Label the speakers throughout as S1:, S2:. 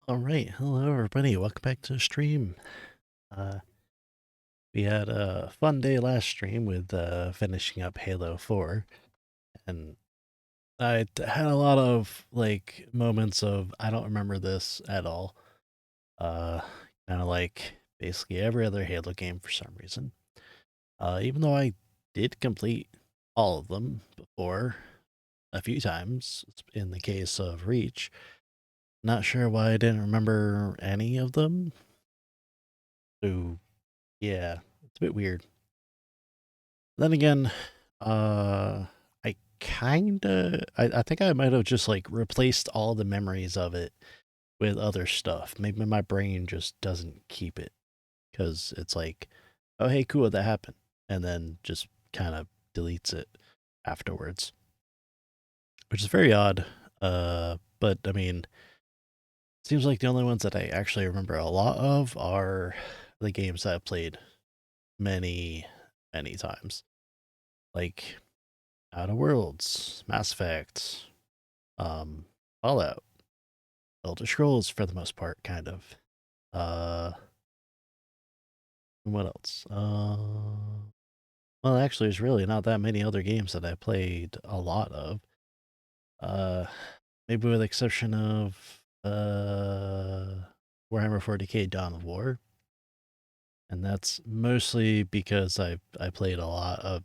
S1: All right, hello everybody. Welcome back to the stream. Uh, we had a fun day last stream with finishing up Halo 4, and had a lot of like moments of I don't remember this at all. Uh, kind of like basically every other Halo game for some reason. Even though I did complete all of them before a few times in the case of Reach, not sure why I didn't remember any of them. So yeah, it's a bit weird. Then again, I I think I might have just like replaced all the memories of it with other stuff. Maybe my brain just doesn't keep it because it's like, oh hey, cool, that happened, and then just kind of deletes it afterwards, which is very odd. But I mean, seems like the only ones that I actually remember a lot of are the games that I've played many, many times, like Outer Worlds, Mass Effect, um, Fallout, Elder Scrolls for the most part, kind of. Uh, what else? Well, actually, there's really not that many other games that I played a lot of. Uh, maybe with the exception of Warhammer 40k Dawn of War, and that's mostly because I played a lot of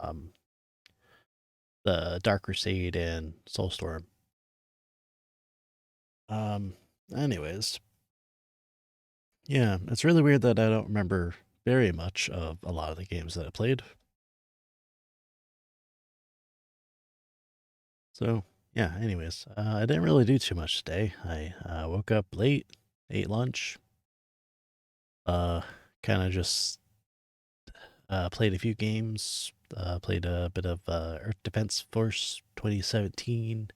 S1: um the Dark Crusade and Soulstorm. Um, anyways, yeah, it's really weird that I don't remember very much of a lot of the games that I played. So, yeah, anyways, I didn't really do too much today. I woke up late, ate lunch, uh, kind of just played a few games, played a bit of Earth Defense Force 2017,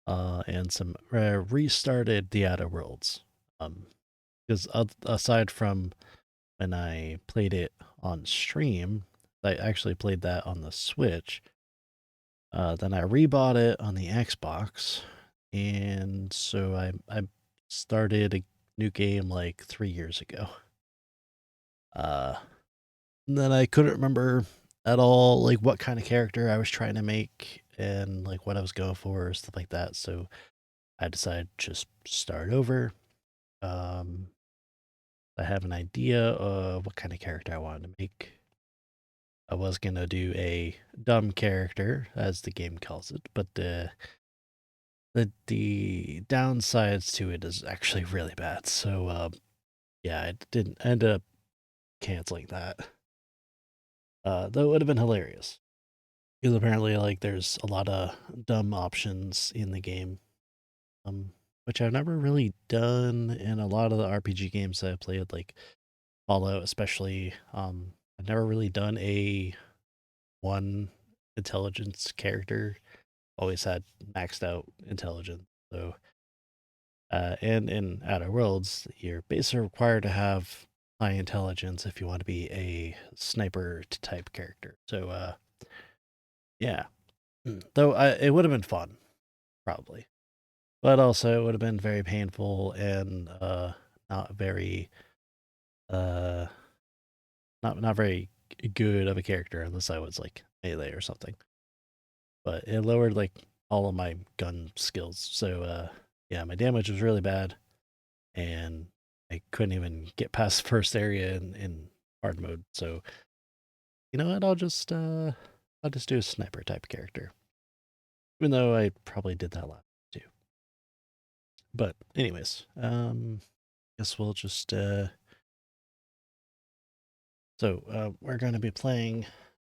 S1: and some restarted The Outer Worlds. Because aside from when I played it on stream, I actually played that on the Switch. Then I rebought it on the Xbox, and so I started a new game like 3 years ago. Uh, then I couldn't remember at all like what kind of character I was trying to make and like what I was going for or stuff like that. So I decided to just start over. Um, I have an idea of what kind of character I wanted to make. I was gonna do a dumb character, as the game calls it, but the downsides to it is actually really bad. So yeah, I didn't end up canceling that. Though it would have been hilarious because apparently like there's a lot of dumb options in the game, um, which I've never really done in a lot of the RPG games that I played, like Fallout especially. I've never really done a one intelligence character. Always had maxed out intelligence. So and in Outer Worlds, you're basically required to have high intelligence if you want to be a sniper type character. So, yeah. Though it would have been fun, probably, but also it would have been very painful and not very uh not very good of a character unless I was like melee or something. But it lowered like all of my gun skills. So yeah, my damage was really bad and I couldn't even get past the first area in hard mode. So you know what? I'll just do a sniper type character, even though I probably did that last too. But anyways, guess we'll just we're going to be playing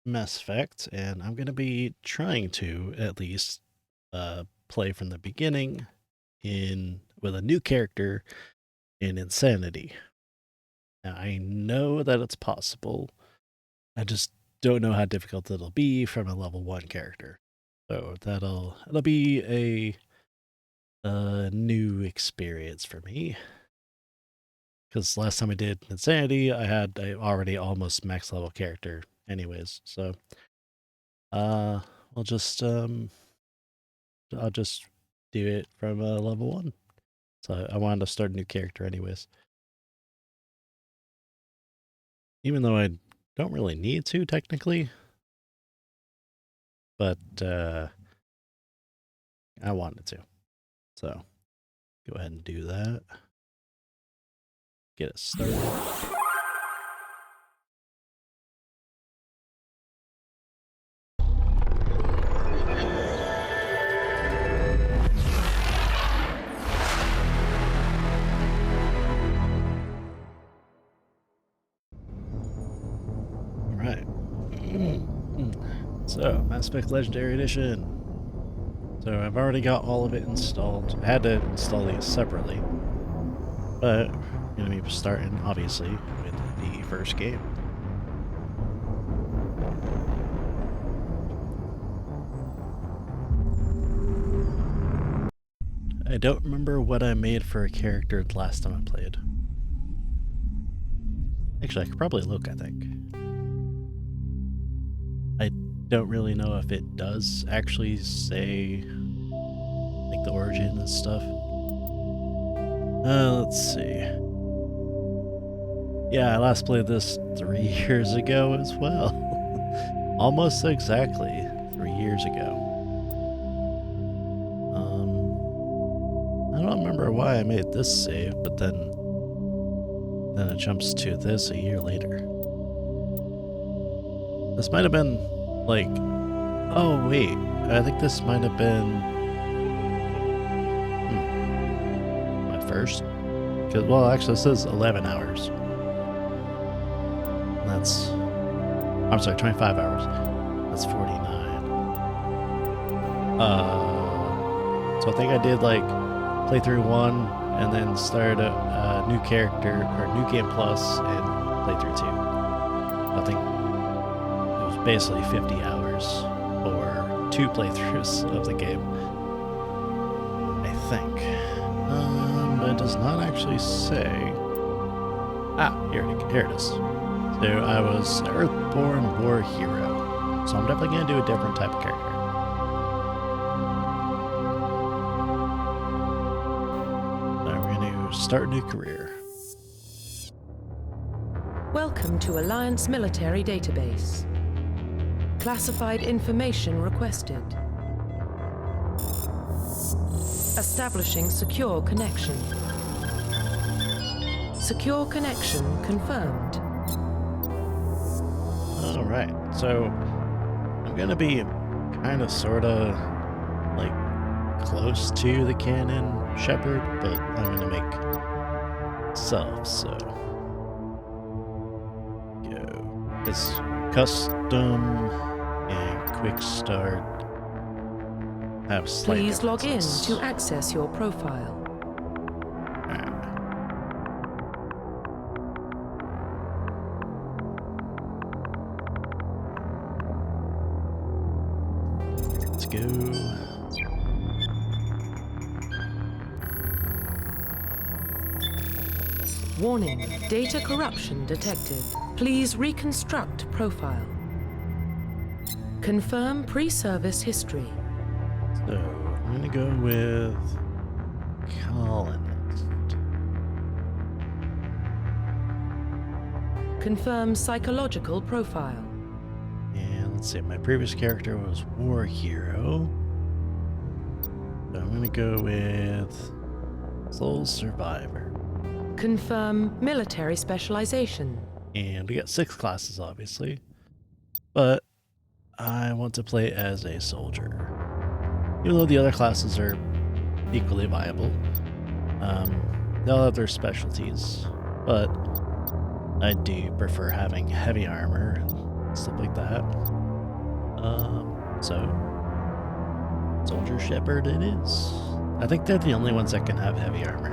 S1: Mass Effect, and I'm going to be trying to at least play from the beginning in with a new character in Insanity. Now, I know that it's possible. I just don't know how difficult it'll be from a level 1 character. So it'll be a new experience for me. Because last time I did Insanity, I had a already almost max level character, anyways. So uh, I'll just I'll just do it from level 1. So I wanted to start a new character anyways. Even though I don't really need to, technically. But I wanted to. So go ahead and do that. Get it started. Alright. So, Mass Effect Legendary Edition. So I've already got all of it installed. I had to install these separately. But I'm going to be starting, obviously, with the first game. I don't remember what I made for a character the last time I played. Actually, I could probably look, I think. I don't really know if it does actually say, like, the origin and stuff. Let's see. Yeah, I last played this 3 years ago as well. Almost exactly 3 years ago. I don't remember why I made this save, but then it jumps to this a year later. This might have been, like... Oh, wait. I think this might have been... my first? Well, actually, this is 11 hours. That's... I'm sorry, 25 hours. That's 49. So I think I did, like, playthrough 1, and then started a new character, or New Game Plus, and playthrough 2. I think it was basically 50 hours, or 2 playthroughs of the game. I think. But it does not actually say... Ah, here it is. So I was Earthborn War Hero. So I'm definitely going to do a different type of character. Start a new career.
S2: Welcome to Alliance Military Database. Classified information requested. Establishing secure connection. Secure connection confirmed.
S1: Alright, so I'm gonna be kinda sorta like close to the canon Shepard, but I'm gonna make self, so go. It's custom and quick start have slight
S2: Please log in
S1: differences.
S2: to access your profile.
S1: Let's go.
S2: Warning, data corruption detected. Please reconstruct profile. Confirm pre-service history.
S1: So I'm gonna go with colonist.
S2: Confirm psychological profile.
S1: And let's see, my previous character was war hero. So I'm gonna go with soul survivor.
S2: Confirm military specialization.
S1: And we got 6 classes, obviously. But I want to play as a soldier. Even though the other classes are equally viable. They'll have their specialties. But I do prefer having heavy armor and stuff like that. So, Soldier Shepard it is. I think they're the only ones that can have heavy armor.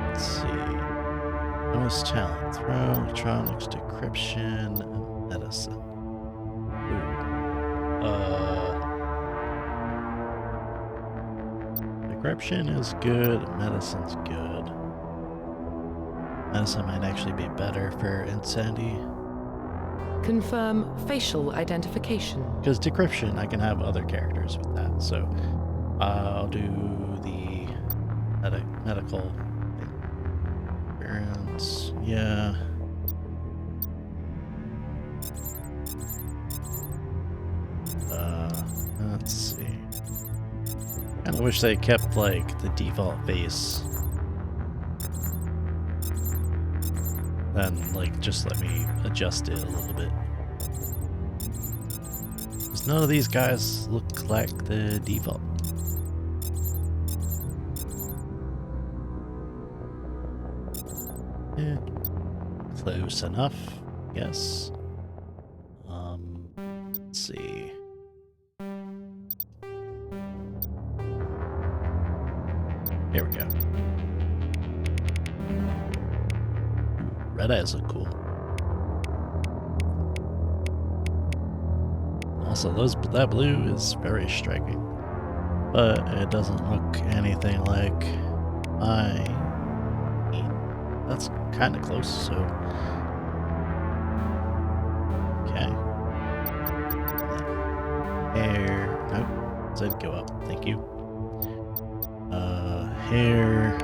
S1: Let's see. Bonus talent. Throw, electronics, decryption, and medicine. Decryption is good, medicine's good. Medicine might actually be better for insanity.
S2: Confirm facial identification.
S1: Because decryption, I can have other characters with that. So I'll do the medical appearance. Yeah. Let's see. Kind of wish they kept like the default face. Then like just let me adjust it a little bit. Because none of these guys look like the default. Yeah. Close enough, yes. Let's see. Here we go. Red eyes look cool. Also, that blue is very striking, but it doesn't look anything like mine. That's kind of close, so okay. Hair, nope, said go up. Thank you. Hair.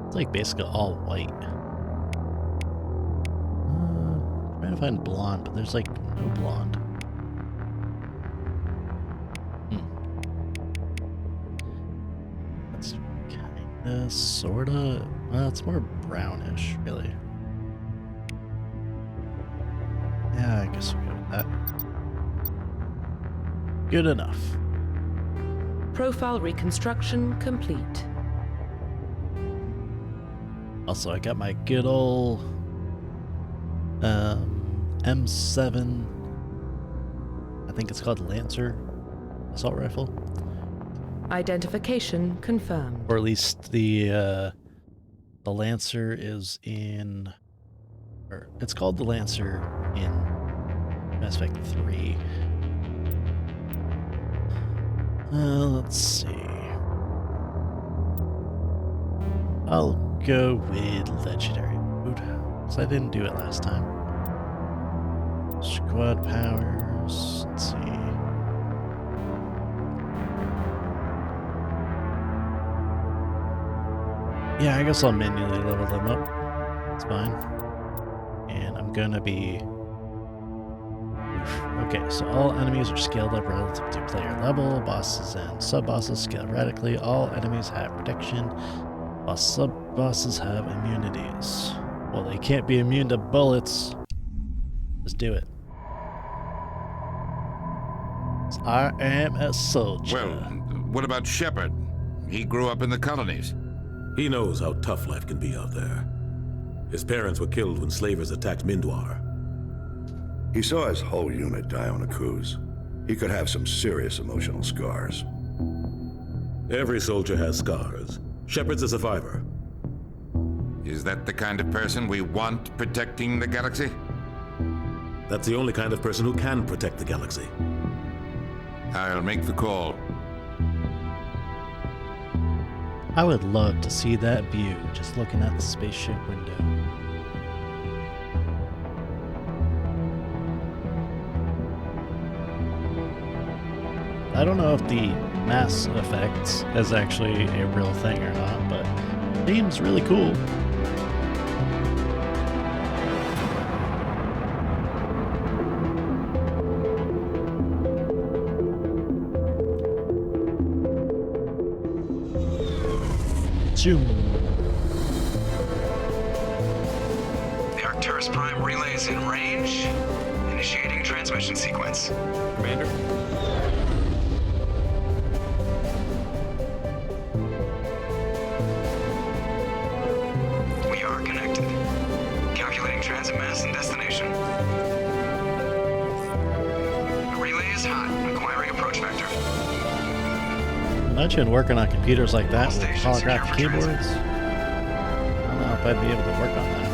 S1: It's like basically all white. Trying to find blonde, but there's like no blonde. That's kinda, sorta, well, it's more brownish, really. Yeah, I guess we'll go with that. Good enough.
S2: Profile reconstruction complete.
S1: Also, I got my good old M7. I think it's called Lancer assault rifle,
S2: Identification confirmed.
S1: or at least the Lancer is in, or it's called the Lancer in Mass Effect 3. Let's see. I'll go with legendary mode, because I didn't do it last time. Squad powers, let's see. Yeah, I guess I'll manually level them up. It's fine. And I'm gonna be... Okay, so all enemies are scaled up relative to player level. Bosses and sub-bosses scale radically. All enemies have protection, while sub-bosses have immunities. Well, they can't be immune to bullets. Let's do it. I am a soldier.
S3: Well, what about Shepard? He grew up in the colonies.
S4: He knows how tough life can be out there. His parents were killed when slavers attacked Mindwar.
S5: He saw his whole unit die on a cruise. He could have some serious emotional scars.
S4: Every soldier has scars. Shepard's a survivor.
S3: Is that the kind of person we want protecting the galaxy?
S4: That's the only kind of person who can protect the galaxy.
S3: I'll make the call.
S1: I would love to see that view just looking at the spaceship window. I don't know if the mass effects is actually a real thing or not, but it seems really cool. Zoom.
S6: The Arcturus Prime relay is in range. Initiating transmission sequence.
S4: Commander?
S6: We are connected. Calculating transit mass and destination. The relay is hot. Acquiring approach vector.
S1: Imagine working on computers like that with
S6: Stations secure
S1: holographic
S6: for
S1: keyboards.
S6: transit.
S1: I don't know if I'd be able to work on that.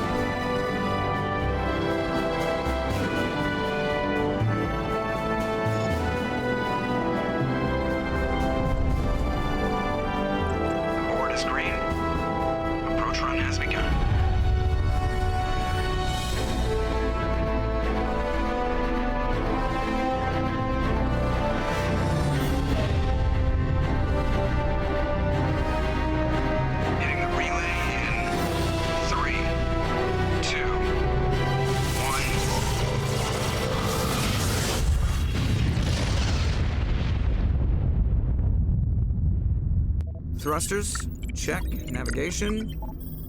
S6: Thrusters, check. Navigation,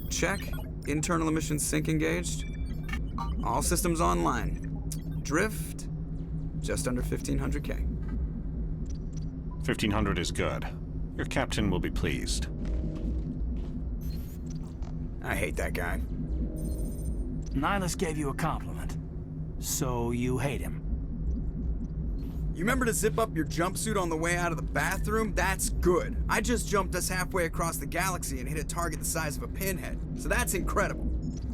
S6: check. Internal emissions sync engaged. All systems online. Drift, just under 1,500K.
S7: 1,500 is good. Your captain will be pleased.
S6: I hate that guy.
S8: Nihilus gave you a compliment. So you hate him.
S6: You remember to zip up your jumpsuit on the way out of the bathroom? That's good. I just jumped us halfway across the galaxy and hit a target the size of a pinhead, so that's incredible.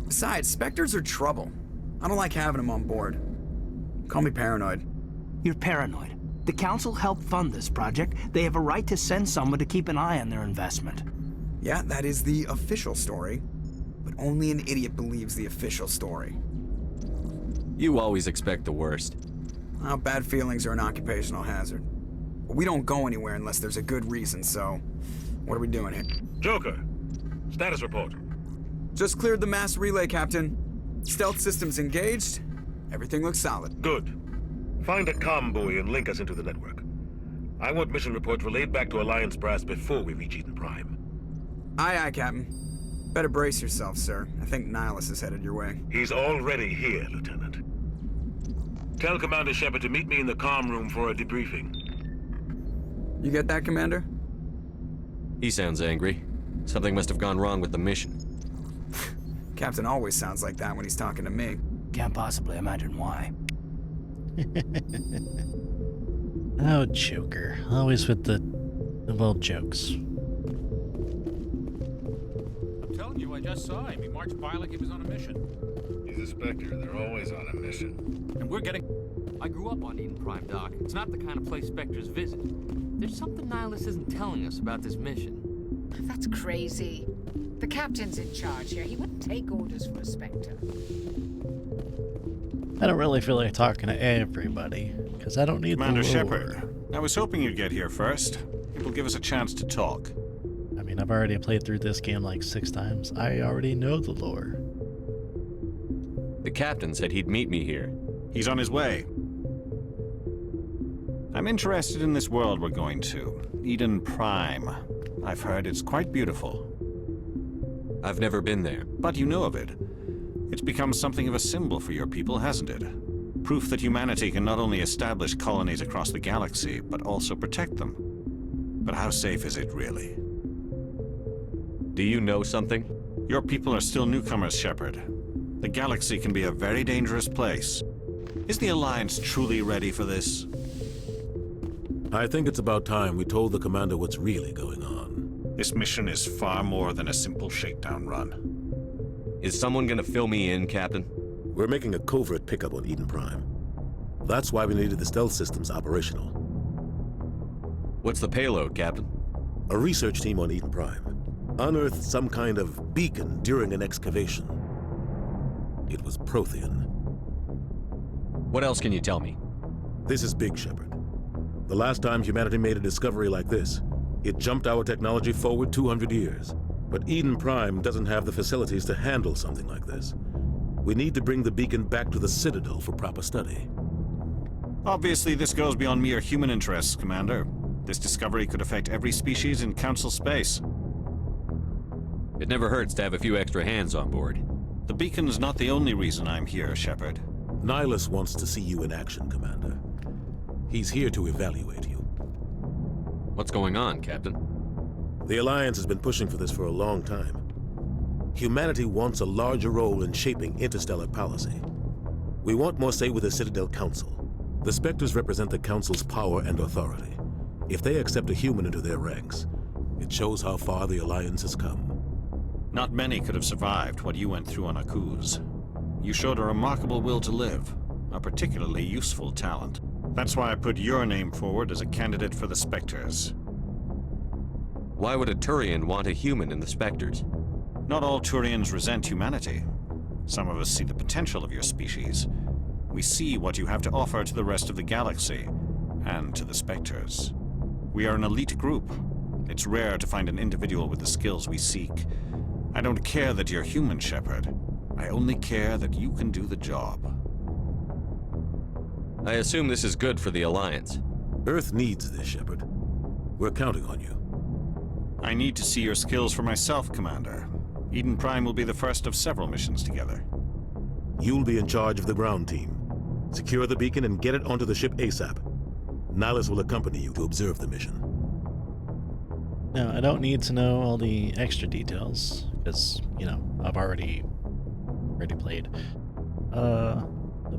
S6: Besides, Spectres are trouble. I don't like having them on board. Call me paranoid.
S8: You're paranoid. The Council helped fund this project. They have a right to send someone to keep an eye on their investment.
S6: Yeah, that is the official story. But only an idiot believes the official story.
S9: You always expect the worst.
S6: Well, bad feelings are an occupational hazard. But we don't go anywhere unless there's a good reason, so what are we doing here?
S4: Joker, status report.
S6: Just cleared the mass relay, Captain. Stealth systems engaged. Everything looks solid.
S4: Good. Find a comm buoy and link us into the network. I want mission reports relayed back to Alliance brass before we reach Eden Prime.
S6: Aye, aye, Captain. Better brace yourself, sir. I think Nihilus is headed your way.
S4: He's already here, Lieutenant. Tell Commander Shepard to meet me in the comm room for a debriefing.
S6: You get that, Commander?
S9: He sounds angry. Something must have gone wrong with the mission.
S6: Captain always sounds like that when he's talking to me.
S8: Can't possibly imagine why.
S1: Oh, Joker. Always with the well jokes.
S10: I'm telling you, I just saw him. He marched by like he was on a mission.
S11: He's a Spectre. They're always on a mission.
S10: And we're getting...
S12: I grew up on Eden Prime, Doc. It's not the kind of place Spectres visit. There's something Nihilus isn't telling us about this mission.
S13: That's crazy. The captain's in charge here. He wouldn't take orders from a Spectre.
S1: I don't really feel like talking to everybody, because I don't need
S7: Commander
S1: the lore.
S7: Shepard, I was hoping you'd get here first. It will give us a chance to talk.
S1: I mean, I've already played through this game like 6 times. I already know the lore.
S9: The captain said he'd meet me here.
S7: He's on his way. I'm interested in this world we're going to, Eden Prime. I've heard it's quite beautiful.
S9: I've never been there.
S7: But you know of it. It's become something of a symbol for your people, hasn't it? Proof that humanity can not only establish colonies across the galaxy, but also protect them. But how safe is it, really?
S9: Do you know something?
S7: Your people are still newcomers, Shepard. The galaxy can be a very dangerous place. Is the Alliance truly ready for this?
S4: I think it's about time we told the commander what's really going on.
S7: This mission is far more than a simple shakedown run.
S9: Is someone gonna fill me in, Captain?
S4: We're making a covert pickup on Eden Prime. That's why we needed the stealth systems operational.
S9: What's the payload, Captain?
S4: A research team on Eden Prime unearthed some kind of beacon during an excavation. It was Prothean.
S9: What else can you tell me?
S4: This is big, Shepard. The last time humanity made a discovery like this, it jumped our technology forward 200 years. But Eden Prime doesn't have the facilities to handle something like this. We need to bring the beacon back to the Citadel for proper study.
S7: Obviously, this goes beyond mere human interests, Commander. This discovery could affect every species in Council space.
S9: It never hurts to have a few extra hands on board.
S7: The beacon's not the only reason I'm here, Shepard.
S4: Nihilus wants to see you in action, Commander. He's here to evaluate you.
S9: What's going on, Captain?
S4: The Alliance has been pushing for this for a long time. Humanity wants a larger role in shaping interstellar policy. We want more say with the Citadel Council. The Spectres represent the Council's power and authority. If they accept a human into their ranks, it shows how far the Alliance has come.
S7: Not many could have survived what you went through on Akuz. You showed a remarkable will to live, a particularly useful talent. That's why I put your name forward as a candidate for the Spectres.
S9: Why would a Turian want a human in the Spectres?
S7: Not all Turians resent humanity. Some of us see the potential of your species. We see what you have to offer to the rest of the galaxy, and to the Spectres. We are an elite group. It's rare to find an individual with the skills we seek. I don't care that you're human, Shepard. I only care that you can do the job.
S9: I assume this is good for the Alliance.
S4: Earth needs this, Shepard. We're counting on you.
S7: I need to see your skills for myself, Commander. Eden Prime will be the first of several missions together.
S4: You'll be in charge of the ground team. Secure the beacon and get it onto the ship ASAP. Nihilus will accompany you to observe the mission.
S1: Now, I don't need to know all the extra details, because, you know, I've already played.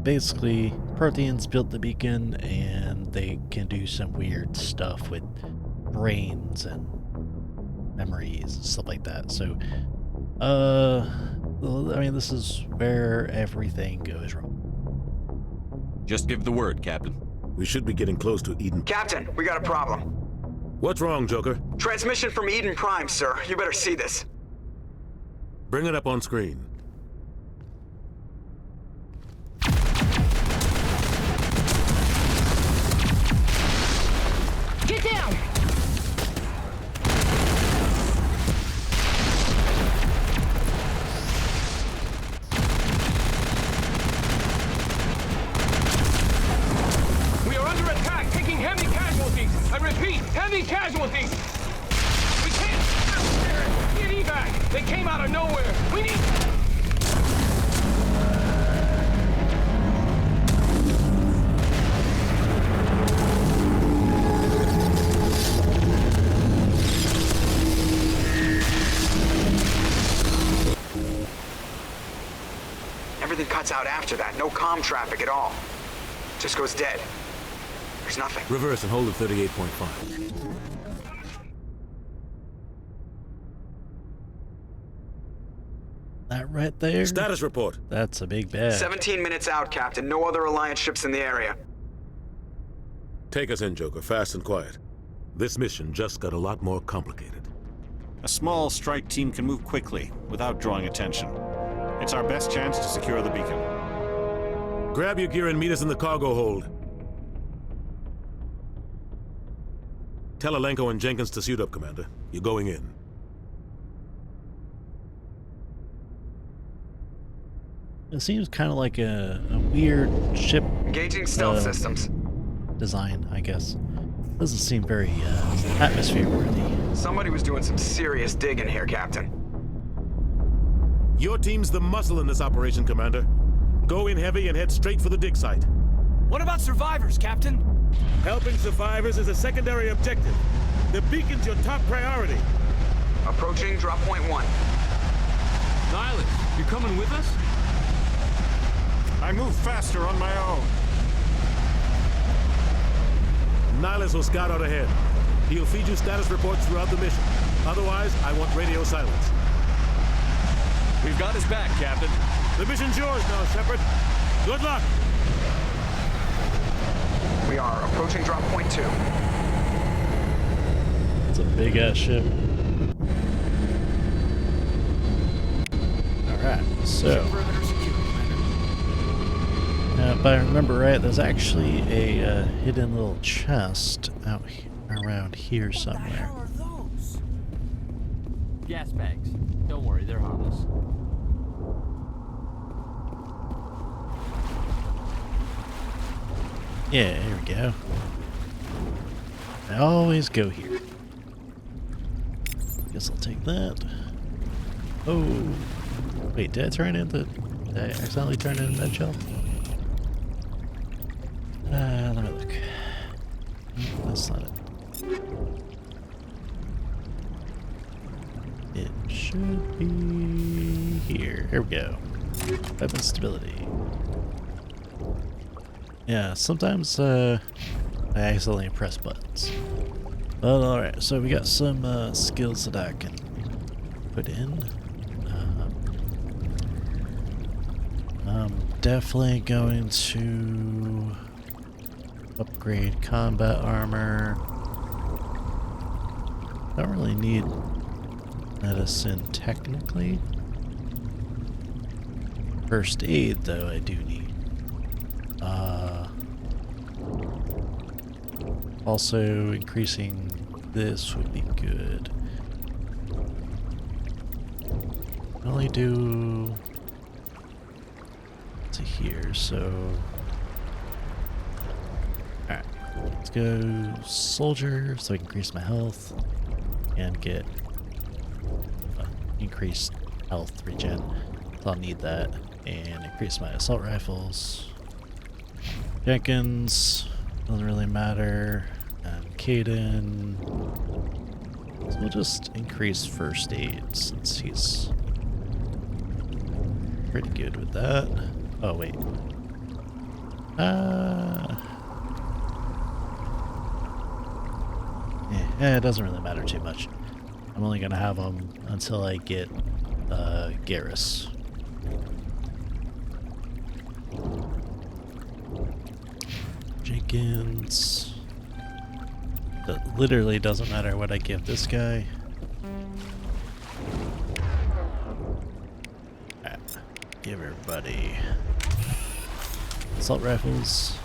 S1: Basically, Protheans built the beacon, and they can do some weird stuff with brains and memories and stuff like that. So, I mean, this is where everything goes wrong.
S9: Just give the word, Captain.
S4: We should be getting close to Eden.
S6: Captain, we got a problem.
S4: What's wrong, Joker?
S6: Transmission from Eden Prime, sir. You better see this.
S4: Bring it up on screen.
S14: Get down!
S10: We are under attack, taking heavy casualties. I repeat, heavy casualties. We can't get evac. They came out of nowhere. We need...
S6: Everything cuts out after that. No comm traffic at all. Just goes dead. There's nothing.
S4: Reverse and hold at 38.5.
S1: That right there?
S4: Status report.
S1: That's a big bag.
S6: 17 minutes out, Captain. No other Alliance ships in the area.
S4: Take us in, Joker, fast and quiet. This mission just got a lot more complicated.
S7: A small strike team can move quickly, without drawing attention. It's our best chance to secure the beacon.
S4: Grab your gear and meet us in the cargo hold. Tell Alenko and Jenkins to suit up, Commander. You're going in.
S1: It seems kind of like a weird ship.
S6: Engaging stealth systems.
S1: Design, I guess. Doesn't seem very atmosphere worthy.
S6: Somebody was doing some serious digging here, Captain.
S4: Your team's the muscle in this operation, Commander. Go in heavy and head straight for the dig site.
S8: What about survivors, Captain?
S4: Helping survivors is a secondary objective. The beacon's your top priority.
S6: Approaching drop point 1.
S10: Nihilus, you coming with us?
S7: I move faster on my own.
S4: Nihilus will scout out ahead. He'll feed you status reports throughout the mission. Otherwise, I want radio silence.
S9: We've got his back, Captain.
S4: The mission's yours now, Shepard. Good luck!
S6: We are approaching drop point 2.
S1: It's a big-ass ship. Alright, so... if I remember right, there's actually a hidden little chest out around here somewhere.
S12: What the hell are those? Gas bags. Don't worry, they're harmless.
S1: Yeah, here we go. I always go here. Guess I'll take that. Oh, wait, did I accidentally turn into that shell? Let me look. That's not it. It should be here. Here we go. Weapon stability. Yeah, sometimes I accidentally press buttons. Well, alright, so we got some skills that I can put in. I'm definitely going to upgrade combat armor. Don't really need medicine technically. First aid though I do need. Also increasing this would be good. Only do to here, so alright, let's go soldier so I can increase my health. and get increased health regen. So I'll need that. And increase my assault rifles. Jenkins, doesn't really matter. And Caden. So we'll just increase first aid since he's pretty good with that. Oh, wait. Yeah, it doesn't really matter too much. I'm only gonna have him until I get Garrus. Jenkins. It literally doesn't matter what I give this guy. Right. Give everybody assault rifles.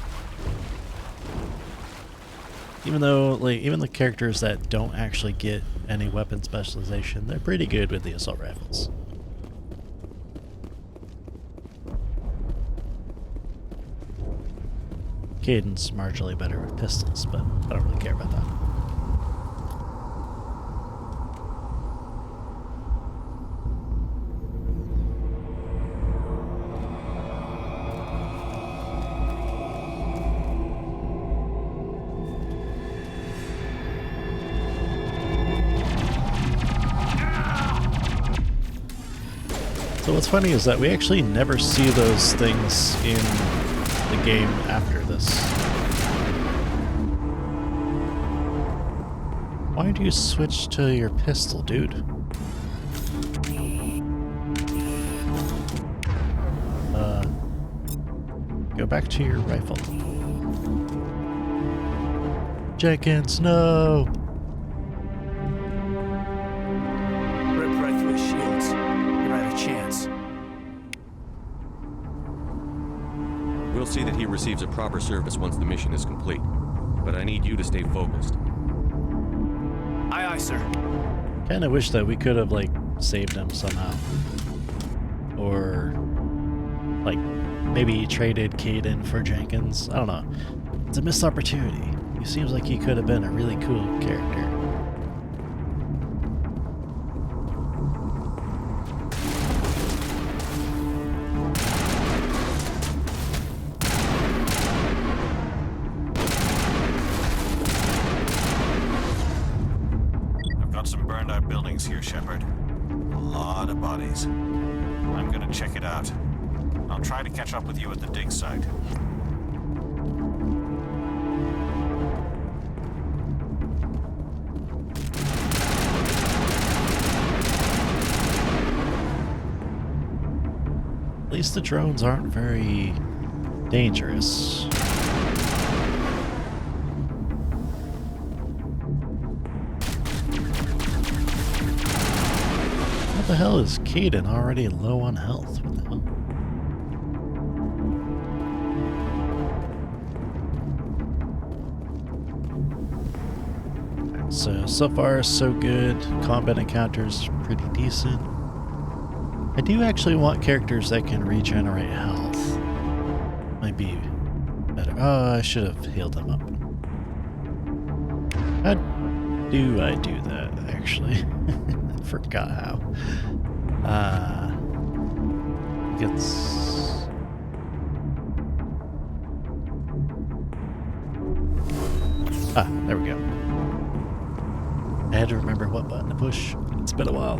S1: Even though, like, even the characters that don't actually get any weapon specialization, they're pretty good with the assault rifles. Caden's marginally better with pistols, but I don't really care about that. So what's funny is that we actually never see those things in the game after this. Why do you switch to your pistol, dude? Go back to your rifle. Jenkins, no!
S8: Rip right through his shields. You're out of chance.
S9: We'll see that he receives a proper service once the mission is complete. But I need you to stay focused.
S8: Aye, aye, sir.
S1: Kinda wish that we could have, like, saved him somehow. Or, like, maybe traded Caden for Jenkins. I don't know. It's a missed opportunity. He seems like he could have been a really cool character.
S7: I've got some burned out buildings here, Shepard. A lot of bodies. I'm gonna check it out. I'll try to catch up with you at the dig site.
S1: At least the drones aren't very dangerous. What the hell is Caden already low on health? What the hell? So far so good. Combat encounters pretty decent. I do actually want characters that can regenerate health. Might be better. Oh, I should have healed them up. How do I do that, actually? I forgot how. There we go. I had to remember what button to push. It's been a while.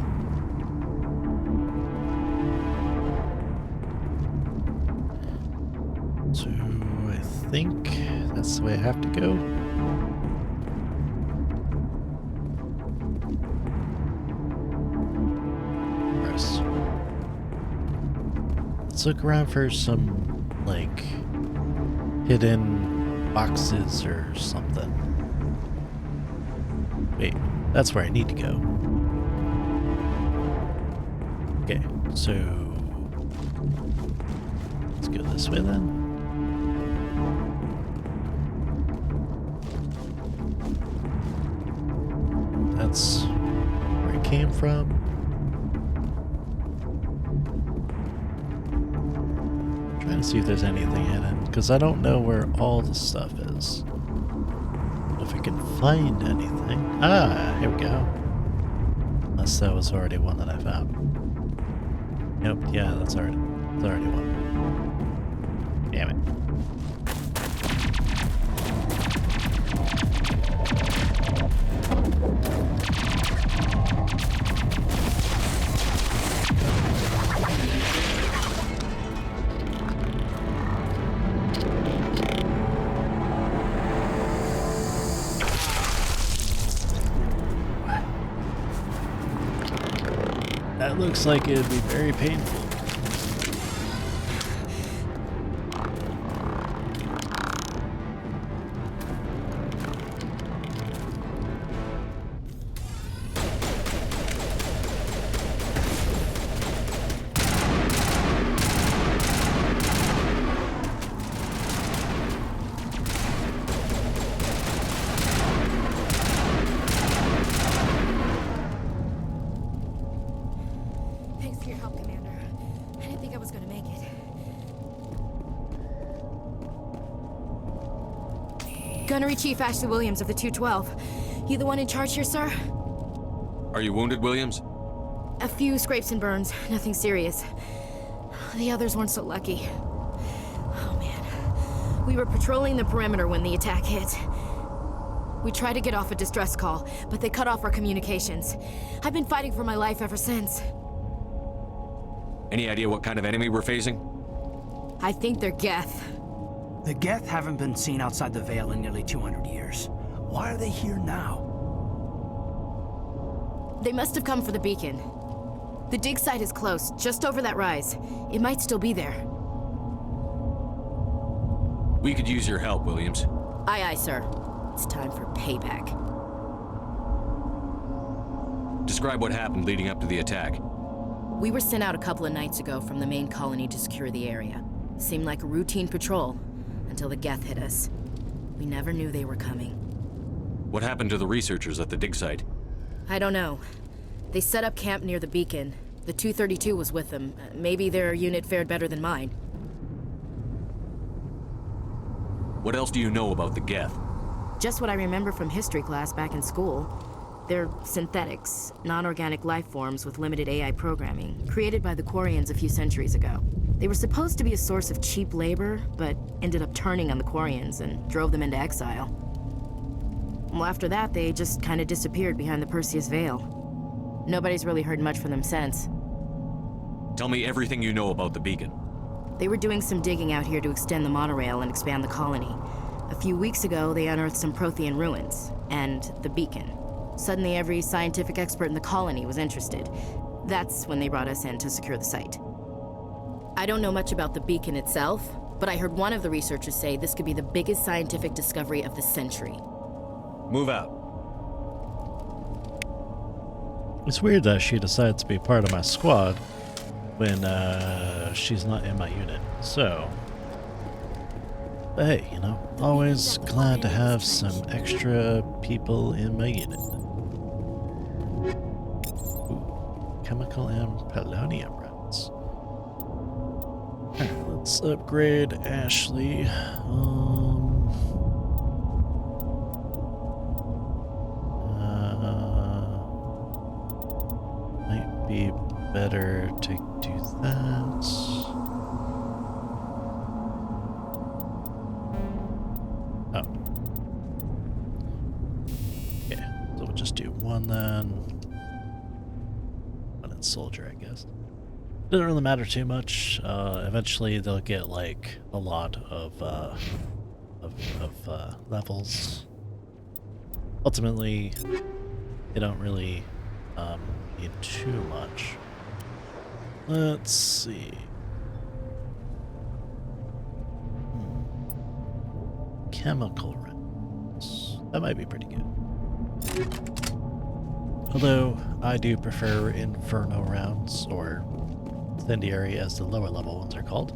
S1: So I think that's the way I have to go. Press. Let's look around for some, like, hidden boxes or something. Wait, that's where I need to go. Okay, so let's go this way then. That's where I came from. Trying to see if there's anything hidden, because I don't know where all the stuff is. If I can find anything. Ah, here we go. unless that was already one that I found. Nope, yeah, it's already one. Damn it. That looks like it'd be very painful.
S14: Thanks for your help, Commander. I didn't think I was gonna make it. Gunnery Chief Ashley Williams of the 212. You the one in charge here, sir?
S9: Are you wounded, Williams?
S14: A few scrapes and burns, nothing serious. The others weren't so lucky. Oh man. We were patrolling the perimeter when the attack hit. We tried to get off a distress call, but they cut off our communications. I've been fighting for my life ever since.
S9: Any idea what kind of enemy we're facing?
S14: I think they're Geth.
S8: The Geth haven't been seen outside the Veil in nearly 200 years. Why are they here now?
S14: They must have come for the beacon. The dig site is close, just over that rise. It might still be there.
S9: We could use your help, Williams.
S14: Aye, aye, sir. It's time for payback.
S9: Describe what happened leading up to the attack.
S14: We were sent out a couple of nights ago from the main colony to secure the area. Seemed like a routine patrol, until the Geth hit us. We never knew they were coming.
S9: What happened to the researchers at the dig site?
S14: I don't know. They set up camp near the beacon. The 232 was with them. Maybe their unit fared better than mine.
S9: What else do you know about the Geth?
S14: Just what I remember from history class back in school. They're synthetics, non-organic life forms with limited AI programming, created by the Quarians a few centuries ago. They were supposed to be a source of cheap labor, but ended up turning on the Quarians and drove them into exile. Well, after that, they just kind of disappeared behind the Perseus Veil. Nobody's really heard much from them since.
S9: Tell me everything you know about the beacon.
S14: They were doing some digging out here to extend the monorail and expand the colony. A few weeks ago, they unearthed some Prothean ruins, and the beacon. Suddenly, every scientific expert in the colony was interested. That's when they brought us in to secure the site. I don't know much about the beacon itself, but I heard one of the researchers say this could be the biggest scientific discovery of the century.
S9: Move out.
S1: It's weird that she decided to be part of my squad when she's not in my unit. So, but hey, you know, always glad to have some extra people in my unit. Ooh, chemical and polonium rounds. Alright, let's upgrade Ashley. Might be better to do that. Oh. Yeah, so we'll just do one then. One in soldier, I guess. Doesn't really matter too much. Eventually they'll get like a lot of levels. Ultimately, they don't really need too much. Let's see. Chemical rounds. That might be pretty good. Although I do prefer Inferno rounds, or Incendiary as the lower level ones are called.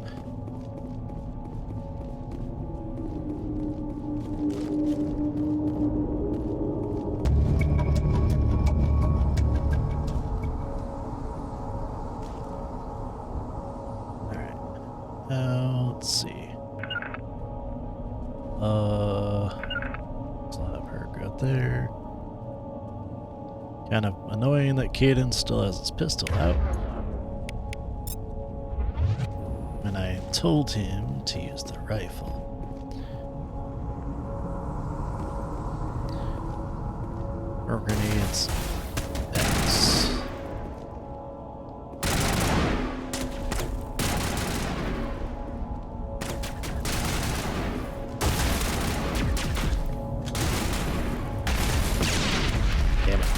S1: Let's see. Let's have her go there. Kind of annoying that Caden still has his pistol out. And I told him to use the rifle. Or grenades. X. Damn it.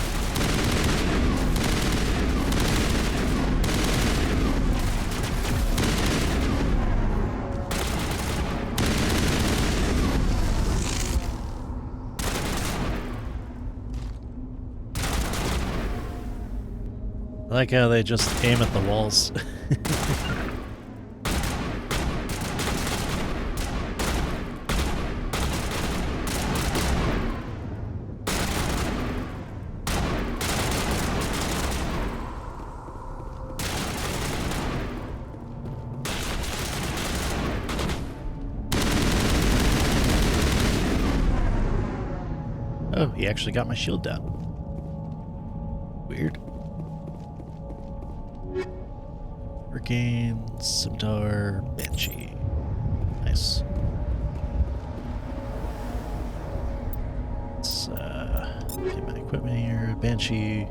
S1: I like how they just aim at the walls. Oh, he actually got my shield down. Weird. Hurricane, Scimitar, Banshee. Nice. Let's get my equipment here. Banshee.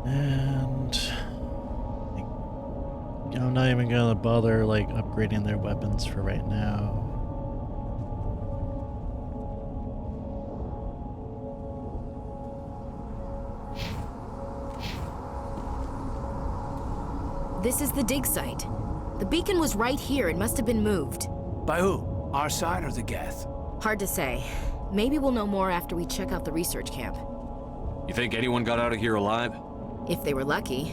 S1: And I'm not even gonna bother like upgrading their weapons for right now.
S14: This is the dig site. The beacon was right here. It must have been moved.
S8: By who? Our side or the Geth?
S14: Hard to say. Maybe we'll know more after we check out the research camp.
S9: You think anyone got out of here alive?
S14: If they were lucky.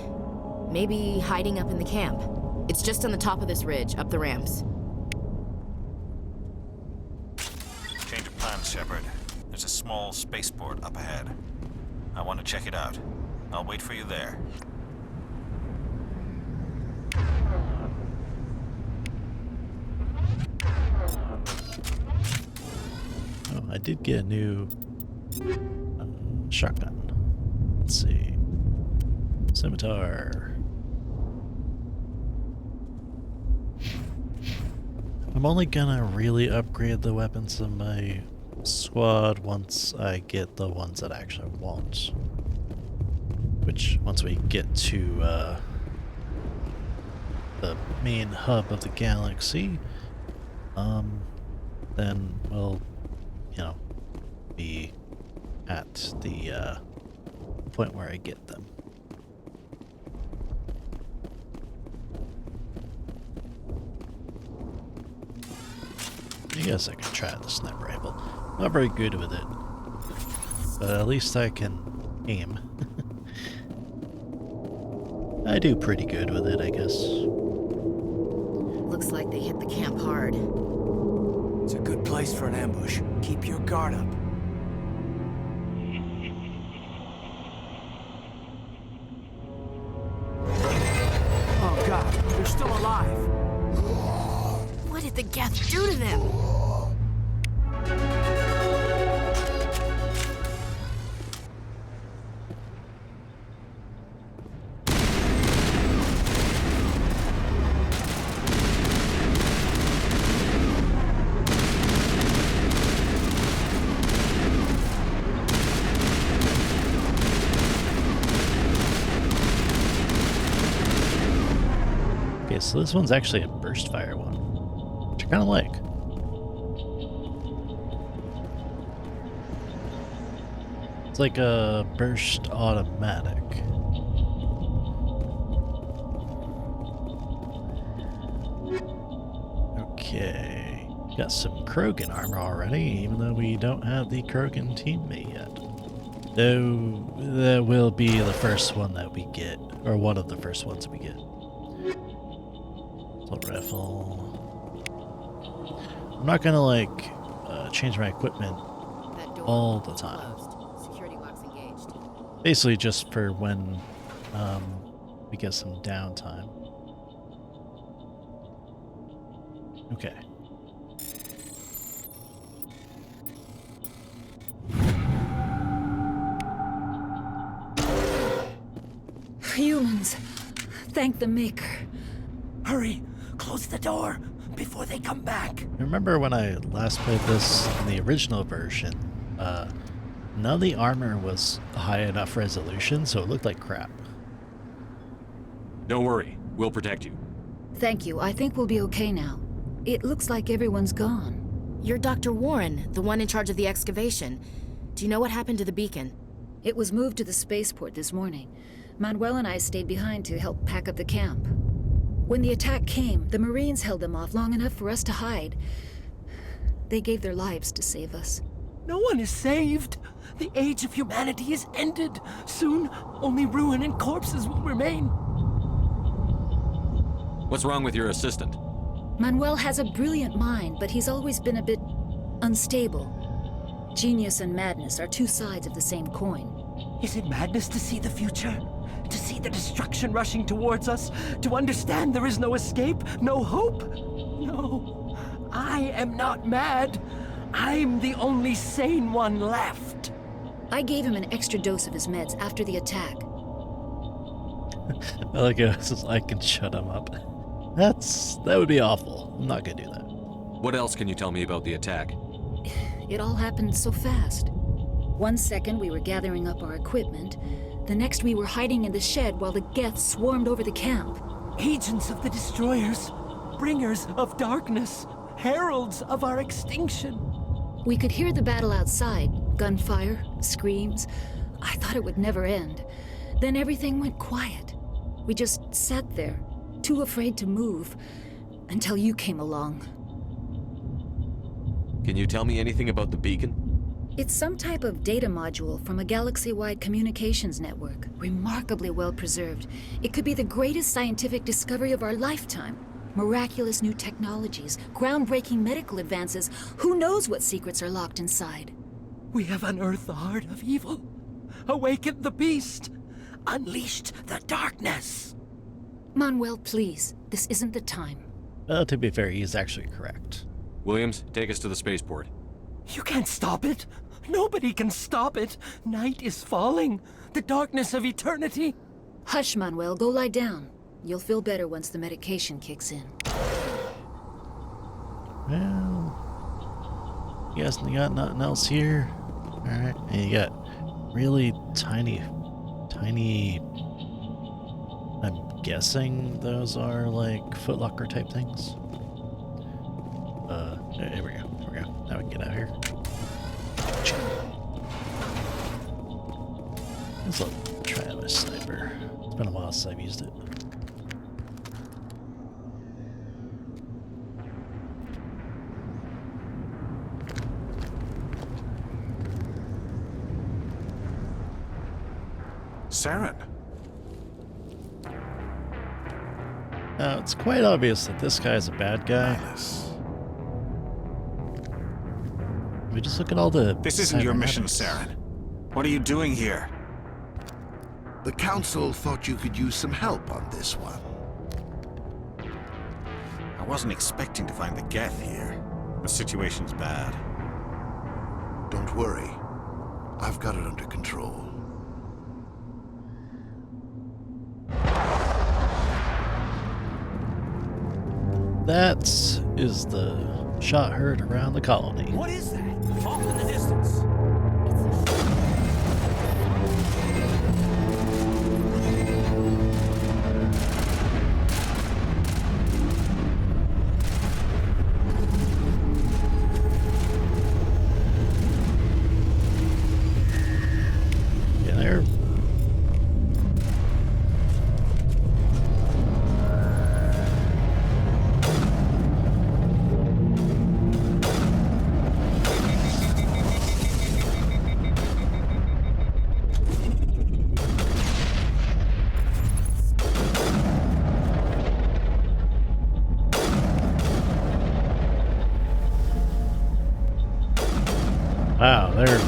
S14: Maybe hiding up in the camp. It's just on the top of this ridge, up the ramps.
S7: Change of plans, Shepard. There's a small spaceport up ahead. I want to check it out. I'll wait for you there.
S1: Oh, I did get a new shotgun. Let's see. Scimitar. I'm only gonna really upgrade the weapons in my squad once I get the ones that I actually want. Which, once we get to the main hub of the galaxy, then we'll, you know, be at the point where I get them. I guess I can try the sniper rifle. Not very good with it, but at least I can aim. I do pretty good with it, I guess.
S14: Looks like they hit the camp hard.
S8: It's a good place for an ambush. Keep your guard up. Oh god, they're still alive.
S14: What did the Geth do to them?
S1: Okay, so this one's actually a burst fire one, which I kind of like. It's like a burst automatic. Okay, got some Krogan armor already, even though we don't have the Krogan teammate yet. Though that will be the first one that we get, or one of the first ones we get. Assault rifle. I'm not gonna like change my equipment all the time. Basically just for when we get some downtime. Okay.
S15: humans. Thank the Maker.
S8: Hurry! Close the door before they come back.
S1: Remember when I last played this in the original version, none of the armor was high enough resolution, so it looked like crap.
S9: Don't worry, we'll protect you.
S15: Thank you. I think we'll be okay now. It looks like everyone's gone.
S14: You're Dr. Warren, the one in charge of the excavation. Do you know what happened to the beacon?
S15: It was moved to the spaceport this morning. Manuel and I stayed behind to help pack up the camp. When the attack came, the Marines held them off long enough for us to hide. They gave their lives to save us.
S8: No one is saved. The age of humanity is ended. Soon, only ruin and corpses will remain.
S9: What's wrong with your assistant?
S15: Manuel has a brilliant mind, but he's always been a bit unstable. Genius and madness are two sides of the same coin.
S8: Is it madness to see the future? To see the destruction rushing towards us? To understand there is no escape? No hope? No. I am not mad. I'm the only sane one left.
S15: I gave him an extra dose of his meds after the attack.
S1: I like it says I can shut him up. That would be awful. I'm not gonna do that.
S9: What else can you tell me about the attack?
S15: It all happened so fast. 1 second we were gathering up our equipment. The next we were hiding in the shed while the Geth swarmed over the camp.
S8: Agents of the Destroyers. Bringers of darkness. Heralds of our extinction.
S15: We could hear the battle outside. Gunfire, screams. I thought it would never end. Then everything went quiet. We just sat there, too afraid to move, until you came along.
S9: Can you tell me anything about the beacon?
S15: It's some type of data module from a galaxy-wide communications network, remarkably well preserved. It could be the greatest scientific discovery of our lifetime. Miraculous new technologies, groundbreaking medical advances. Who knows what secrets are locked inside?
S8: We have unearthed the heart of evil, awakened the beast, unleashed the darkness.
S15: Manuel, please. This isn't the time.
S1: To be fair, he's actually correct.
S9: Williams, take us to the spaceport.
S8: You can't stop it. Nobody can stop it. Night is falling. The darkness of eternity.
S15: Hush, Manuel. Go lie down. You'll feel better once the medication kicks in.
S1: Well, you guys got nothing else here? Alright, and you got really tiny, I'm guessing those are like Footlocker type things. Here we go. Now we can get out of here. Let's try out my sniper. It's been a while since I've used it.
S16: Saren.
S1: Now, it's quite obvious that this guy's a bad guy. We just look at all the...
S16: This isn't your mission, Saren. What are you doing here?
S5: The Council thought you could use some help on this one.
S16: I wasn't expecting to find the Geth here. The situation's bad.
S5: Don't worry. I've got it under control.
S1: That is the shot heard around the colony.
S8: What is that? Off in the distance.
S1: Yeah, they're... Wow, they're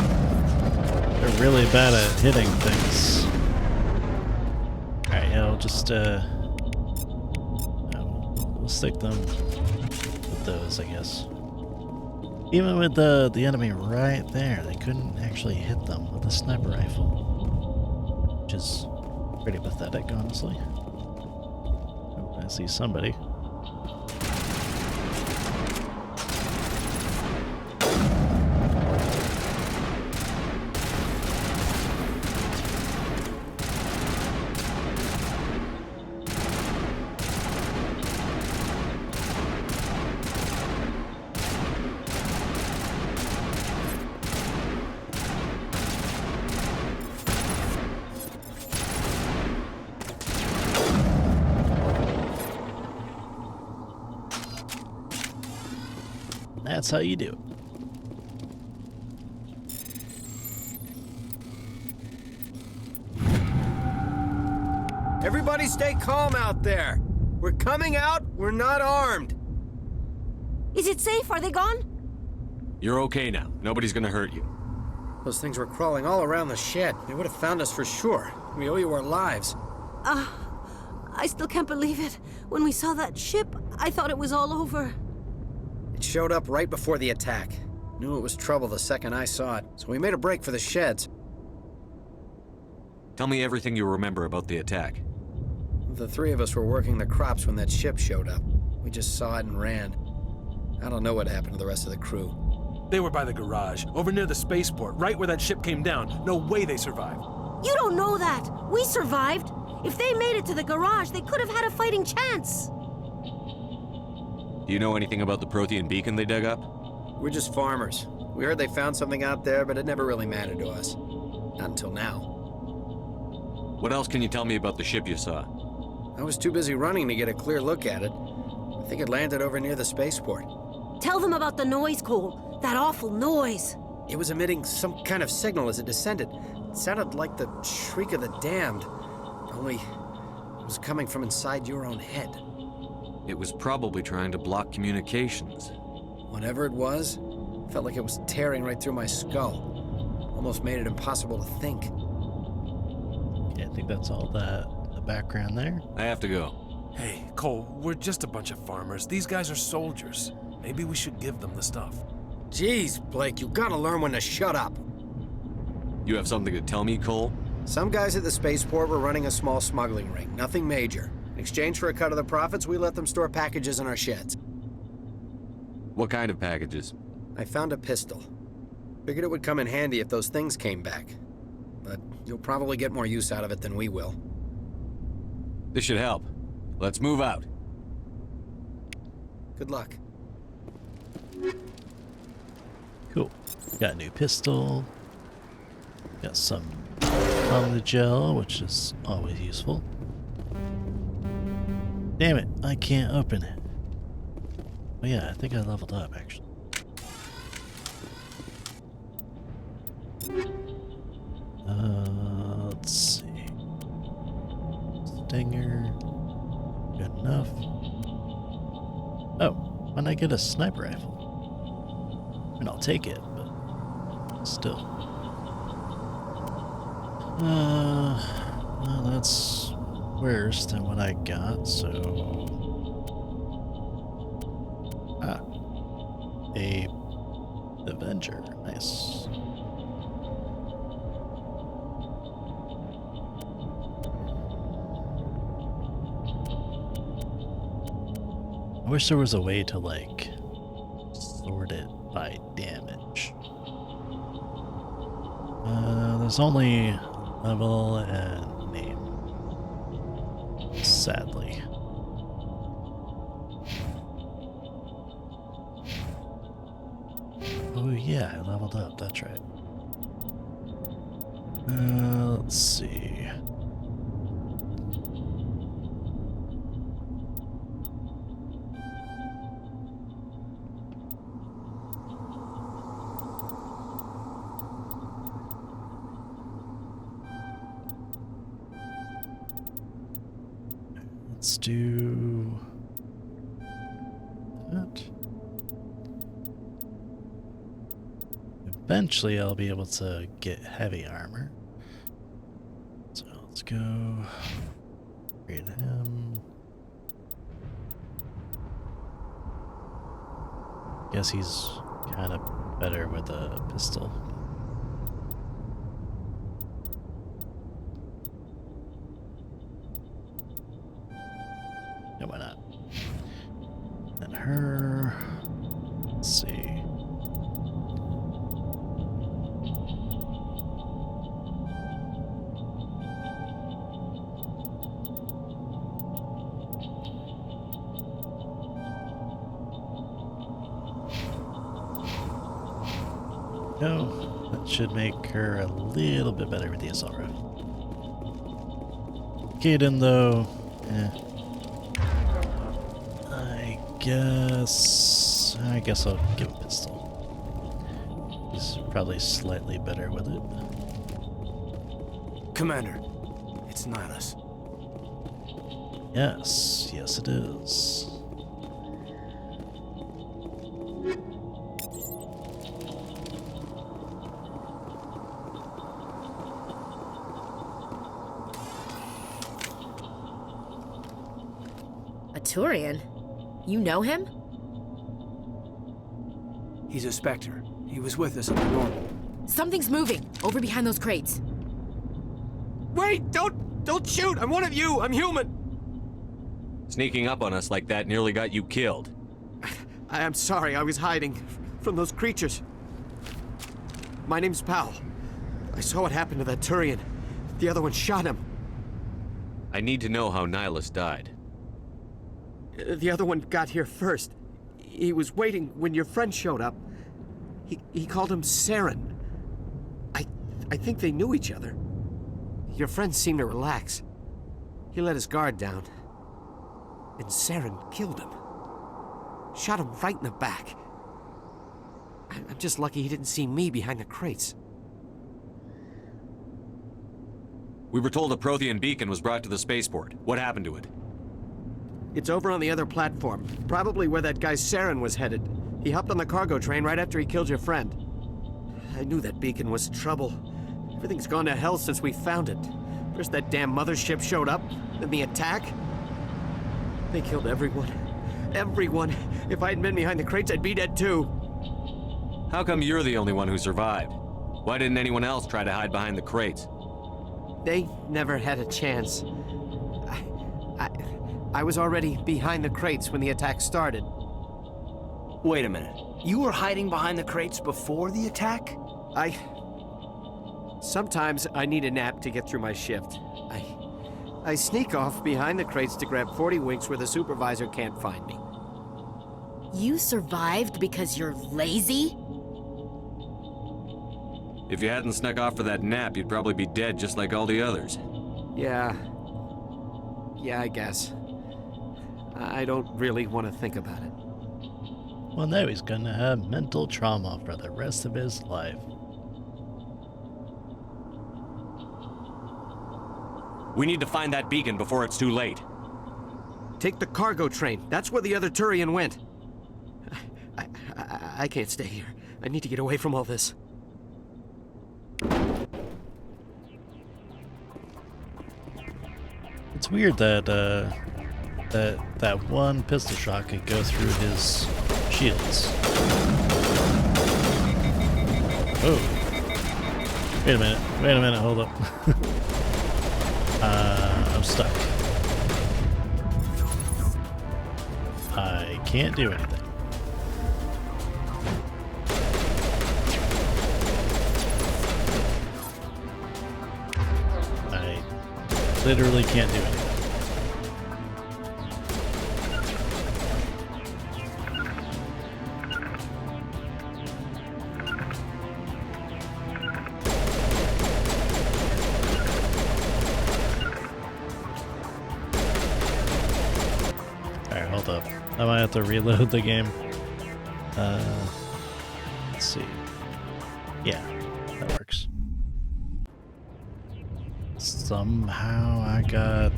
S1: really bad at hitting things. Alright, yeah, we'll just we'll stick them with those, I guess. Even with the enemy right there, they couldn't actually hit them with a sniper rifle, which is Pretty pathetic, honestly. Oh, I see somebody. That's how you do it.
S17: Everybody stay calm out there. We're coming out, we're not armed.
S18: Is it safe? Are they gone?
S9: You're okay now. Nobody's gonna hurt you.
S17: Those things were crawling all around the shed. They would have found us for sure. We owe you our lives.
S18: I still can't believe it. When we saw that ship, I thought it was all over.
S17: It showed up right before the attack. Knew it was trouble the second I saw it, so we made a break for the sheds.
S9: Tell me everything you remember about the attack.
S17: The three of us were working the crops when that ship showed up. We just saw it and ran. I don't know what happened to the rest of the crew.
S19: They were by the garage, over near the spaceport, right where that ship came down. No way they survived.
S18: You don't know that. We survived. If they made it to the garage, they could have had a fighting chance.
S9: Do you know anything about the Prothean beacon they dug up?
S17: We're just farmers. We heard they found something out there, but it never really mattered to us. Not until now.
S9: What else can you tell me about the ship you saw?
S17: I was too busy running to get a clear look at it. I think it landed over near the spaceport.
S18: Tell them about the noise, Cole. That awful noise.
S17: It was emitting some kind of signal as it descended. It sounded like the shriek of the damned. Only it was coming from inside your own head.
S9: It was probably trying to block communications.
S17: Whatever it was, felt like it was tearing right through my skull. Almost made it impossible to think.
S1: Yeah, I think that's all the background there.
S9: I have to go.
S19: Hey, Cole, we're just a bunch of farmers. These guys are soldiers. Maybe we should give them the stuff.
S17: Jeez, Blake, you gotta learn when to shut up.
S9: You have something to tell me, Cole?
S17: Some guys at the spaceport were running a small smuggling ring, nothing major. In exchange for a cut of the profits, we let them store packages in our sheds.
S9: What kind of packages?
S17: I found a pistol. Figured it would come in handy if those things came back. But you'll probably get more use out of it than we will.
S9: This should help. Let's move out.
S17: Good luck.
S1: Cool. Got a new pistol. Got some on the gel, which is always useful. Damn it, I can't open it. Oh yeah, I think I leveled up actually. Let's see. Stinger. Good enough. Oh, why didn't I get a sniper rifle? I mean, I'll take it, but still. Well, that's worse than what I got, so... A Avenger. Nice. I wish there was a way to, like, sort it by damage. There's only level and name. Sadly. Oh yeah, I leveled up, that's right. Let's see. Let's do that. Eventually I'll be able to get heavy armor. So let's go upgrade him. Guess he's kind of better with a pistol. And her. Let's see. No, that should make her a little bit better with the assault rifle. Kaden, though, I guess I'll give him a pistol. He's probably slightly better with it.
S19: Commander, it's Nihilus.
S1: Yes, it is.
S14: A Turian? You know him?
S19: He's a Spectre. He was with us at the normal.
S14: Something's moving, over behind those crates.
S8: Wait, don't shoot! I'm one of you! I'm human!
S9: Sneaking up on us like that nearly got you killed.
S8: I'm sorry, I was hiding from those creatures. My name's Powell. I saw what happened to that Turian. The other one shot him.
S9: I need to know how Nihilus died.
S8: The other one got here first. He was waiting when your friend showed up. He called him Saren. I think they knew each other. Your friend seemed to relax. He let his guard down. And Saren killed him. Shot him right in the back. I'm just lucky he didn't see me behind the crates.
S9: We were told a Prothean beacon was brought to the spaceport. What happened to it?
S8: It's over on the other platform. Probably where that guy Saren was headed. He hopped on the cargo train right after he killed your friend. I knew that beacon was trouble. Everything's gone to hell since we found it. First that damn mothership showed up, then the attack. They killed everyone. Everyone. If I hadn't been behind the crates, I'd be dead too.
S9: How come you're the only one who survived? Why didn't anyone else try to hide behind the crates?
S8: They never had a chance. I was already behind the crates when the attack started.
S17: Wait a minute. You were hiding behind the crates before the attack?
S8: Sometimes I need a nap to get through my shift. I sneak off behind the crates to grab 40 winks where the supervisor can't find me.
S14: You survived because you're lazy?
S9: If you hadn't snuck off for that nap, you'd probably be dead just like all the others.
S8: Yeah, I guess. I don't really want to think about it.
S1: Well, now he's gonna have mental trauma for the rest of his life.
S9: We need to find that beacon before it's too late.
S8: Take the cargo train. That's where the other Turian went. I can't stay here. I need to get away from all this.
S1: It's weird that that one pistol shot could go through his shields. Oh. Wait a minute, hold up. I'm stuck. I can't do anything. I literally can't do anything. I might have to reload the game. Let's see. Yeah, that works. Somehow I got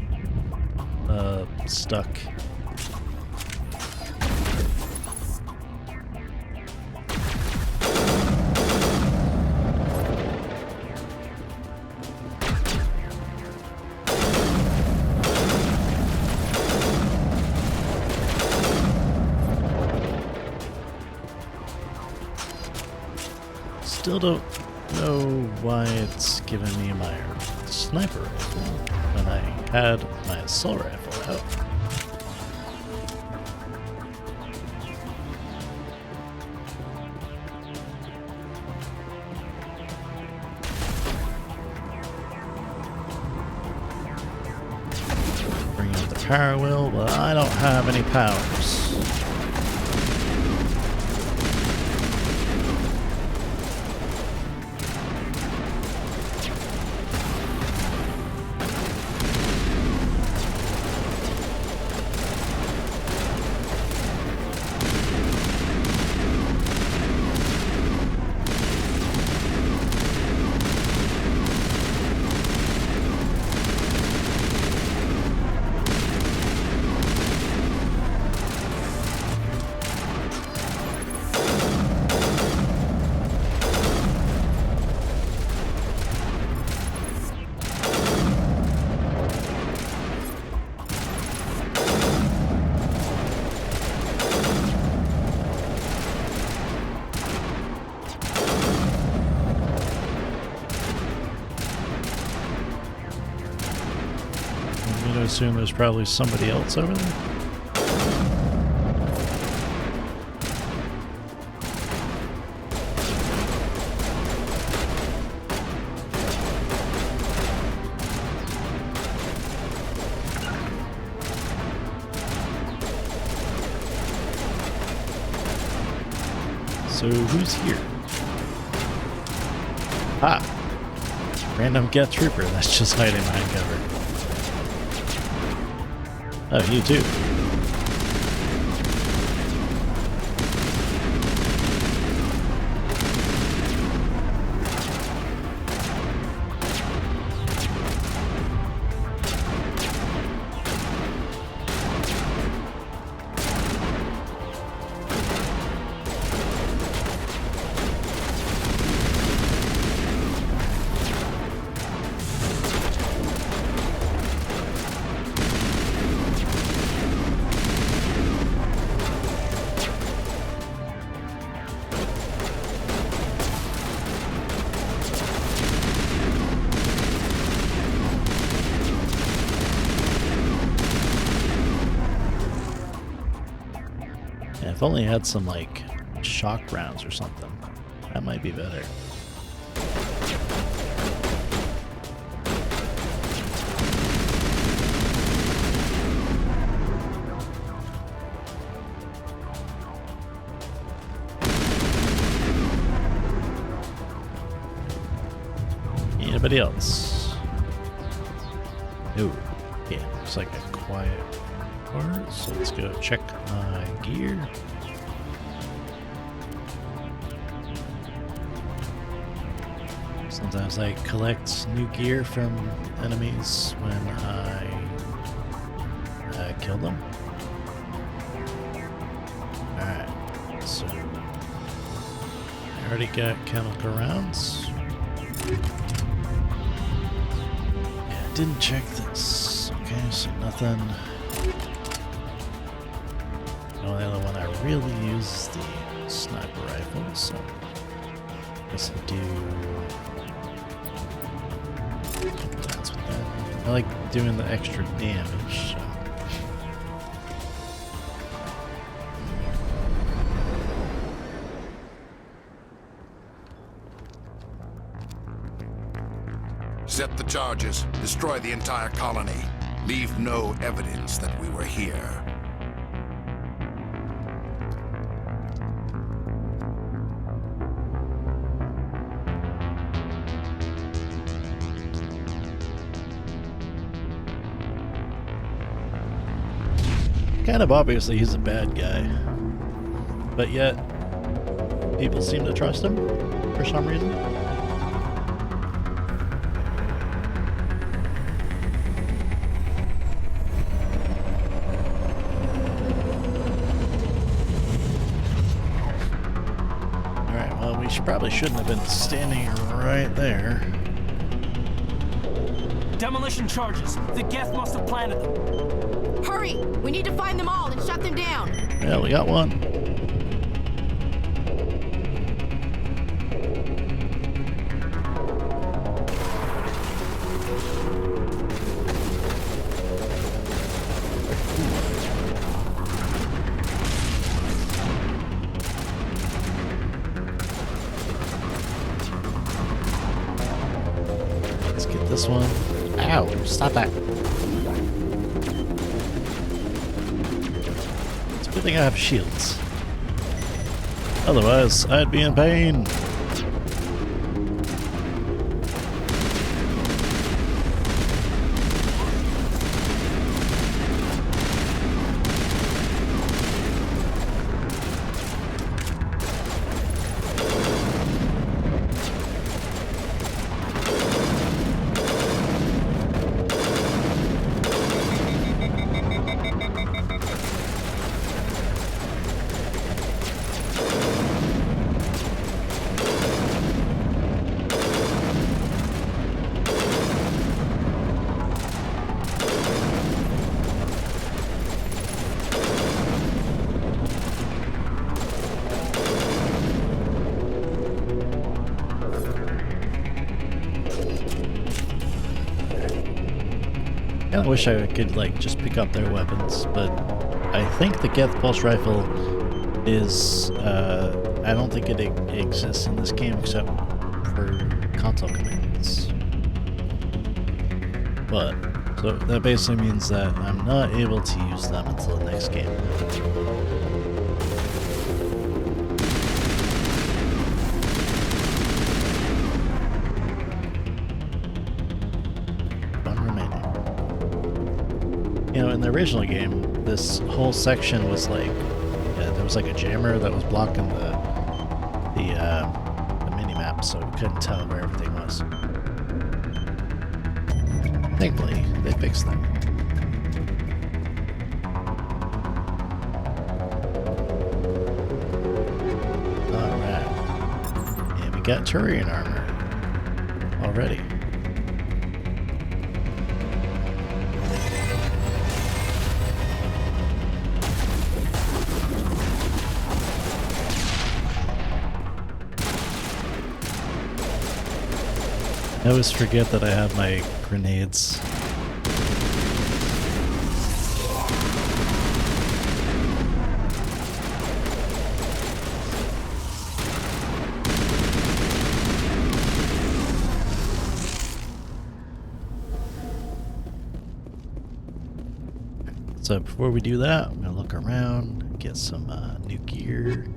S1: stuck. Still don't know why it's giving me my sniper rifle when I had my assault rifle out. power wheel, but I don't have any powers. I assume there's probably somebody else over there. So who's here? Ah, random Geth Trooper that's just hiding behind cover. Oh, you too. If only had some, like, shock rounds or something. That might be better. Anybody else? Ooh, yeah, looks like a quiet part, so let's go check my gear. Sometimes I collect new gear from enemies when I kill them. Alright, so I already got chemical rounds. Yeah, didn't check this. Okay, so nothing. The only other one I really use is the sniper rifle, so I guess I'll do. That's what that. I like doing the extra damage. So.
S20: Set the charges. Destroy the entire colony. Leave no evidence that we were here.
S1: Kind of obviously he's a bad guy, but yet people seem to trust him for some reason. Alright, well, we probably shouldn't have been standing right there.
S8: Demolition charges. The Geth must have planted them.
S14: Hurry! We need to find them all and shut them down.
S1: Yeah, we got one. Let's get this one. Ow! Stop that. Good thing I have shields. Otherwise, I'd be in pain. I wish I could like just pick up their weapons, but I think the Geth Pulse Rifle is I don't think it exists in this game except for console commands. But so that basically means that I'm not able to use them until the next game. You know, in the original game, this whole section was like, there was like a jammer that was blocking the mini-map, so we couldn't tell where everything was. Thankfully, they fixed that. Alright. And we got Turian armor already. I always forget that I have my grenades. So before we do that, I'm gonna look around, get some new gear.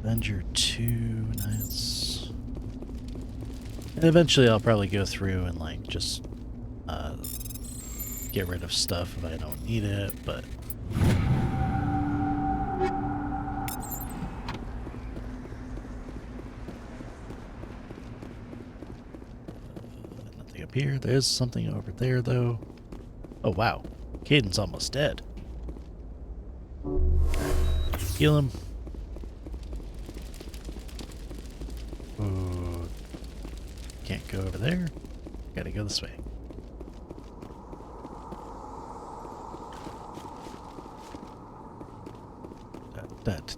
S1: Avenger 2, nice. And eventually I'll probably go through and like just get rid of stuff if I don't need it, but nothing up here. There's something over there though. Oh wow, Kaidan's almost dead. Heal him. Ooh. Can't go over there. Gotta go this way.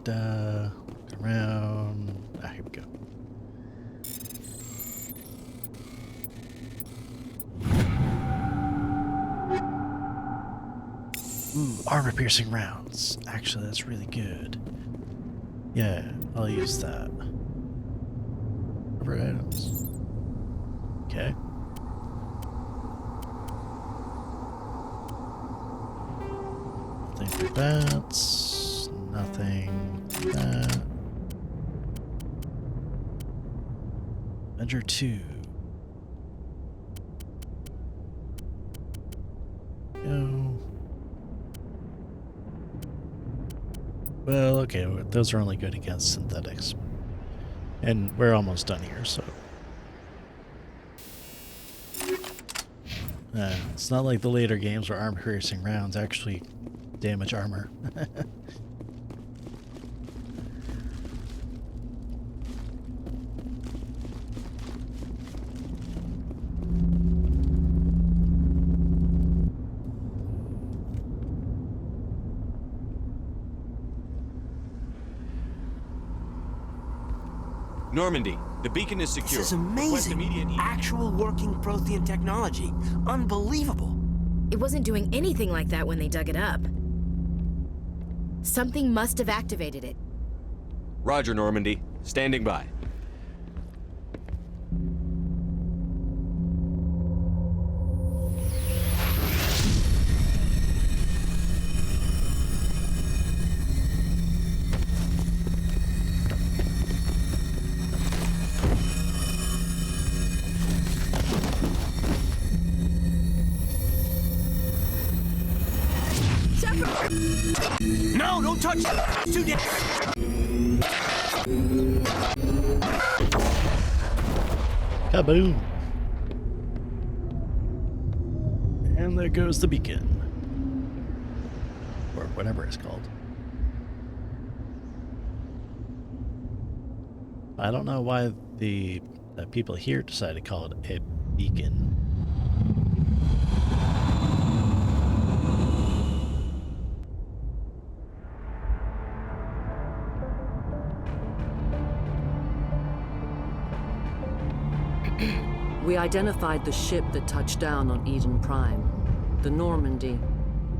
S1: Look around. Ah, here we go. Ooh, armor-piercing rounds. Actually, that's really good. Yeah, I'll use that. Rubber items. Okay. Nothing for that. Nothing for that. Avenger 2. Go. Well, okay, those are only good against synthetics. And we're almost done here, so. It's not like the later games where armor-piercing rounds actually damage armor.
S9: Normandy, the beacon is secure.
S8: This is amazing. Actual working Prothean technology. Unbelievable.
S14: It wasn't doing anything like that when they dug it up. Something must have activated it.
S9: Roger, Normandy. Standing by.
S8: No, don't touch it! It's too damn...
S1: Kaboom! And there goes the beacon. Or whatever it's called. I don't know why the people here decided to call it a beacon.
S21: We identified the ship that touched down on Eden Prime. The Normandy,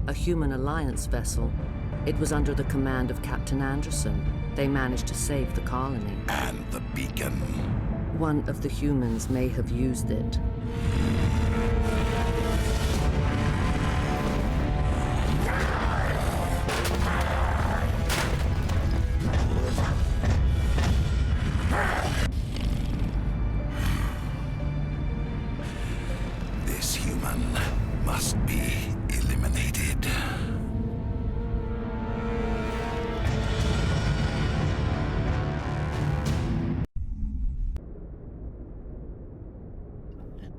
S21: a human alliance vessel. It was under the command of Captain Anderson. They managed to save the colony.
S20: And the beacon.
S21: One of the humans may have used it.
S20: This human must be eliminated.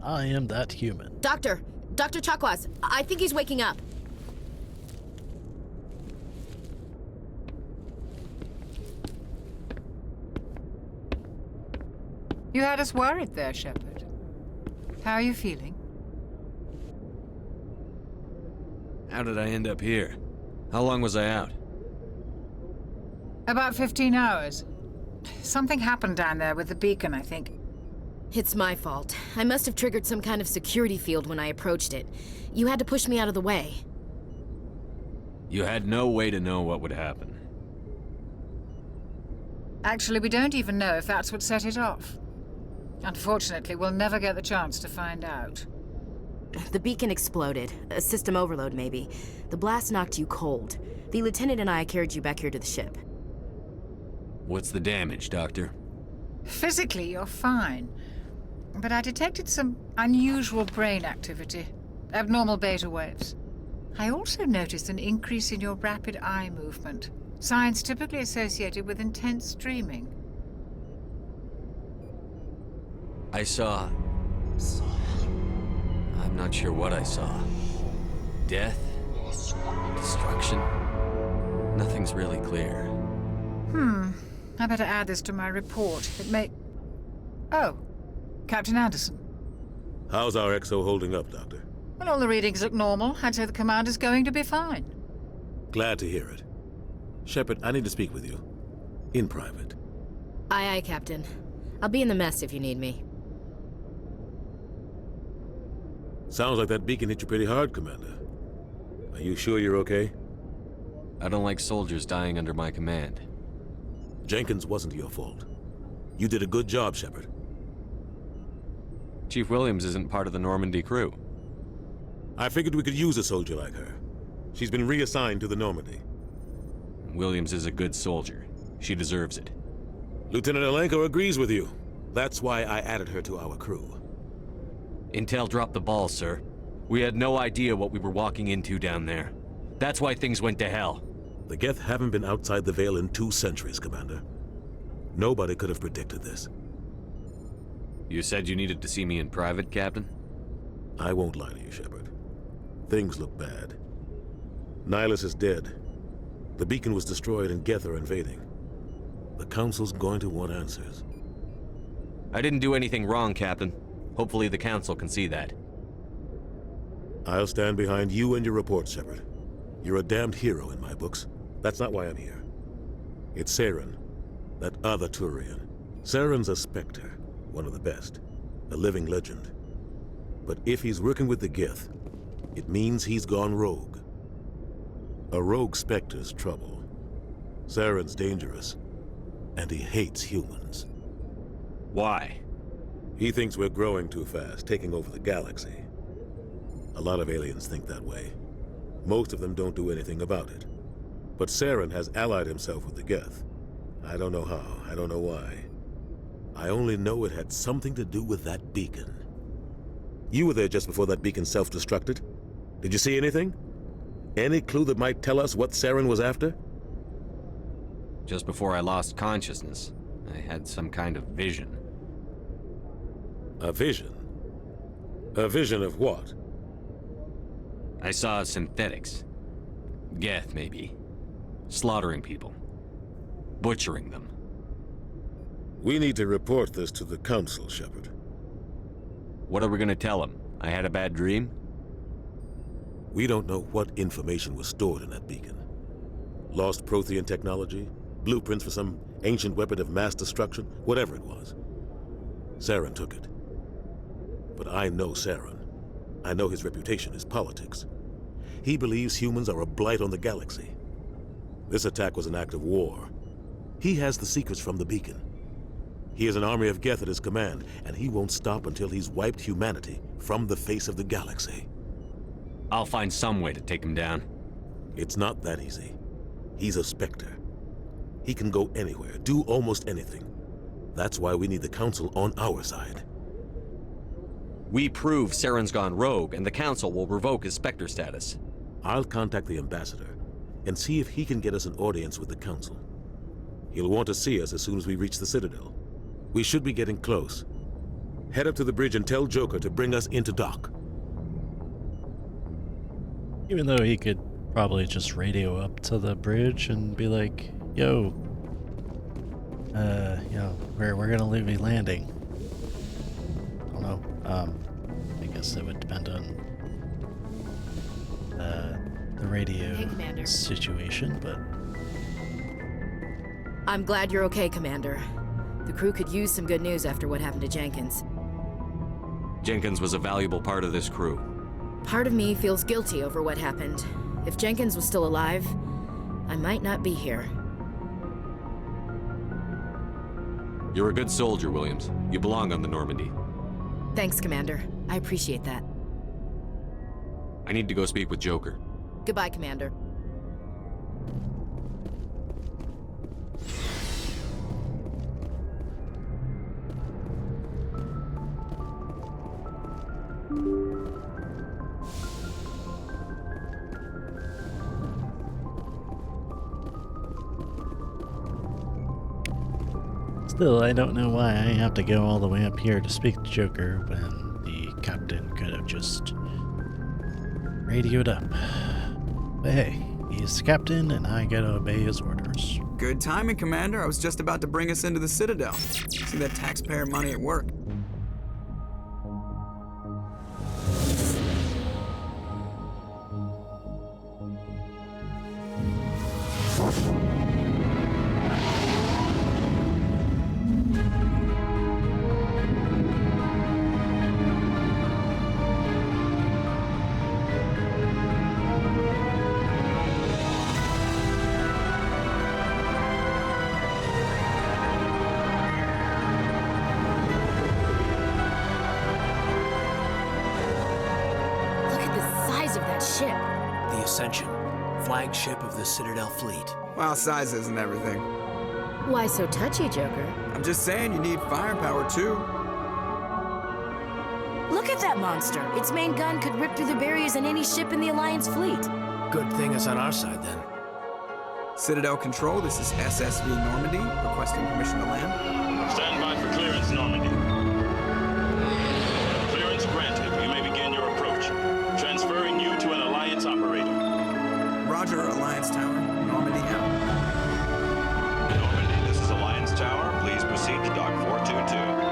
S1: I am that human.
S14: Doctor Chakwas, I think he's waking up.
S13: You had us worried there, Shepard. How are you feeling?
S9: How did I end up here? How long was I out?
S13: About 15 hours. Something happened down there with the beacon, I think.
S14: It's my fault. I must have triggered some kind of security field when I approached it. You had to push me out of the way.
S9: You had no way to know what would happen.
S13: Actually, we don't even know if that's what set it off. Unfortunately, we'll never get the chance to find out.
S14: The beacon exploded. A system overload, maybe. The blast knocked you cold. The lieutenant and I carried you back here to the ship.
S9: What's the damage, Doctor?
S13: Physically, you're fine. But I detected some unusual brain activity. Abnormal beta waves. I also noticed an increase in your rapid eye movement. Signs typically associated with intense dreaming.
S9: I saw... I'm not sure what I saw. Death? Destruction? Nothing's really clear.
S13: I better add this to my report. It may... Oh, Captain Anderson.
S4: How's our XO holding up, Doctor?
S13: Well, all the readings look normal. I'd say the commander's going to be fine.
S4: Glad to hear it. Shepard, I need to speak with you. In private.
S14: Aye, aye, Captain. I'll be in the mess if you need me.
S4: Sounds like that beacon hit you pretty hard, Commander. Are you sure you're okay?
S9: I don't like soldiers dying under my command.
S4: Jenkins wasn't your fault. You did a good job, Shepard.
S9: Chief Williams isn't part of the Normandy crew.
S4: I figured we could use a soldier like her. She's been reassigned to the Normandy.
S9: Williams is a good soldier. She deserves it.
S4: Lieutenant Alenko agrees with you. That's why I added her to our crew.
S9: Intel dropped the ball, sir. We had no idea what we were walking into down there. That's why things went to hell.
S4: The Geth haven't been outside the Veil in 2 centuries, Commander. Nobody could have predicted this.
S9: You said you needed to see me in private, Captain?
S4: I won't lie to you, Shepard. Things look bad. Nihilus is dead. The beacon was destroyed and Geth are invading. The Council's going to want answers.
S9: I didn't do anything wrong, Captain. Hopefully the Council can see that.
S4: I'll stand behind you and your report, Shepard. You're a damned hero in my books. That's not why I'm here. It's Saren, that other Turian. Saren's a Spectre, one of the best, a living legend. But if he's working with the Geth, it means he's gone rogue. A rogue Spectre's trouble. Saren's dangerous, and he hates humans.
S9: Why?
S4: He thinks we're growing too fast, taking over the galaxy. A lot of aliens think that way. Most of them don't do anything about it. But Saren has allied himself with the Geth. I don't know how, I don't know why. I only know it had something to do with that beacon. You were there just before that beacon self-destructed. Did you see anything? Any clue that might tell us what Saren was after?
S9: Just before I lost consciousness, I had some kind of vision.
S4: A vision? A vision of what?
S9: I saw synthetics. Geth, maybe. Slaughtering people. Butchering them.
S4: We need to report this to the Council, Shepard.
S9: What are we gonna tell them? I had a bad dream?
S4: We don't know what information was stored in that beacon. Lost Prothean technology? Blueprints for some ancient weapon of mass destruction? Whatever it was. Saren took it. But I know Saren. I know his reputation is politics. He believes humans are a blight on the galaxy. This attack was an act of war. He has the secrets from the beacon. He has an army of Geth at his command, and he won't stop until he's wiped humanity from the face of the galaxy.
S9: I'll find some way to take him down.
S4: It's not that easy. He's a Spectre. He can go anywhere, do almost anything. That's why we need the Council on our side.
S9: We prove Saren's gone rogue, and the Council will revoke his Spectre status.
S4: I'll contact the Ambassador and see if he can get us an audience with the Council. He'll want to see us as soon as we reach the Citadel. We should be getting close. Head up to the bridge and tell Joker to bring us into dock.
S1: Even though he could probably just radio up to the bridge and be like, yo, we're gonna leave you landing. I don't know. I guess that would depend on the radio situation, but
S14: I'm glad you're okay, Commander. The crew could use some good news after what happened to Jenkins.
S9: Jenkins was a valuable part of this crew.
S14: Part of me feels guilty over what happened. If Jenkins was still alive, I might not be here.
S9: You're a good soldier, Williams. You belong on the Normandy.
S14: Thanks, Commander. I appreciate that.
S9: I need to go speak with Joker.
S14: Goodbye, Commander.
S1: still, I don't know why I have to go all the way up here to speak to Joker when the captain could have just radioed up. But hey, he's the captain and I gotta obey his orders.
S6: Good timing, Commander. I was just about to bring us into the Citadel. See that taxpayer money at work.
S8: Flagship of the Citadel fleet.
S6: Well, size isn't everything.
S14: Why so touchy, Joker?
S6: I'm just saying you need firepower, too.
S14: Look at that monster. Its main gun could rip through the barriers in any ship in the Alliance fleet.
S8: Good thing it's on our side, then.
S6: Citadel Control, this is SSV Normandy, requesting permission to land.
S2: Stand by for clearance, Normandy. Clearance granted. You may begin your approach. Transferring you to an Alliance operator.
S6: Roger, Alliance Tower. Normandy out.
S2: Normandy, this is Alliance Tower. Please proceed to Dock 422.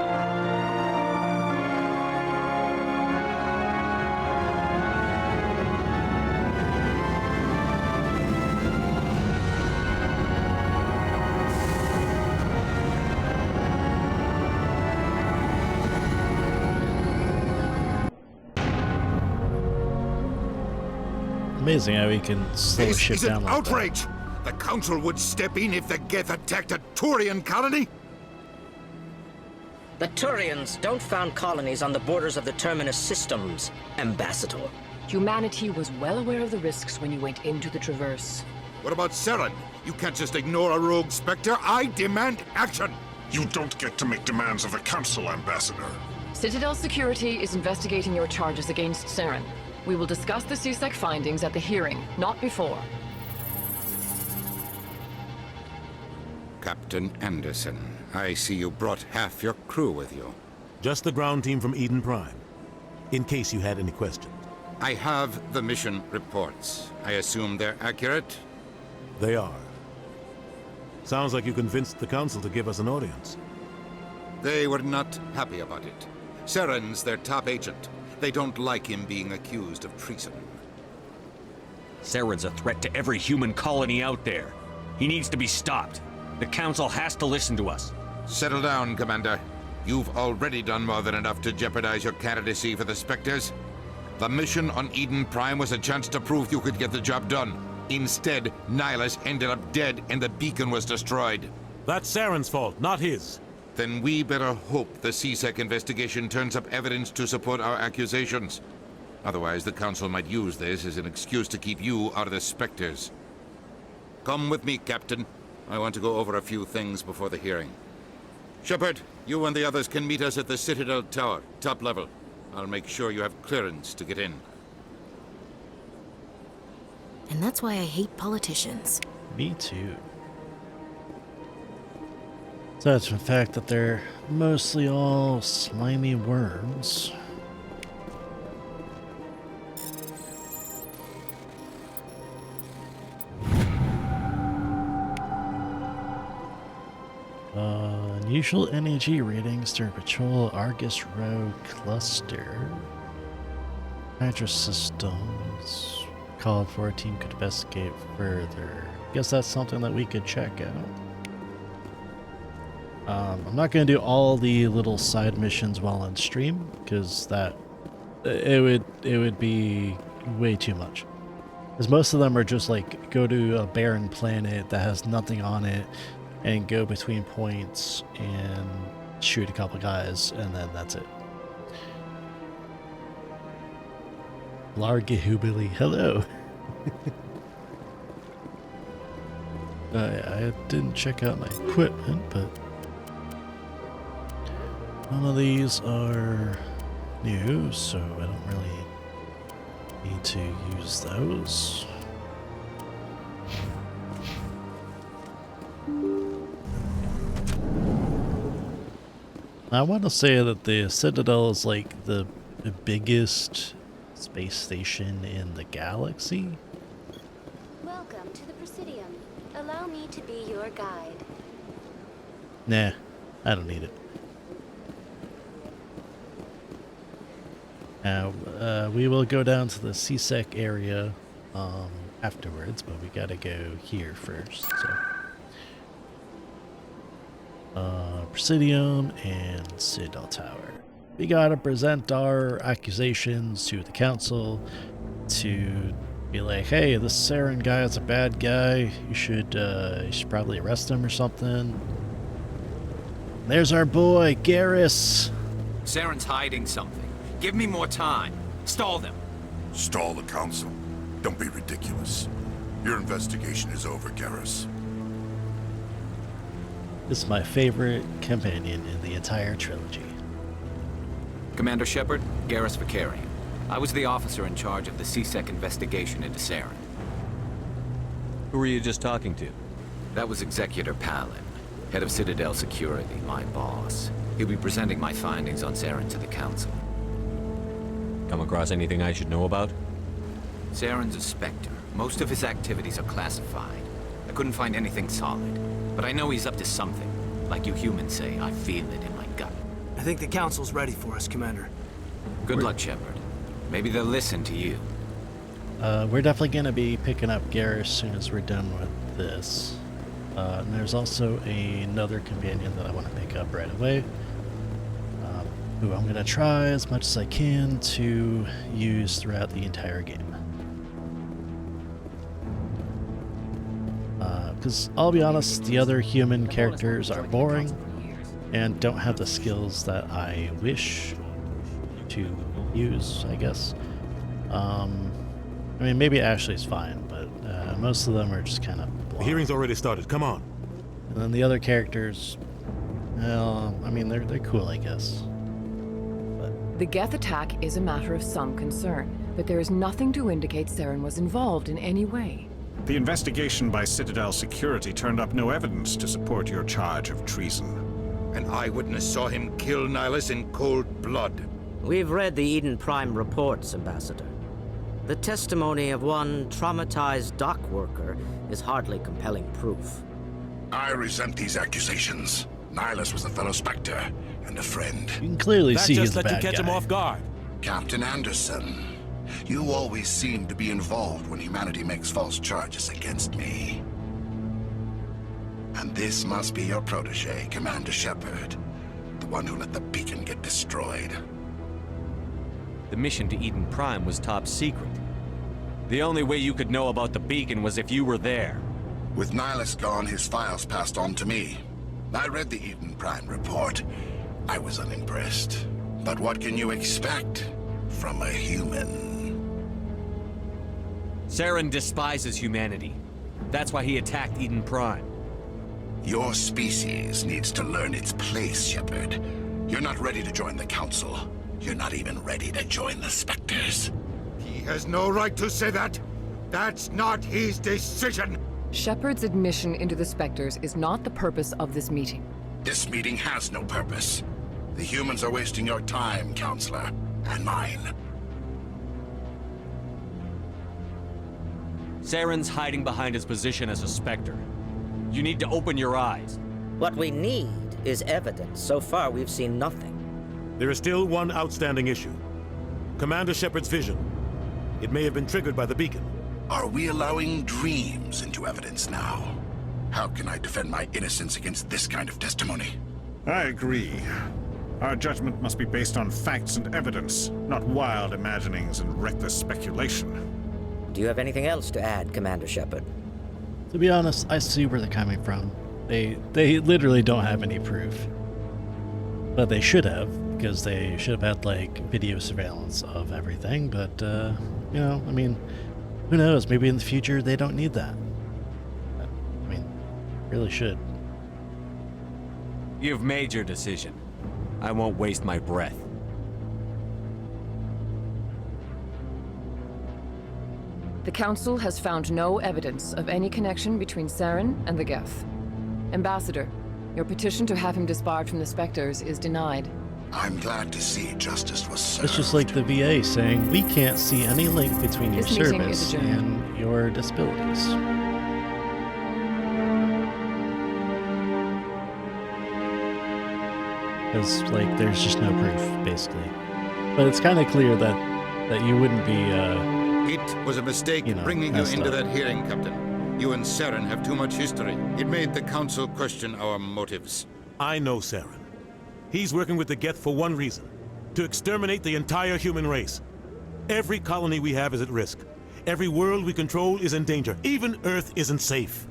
S1: Amazing how he can slow ship down like that.
S20: Outrage! The Council would step in if the Geth attacked a Turian colony?
S22: The Turians don't found colonies on the borders of the Terminus systems, Ambassador.
S23: Humanity was well aware of the risks when you went into the Traverse.
S20: What about Saren? You can't just ignore a rogue Spectre. I demand action!
S11: You don't get to make demands of the Council, Ambassador.
S23: Citadel Security is investigating your charges against Saren. We will discuss the CSEC findings at the hearing, not before.
S20: Captain Anderson, I see you brought half your crew with you.
S4: Just the ground team from Eden Prime, in case you had any questions.
S20: I have the mission reports. I assume they're accurate?
S4: They are. Sounds like you convinced the Council to give us an audience.
S20: They were not happy about it. Saren's their top agent. They don't like him being accused of treason.
S9: Saren's a threat to every human colony out there. He needs to be stopped. The Council has to listen to us.
S20: Settle down, Commander. You've already done more than enough to jeopardize your candidacy for the Spectres. The mission on Eden Prime was a chance to prove you could get the job done. Instead, Nihilus ended up dead and the beacon was destroyed.
S4: That's Saren's fault, not his.
S20: Then we better hope the CSEC investigation turns up evidence to support our accusations. Otherwise, the Council might use this as an excuse to keep you out of the Spectres. Come with me, Captain. I want to go over a few things before the hearing. Shepard, you and the others can meet us at the Citadel Tower, top level. I'll make sure you have clearance to get in.
S14: And that's why I hate politicians.
S1: Me too. Aside from the fact that they're mostly all slimy worms. Unusual NAG readings during patrol Argus Row cluster. Hydra systems called for a team could investigate further. Guess that's something that we could check out. I'm not going to do all the little side missions while on stream because it would be way too much. Because most of them are just like go to a barren planet that has nothing on it and go between points and shoot a couple guys, and then that's it. Largahubili, hello. I didn't check out my equipment, but none of these are new, so I don't really need to use those. I want to say that the Citadel is like the biggest space station in the galaxy.
S3: Welcome to the Presidium. Allow me to be your guide.
S1: Nah, I don't need it. Now, we will go down to the CSEC area afterwards, but we gotta go here first, so. Presidium and Citadel Tower. We gotta present our accusations to the Council to be like, hey, this Saren guy is a bad guy. You should probably arrest him or something. There's our boy, Garrus.
S10: Saren's hiding something. Give me more time. Stall them.
S11: Stall the Council? Don't be ridiculous. Your investigation is over, Garrus.
S1: This is my favorite companion in the entire trilogy.
S10: Commander Shepard, Garrus Vakarian. I was the officer in charge of the CSEC investigation into Saren.
S9: Who were you just talking to?
S10: That was Executor Palin, head of Citadel Security, my boss. He'll be presenting my findings on Saren to the Council.
S9: Come across anything I should know about?
S10: Saren's a Spectre. Most of his activities are classified. I couldn't find anything solid. But I know he's up to something. Like you humans say, I feel it in my gut.
S17: I think the Council's ready for us, Commander.
S10: Good luck, Shepard. Maybe they'll listen to you.
S1: We're definitely going to be picking up Garrus as soon as we're done with this. And there's also another companion that I want to pick up right away. Who I'm going to try as much as I can to use throughout the entire game. Because I'll be honest, the other human characters are boring and don't have the skills that I wish to use, I guess. I mean, maybe Ashley's fine, but most of them are just kind of blah.
S4: The hearing's already started, come on.
S1: And then the other characters, well, I mean, they're cool, I guess. But
S23: The Geth attack is a matter of some concern, but there is nothing to indicate Saren was involved in any way.
S16: The investigation by Citadel Security turned up no evidence to support your charge of treason.
S20: An eyewitness saw him kill Nihilus in cold blood.
S22: We've read the Eden Prime reports, Ambassador. The testimony of one traumatized dock worker is hardly compelling proof.
S11: I resent these accusations. Nihilus was a fellow Spectre and a friend.
S1: You can clearly see he's the bad guy.
S11: him off guard. Captain Anderson, you always seem to be involved when humanity makes false charges against me. And this must be your protege, Commander Shepard, the one who let the beacon get destroyed.
S9: The mission to Eden Prime was top secret. The only way you could know about the beacon was if you were there.
S11: With Nihilus gone, his files passed on to me. I read the Eden Prime report. I was unimpressed. But what can you expect from a human?
S9: Saren despises humanity. That's why he attacked Eden Prime.
S11: Your species needs to learn its place, Shepard. You're not ready to join the Council. You're not even ready to join the Spectres.
S20: He has no right to say that. That's not his decision.
S23: Shepard's admission into the Spectres is not the purpose of this meeting.
S11: This meeting has no purpose. The humans are wasting your time, Counselor, and mine.
S9: Saren's hiding behind his position as a Spectre. You need to open your eyes.
S22: What we need is evidence. So far, we've seen nothing.
S4: There is still one outstanding issue. Commander Shepard's vision. It may have been triggered by the beacon.
S11: Are we allowing dreams into evidence now? How can I defend my innocence against this kind of testimony?
S16: I agree. Our judgment must be based on facts and evidence, not wild imaginings and reckless speculation.
S22: Do you have anything else to add, Commander Shepard?
S1: To be honest, I see where they're coming from. They literally don't have any proof. But they should have, because they should have had, like, video surveillance of everything, but, you know, I mean, who knows? Maybe in the future they don't need that. I mean, really should.
S9: You've made your decision. I won't waste my breath.
S23: The Council has found no evidence of any connection between Saren and the Geth. Ambassador, your petition to have him disbarred from the Spectres is denied.
S11: I'm glad to see justice was served.
S1: It's just like the VA saying, we can't see any link between your
S23: This meeting is
S1: service
S23: adjourned.
S1: and your disabilities. Because, like, there's just no proof, basically. But it's kind of clear that you wouldn't be,
S20: It was a mistake
S1: you know,
S20: bringing you
S1: messed
S20: into
S1: up.
S20: that hearing, Captain. You and Saren have too much history. It made the Council question our motives.
S4: I know Saren. He's working with the Geth for one reason. To exterminate the entire human race. Every colony we have is at risk. Every world we control is in danger. Even Earth isn't safe.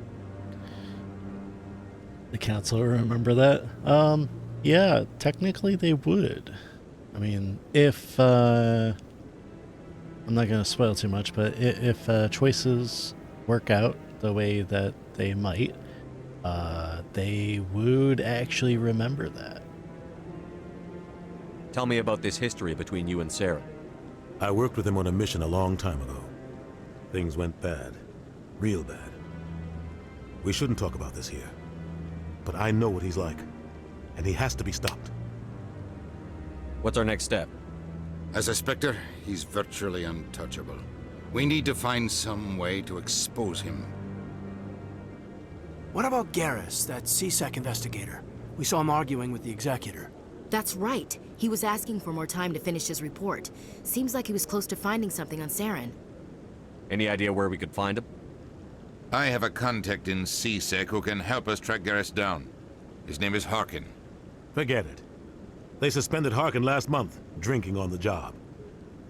S1: The Council remember that? Yeah, technically they would. I mean, if, I'm not going to spoil too much, but if choices work out the way that they might, they would actually remember that.
S9: Tell me about this history between you and Saren.
S4: I worked with him on a mission a long time ago. Things went bad. Real bad. We shouldn't talk about this here. But I know what he's like. And he has to be stopped.
S9: What's our next step?
S20: As a Spectre, he's virtually untouchable. We need to find some way to expose him.
S7: What about Garrus, that CSEC investigator? We saw him arguing with the Executor.
S14: That's right. He was asking for more time to finish his report. Seems like he was close to finding something on Saren.
S9: Any idea where we could find him?
S20: I have a contact in CSEC who can help us track Garrus down. His name is Harkin.
S4: Forget it. They suspended Harkin last month, drinking on the job.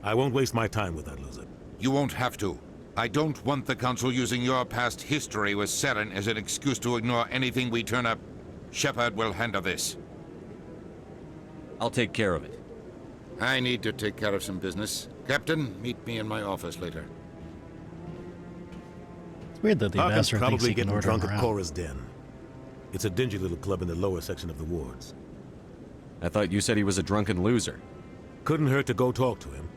S4: I won't waste my time with that loser.
S20: You won't have to. I don't want the Council using your past history with Saren as an excuse to ignore anything we turn up. Shepard will handle this.
S9: I'll take care of it.
S20: I need to take care of some business. Captain, meet me in my office later.
S1: It's weird that the
S4: Harkin's
S1: ambassador thinks
S4: probably
S1: he can
S4: getting
S1: order
S4: drunk
S1: him
S4: at
S1: around.
S4: Cora's Den. It's a dingy little club in the lower section of the wards.
S9: I thought you said he was a drunken loser.
S4: Couldn't hurt to go talk to him.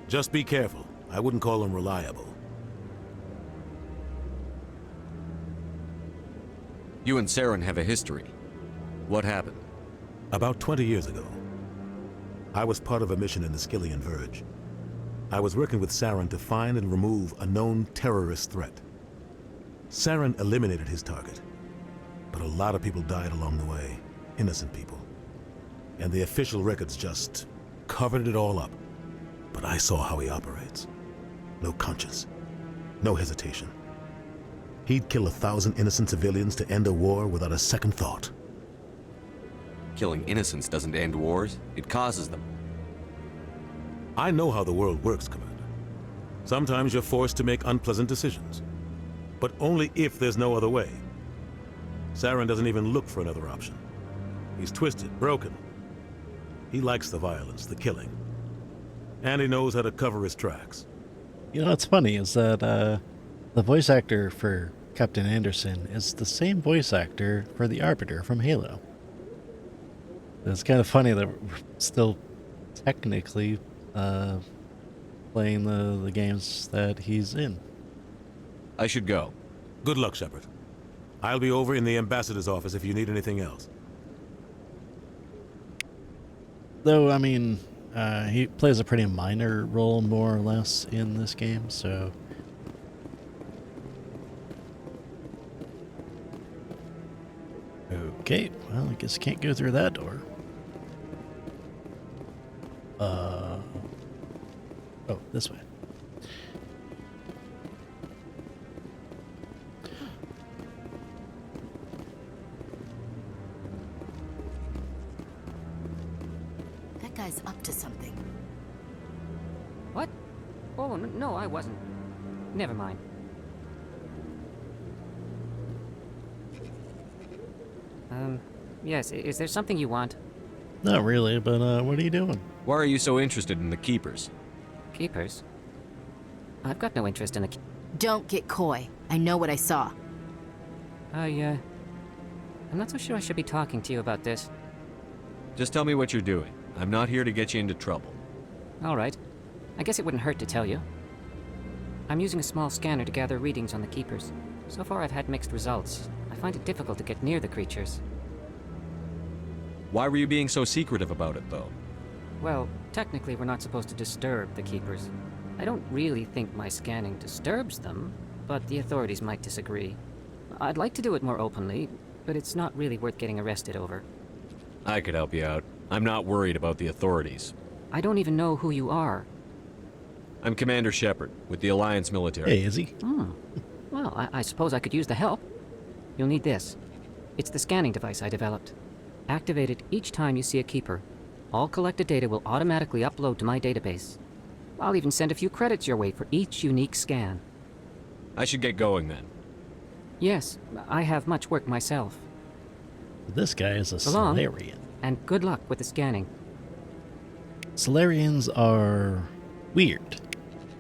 S4: Just be careful. I wouldn't call him reliable.
S9: You and Saren have a history. What happened?
S4: About 20 years ago, I was part of a mission in the Skillian Verge. I was working with Saren to find and remove a known terrorist threat. Saren eliminated his target, but a lot of people died along the way, innocent people. And the official records just covered it all up. But I saw how he operates. No conscience, no hesitation. He'd kill 1,000 innocent civilians to end a war without a second thought.
S9: Killing innocents doesn't end wars, it causes them.
S4: I know how the world works, Commander. Sometimes you're forced to make unpleasant decisions, but only if there's no other way. Saren doesn't even look for another option. He's twisted, broken. He likes the violence, the killing. And he knows how to cover his tracks.
S1: You know what's funny is that the voice actor for Captain Anderson is the same voice actor for the Arbiter from Halo. It's kind of funny that we're still technically playing the games that he's in.
S9: I should go.
S4: Good luck, Shepard. I'll be over in the ambassador's office if you need anything else.
S1: Though, I mean, he plays a pretty minor role, more or less, in this game, so... Okay, well, I guess I can't go through that door. Oh, this way.
S14: That guy's up to something.
S5: What? Oh, no, I wasn't. Never mind. Yes, is there something you want?
S1: Not really, but what are you doing?
S9: Why are you so interested in the Keepers?
S5: Keepers? I've got no interest in the...
S14: Don't get coy. I know what I saw.
S5: I'm not so sure I should be talking to you about this.
S9: Just tell me what you're doing. I'm not here to get you into trouble.
S5: All right. I guess it wouldn't hurt to tell you. I'm using a small scanner to gather readings on the Keepers. So far I've had mixed results. I find it difficult to get near the creatures.
S9: Why were you being so secretive about it, though?
S5: Well, technically we're not supposed to disturb the Keepers. I don't really think my scanning disturbs them, but the authorities might disagree. I'd like to do it more openly, but it's not really worth getting arrested over.
S9: I could help you out. I'm not worried about the authorities.
S5: I don't even know who you are.
S9: I'm Commander Shepard, with the Alliance military.
S1: Hey, is he?
S5: Well, I suppose I could use the help. You'll need this. It's the scanning device I developed. Activate it each time you see a Keeper. All collected data will automatically upload to my database. I'll even send a few credits your way for each unique scan.
S9: I should get going then.
S5: Yes, I have much work myself.
S1: This guy is a
S5: So long,
S1: Salarian.
S5: and good luck with the scanning.
S1: Salarians are weird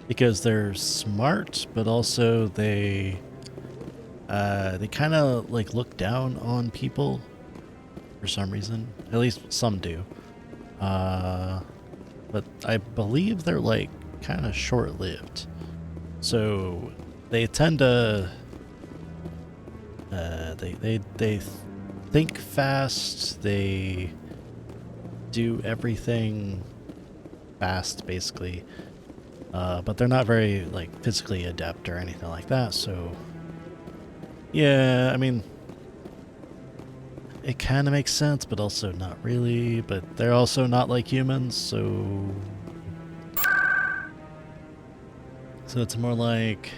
S1: because they're smart, but also they kind of like look down on people for some reason. At least some do. But I believe they're like kind of short-lived. So they tend to they think fast, they do everything fast basically. But they're not very like physically adept or anything like that, so yeah, I mean, it kind of makes sense, but also not really. But they're also not like humans, so it's more like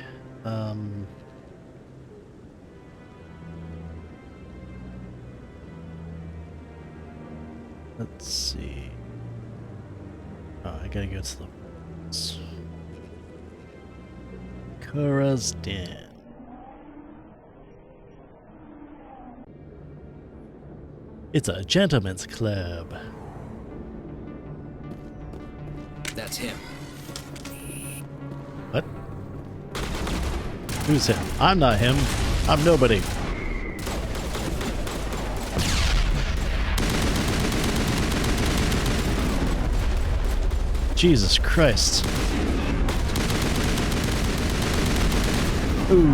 S1: let's see. Oh, I gotta go to the Kara's Den. It's a gentleman's club.
S10: That's him.
S1: What? Who's him? I'm not him. I'm nobody. Jesus Christ. Ooh.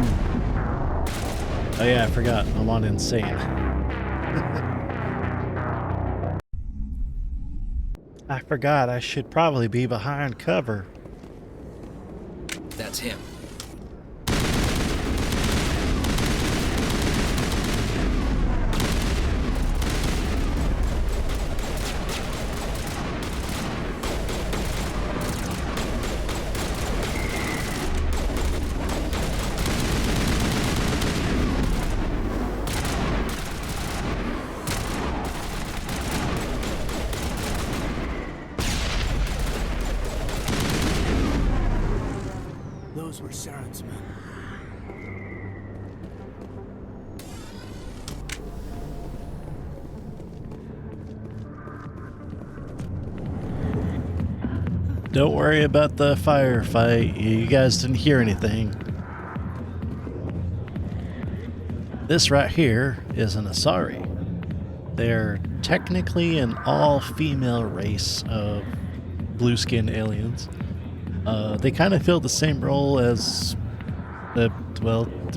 S1: Oh yeah, I forgot. I'm on insane. I forgot I should probably be behind cover.
S10: That's him.
S7: Those were Saren's men.
S1: Don't worry about the firefight. You guys didn't hear anything. This right here is an Asari. They're technically an all-female race of blue-skinned aliens. They kind of fill the same role as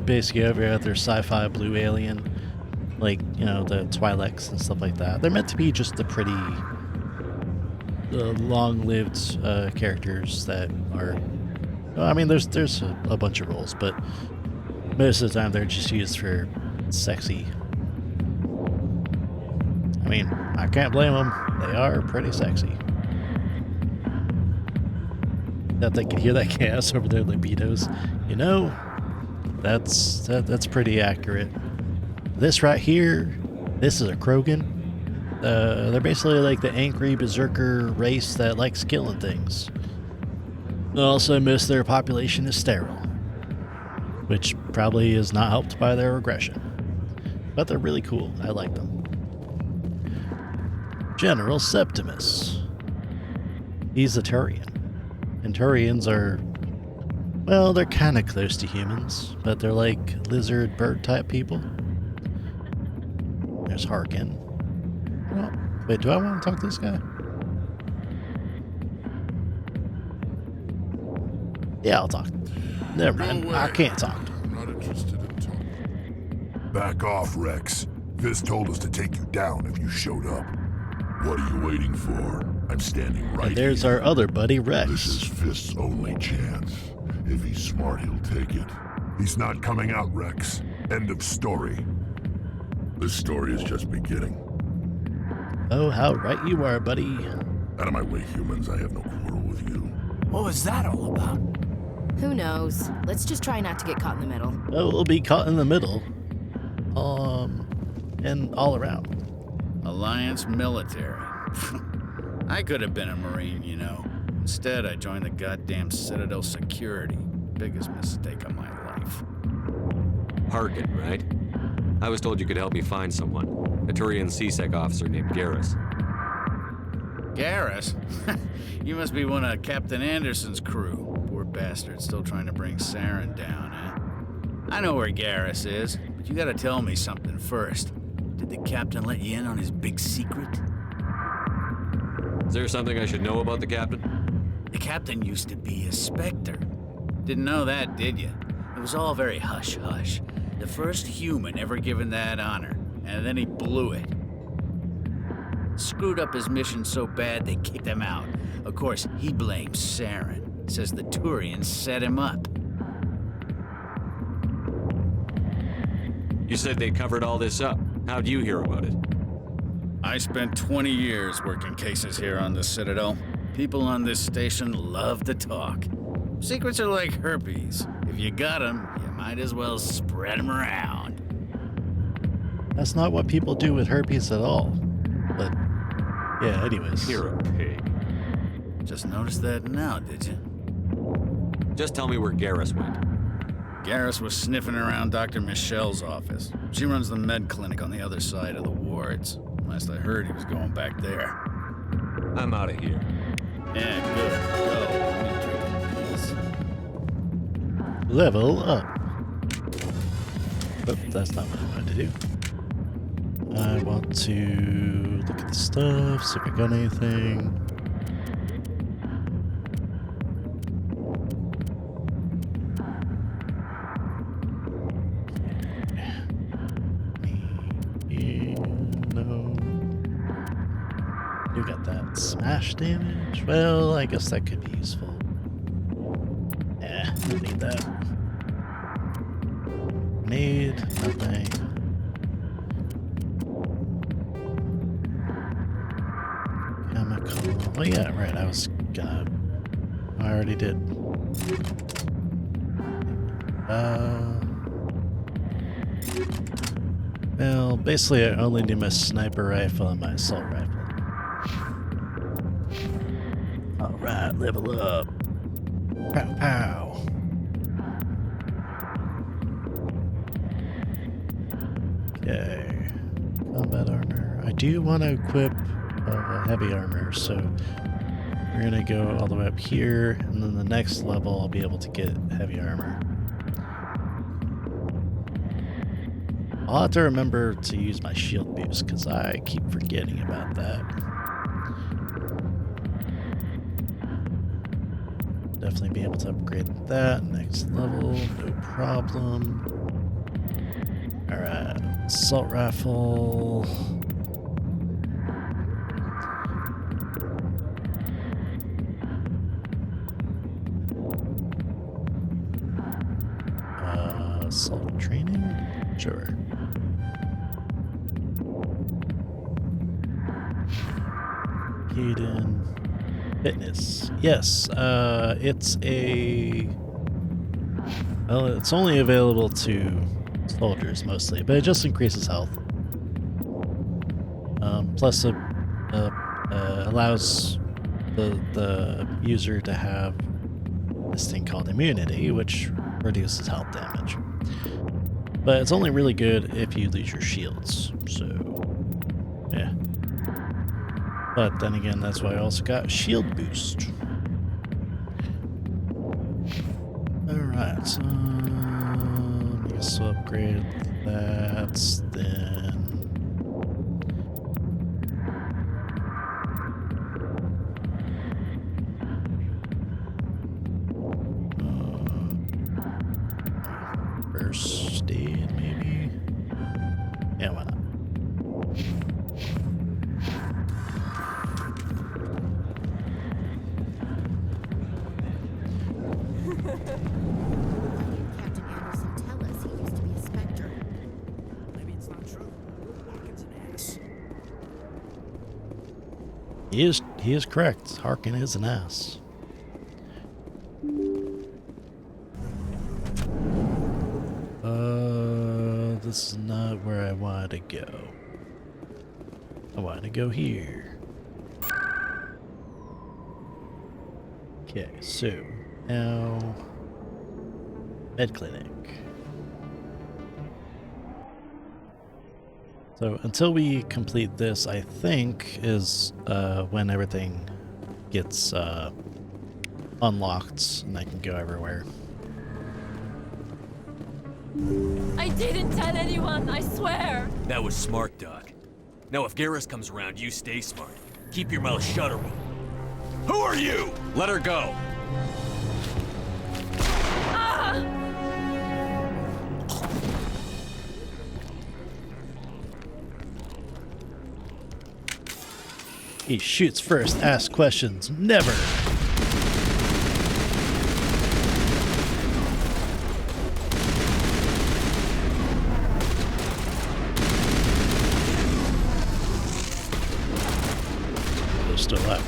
S1: basically every other sci-fi blue alien, like, you know, the Twi'leks and stuff like that. They're meant to be just the pretty, long-lived characters that are. I mean, there's a bunch of roles, but most of the time they're just used for sexy. I mean, I can't blame them. They are pretty sexy. That they can hear that gas over their libidos, you know, that's pretty accurate. This right here, this is a Krogan. They're basically like the angry berserker race that likes killing things. Also, most of their population is sterile, which probably is not helped by their aggression. But they're really cool. I like them. General Septimus. He's a Turian. And Turians are, well, they're kind of close to humans, but they're like lizard bird type people. There's Harkin. Well, wait, do I want to talk to this guy? Yeah, I'll talk. Never mind. I can't talk.
S11: I'm not interested in talking. Back off, Rex. Fist told us to take you down if you showed up. What are you waiting for? I'm standing right
S1: And there's
S11: here.
S1: our other buddy, Rex.
S11: This is Fist's only chance. If he's smart, he'll take it. He's not coming out, Rex. End of story. This story is just beginning.
S1: Oh, how right you are, buddy.
S11: Out of my way, humans. I have no quarrel with you.
S7: What was that all about?
S14: Who knows? Let's just try not to get caught in the middle.
S1: Oh, we'll be caught in the middle. And all around.
S12: Alliance military. I could have been a Marine, you know. Instead, I joined the goddamn Citadel security. Biggest mistake of my life.
S9: Harkin, right? I was told you could help me find someone. A Turian CSEC officer named Garrus.
S12: Garrus? You must be one of Captain Anderson's crew. Poor bastard, still trying to bring Saren down, huh? I know where Garrus is, but you gotta tell me something first. Did the captain let you in on his big secret?
S9: Is there something I should know about the captain?
S12: The captain used to be a Spectre. Didn't know that, did you? It was all very hush-hush. The first human ever given that honor, and then he blew it. Screwed up his mission so bad they kicked him out. Of course, he blames Saren. Says the Turians set him up.
S9: You said they covered all this up. How'd you hear about it?
S12: I spent 20 years working cases here on the Citadel. People on this station love to talk. Secrets are like herpes. If you got them, you might as well spread them around.
S1: That's not what people do with herpes at all. But, yeah, anyways.
S9: You're a pig.
S12: Just noticed that now, did you?
S9: Just tell me where Garrus went.
S12: Garrus was sniffing around Dr. Michelle's office. She runs the med clinic on the other side of the wards. Last I heard, he was going back there.
S9: I'm out of here.
S12: Yeah, good. Go. Let me drink this.
S1: Level up. Oh, that's not what I wanted to do. I want to look at the stuff, see if I got anything. You got that smash damage. Well, I guess that could be useful. Don't need that. Need nothing. Chemical. Oh yeah, right. I already did. Well, basically I only need my sniper rifle and my assault rifle. Alright, level up. Pow pow. Okay. Combat armor. I do want to equip heavy armor, so we're gonna go all the way up here, and then the next level I'll be able to get heavy armor. I'll have to remember to use my shield boost, because I keep forgetting about that. Definitely be able to upgrade that next level, no problem. Alright, assault rifle. Assault training? Sure. Hidden fitness. Yes, it's a... Well, it's only available to soldiers mostly, but it just increases health. Plus it allows the user to have this thing called immunity, which reduces health damage. But it's only really good if you lose your shields, so yeah. But then again, that's why I also got shield boost. Alright, so let me just upgrade that, then first aid, maybe? Yeah, why not?
S14: Captain Anderson tell us he used to be a Spectre.
S7: Maybe it's not true. Harkin's an ass.
S1: He is correct. Harkin is an ass. This is not where I wanted to go. I wanted to go here. Okay, so now med clinic. So until we complete this, I think is when everything gets unlocked and I can go everywhere.
S15: I didn't tell anyone, I swear!
S9: That was smart, Doc. Now if Garrus comes around, you stay smart. Keep your mouth shut or we'll... Who are you? Let her go!
S15: Ah!
S1: He shoots first, asks questions, never! Still alive.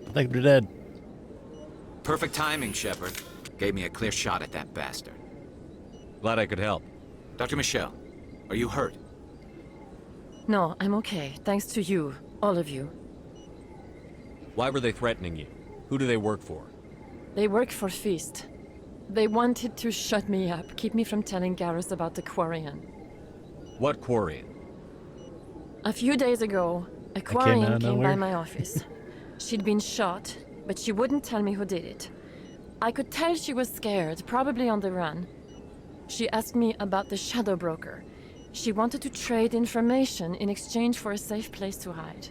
S1: I think they're dead.
S10: Perfect timing, Shepard. Gave me a clear shot at that bastard.
S9: Glad I could help.
S10: Dr. Michelle, are you hurt?
S23: No, I'm okay. Thanks to you. All of you.
S9: Why were they threatening you? Who do they work for?
S23: They work for Feast. They wanted to shut me up, keep me from telling Garrus about the Quarian.
S9: What Quarian?
S23: A few days ago, a Quarian came by my office. She'd been shot, but she wouldn't tell me who did it. I could tell she was scared, probably on the run. She asked me about the Shadow Broker. She wanted to trade information in exchange for a safe place to hide.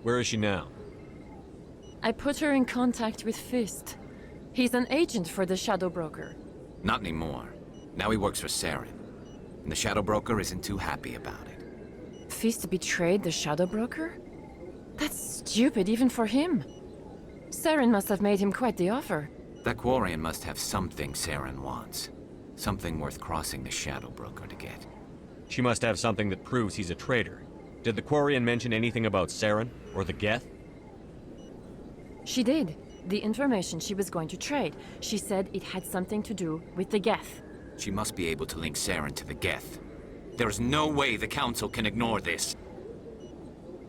S9: Where is she now?
S23: I put her in contact with Fist. He's an agent for the Shadow Broker.
S10: Not anymore. Now he works for Saren. And the Shadow Broker isn't too happy about it.
S23: Fist betrayed the Shadow Broker? That's stupid even for him. Saren must have made him quite the offer.
S10: That Quarian must have something Saren wants. Something worth crossing the Shadow Broker to get.
S9: She must have something that proves he's a traitor. Did the Quarian mention anything about Saren or the Geth?
S23: She did. The information she was going to trade. She said it had something to do with the Geth.
S10: She must be able to link Saren to the Geth. There is no way the Council can ignore this.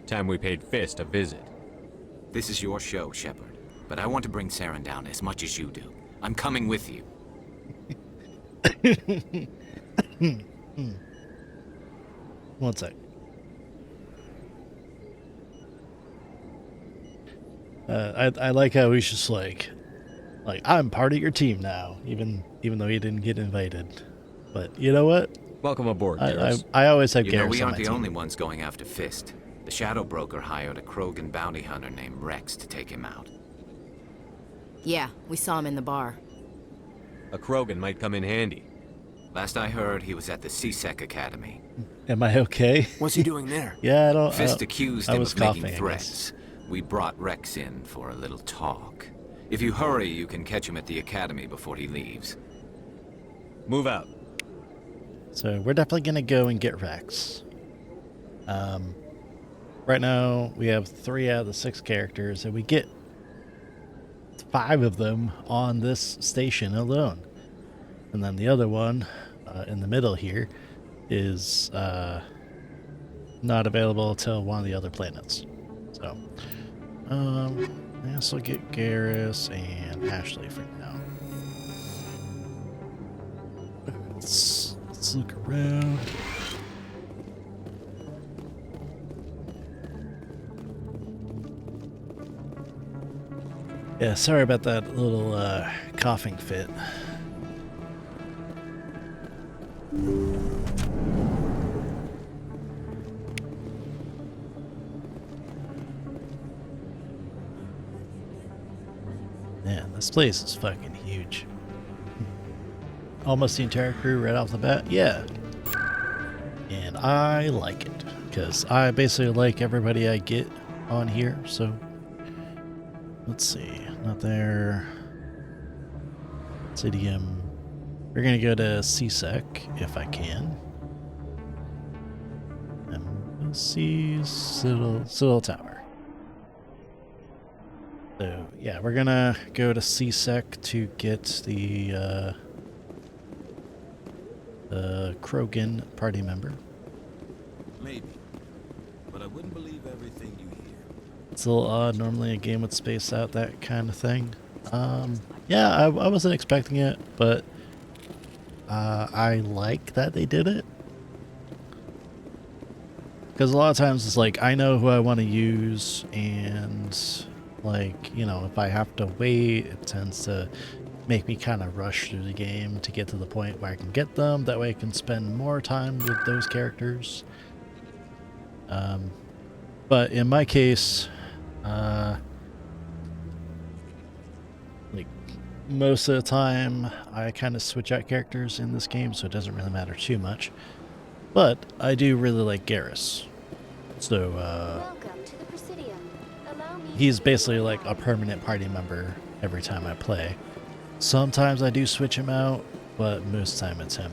S9: Time we paid Fist a visit.
S10: This is your show, Shepard. But I want to bring Saren down as much as you do. I'm coming with you.
S1: One sec. I like how he's just like I'm part of your team now, even though he didn't get invited. But you know what?
S9: Welcome aboard, Garrus.
S1: I always have Garrus on my team.
S10: We aren't the only ones going after Fist. The Shadow Broker hired a Krogan bounty hunter named Rex to take him out.
S14: Yeah, we saw him in the bar.
S9: A Krogan might come in handy.
S10: Last I heard, he was at the C-Sec Academy.
S1: Am I okay?
S7: What's he doing there?
S1: Yeah, I don't.
S10: Fist accused him of
S1: coughing,
S10: making threats. We brought Rex in for a little talk. If you hurry, you can catch him at the Academy before he leaves.
S9: Move out.
S1: So we're definitely gonna go and get Rex. Right now we have 3 out of the 6 characters, and we get 5 of them on this station alone. And then the other one, in the middle here, is not available till one of the other planets. So, I guess I'll get Garrus and Ashley for now. Let's look around. Yeah, sorry about that little coughing fit. Man, this place is fucking huge. Almost the entire crew right off the bat? Yeah. And I like it, because I basically like everybody I get on here, so... Let's see, not there. Cidium. We're gonna go to C-Sec, if I can. Embassy, Citadel Tower. So, yeah, we're gonna go to C-Sec to get the Krogan party member.
S18: Maybe, but I wouldn't believe everything you hear.
S1: It's a little odd. Normally a game would space out that kind of thing. Yeah, I wasn't expecting it, but I like that they did it. Because a lot of times it's like, I know who I want to use, and like, you know, if I have to wait, it tends to make me kind of rush through the game to get to the point where I can get them. That way I can spend more time with those characters. But in my case, like most of the time I kind of switch out characters in this game, so it doesn't really matter too much. But I do really like Garrus. So
S3: Welcome to the Presidium. Allow me
S1: he's basically like a permanent party member every time I play. Sometimes I do switch him out, but most of the time it's him.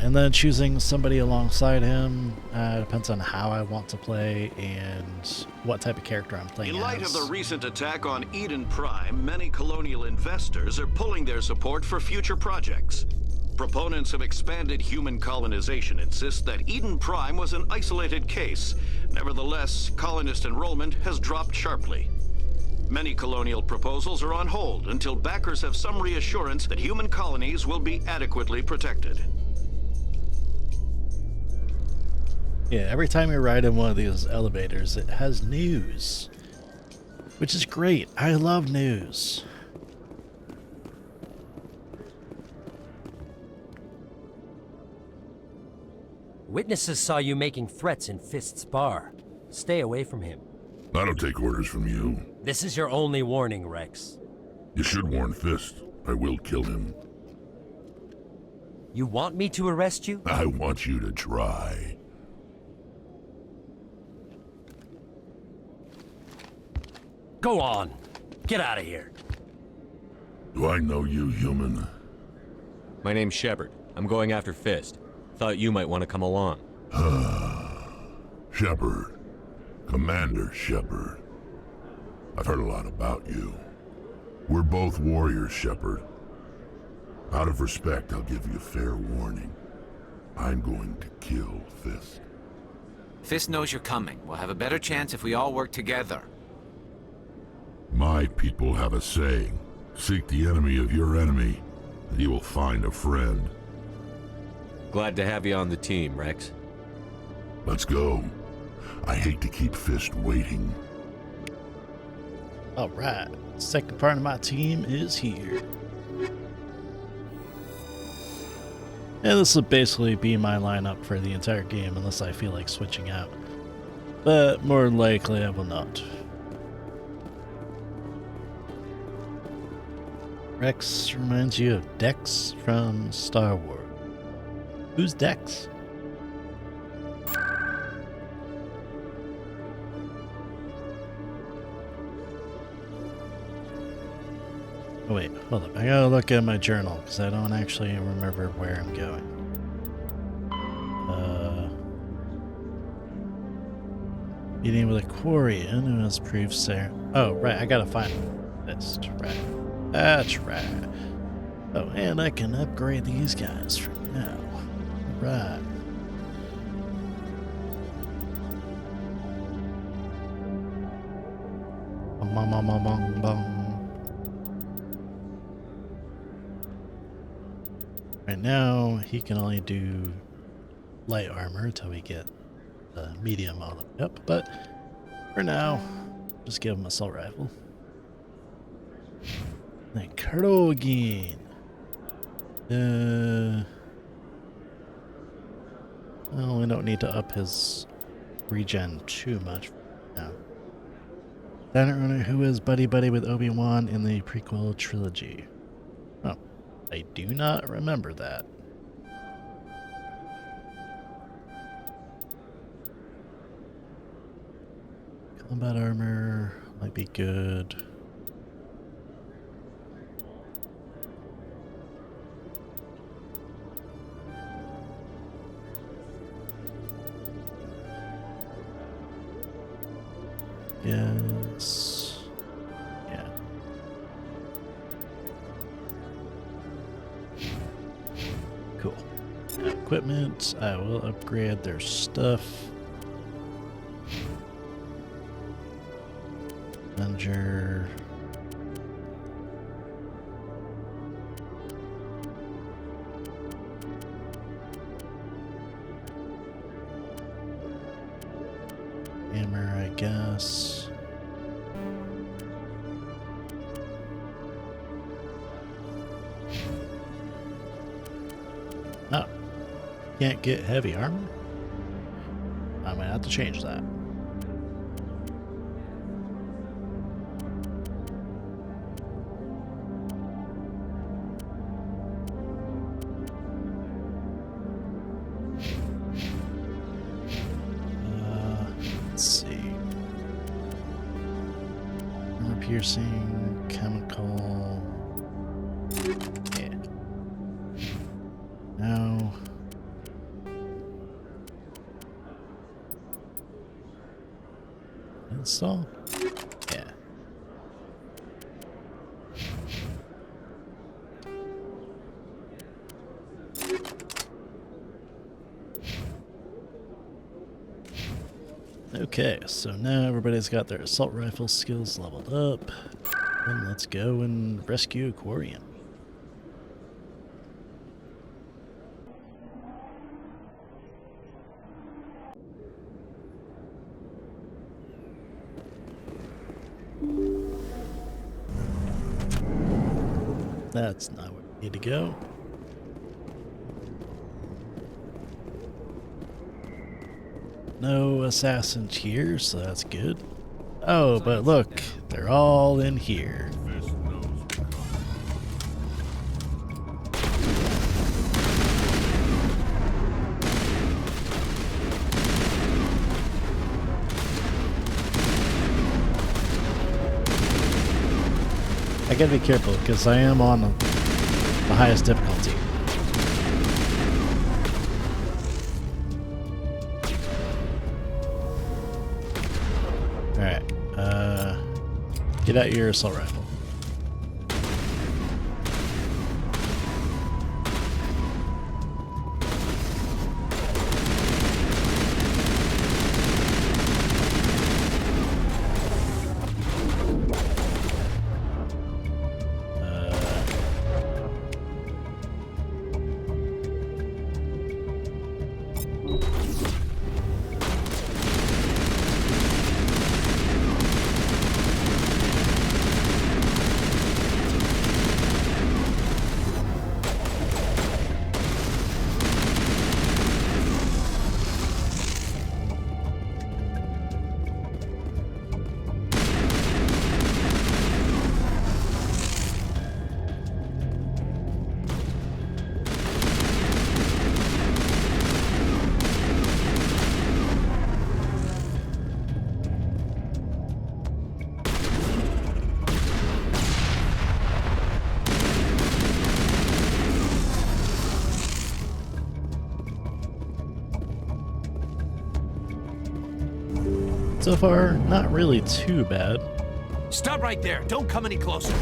S1: And then choosing somebody alongside him depends on how I want to play and what type of character I'm playing
S19: In light
S1: as.
S19: of the recent attack on Eden Prime, many colonial investors are pulling their support for future projects. Proponents of expanded human colonization insist that Eden Prime was an isolated case. Nevertheless, colonist enrollment has dropped sharply. Many colonial proposals are on hold until backers have some reassurance that human colonies will be adequately protected.
S1: Yeah, every time you ride in one of these elevators, it has news. Which is great. I love news.
S8: Witnesses saw you making threats in Fist's bar. Stay away from him.
S21: I don't take orders from you.
S8: This is your only warning, Rex.
S21: You should warn Fist. I will kill him.
S2: You want me to arrest you?
S21: I want you to try.
S2: Go on. Get out of here.
S21: Do I know you, human?
S9: My name's Shepard. I'm going after Fist. Thought you might want to come along.
S21: Shepard. Commander Shepard. I've heard a lot about you. We're both warriors, Shepard. Out of respect, I'll give you a fair warning. I'm going to kill Fist.
S10: Fist knows you're coming. We'll have a better chance if we all work together.
S21: My people have a saying. Seek the enemy of your enemy, and you will find a friend.
S9: Glad to have you on the team, Rex.
S21: Let's go. I hate to keep Fist waiting.
S1: Alright, second part of my team is here. And this will basically be my lineup for the entire game unless I feel like switching out. But more likely I will not. Rex reminds you of Dex from Star Wars. Who's Dex? Oh wait, hold up. I gotta look at my journal because I don't actually remember where I'm going. Meeting with a Quarian who has proved Sarah. Oh, right, I gotta find this. Right. That's right. Oh, and I can upgrade these guys from now. Right. Right now, he can only do light armor until we get the medium all the way up, but for now, just give him assault rifle. Then Krogan. Well, we don't need to up his regen too much now. Planet Runner who is buddy-buddy with Obi-Wan in the prequel trilogy. Oh, I do not remember that. Combat armor might be good. Yes. Yeah. Cool. Equipment. I will upgrade their stuff. Avenger. Hammer, I guess. Oh, can't get heavy armor? I might have to change that. Piercing, chemical. Yeah. No. Install. Yeah. Okay, so now everybody's got their assault rifle skills leveled up. And let's go and rescue a Quarian. That's not where we need to go. No assassins here, so that's good. Oh, but look, they're all in here. I gotta be careful because I am on the highest difficulty. Alright, get out your assault rifle. So far, not really too bad.
S2: Stop right there. Don't come any closer.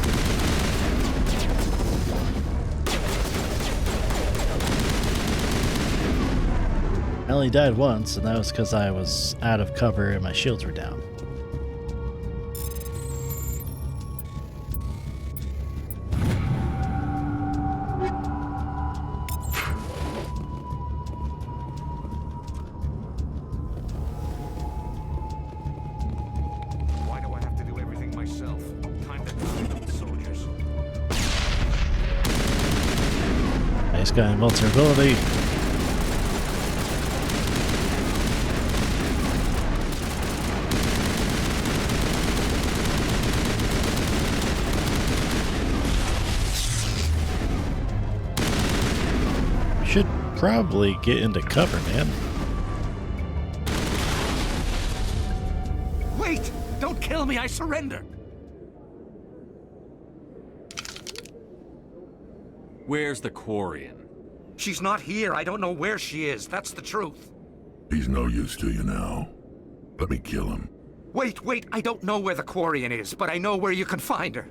S1: I only died once, and that was because I was out of cover and my shields were down.
S20: Why do I have to do everything myself? Time to calm them soldiers.
S1: Nice guy, vulnerability. Should probably get into cover, man.
S2: Wait! Don't kill me, I surrender!
S9: Where's the Quarian?
S2: She's not here. I don't know where she is. That's the truth.
S21: He's no use to you now. Let me kill him.
S2: Wait! I don't know where the Quarian is, but I know where you can find her.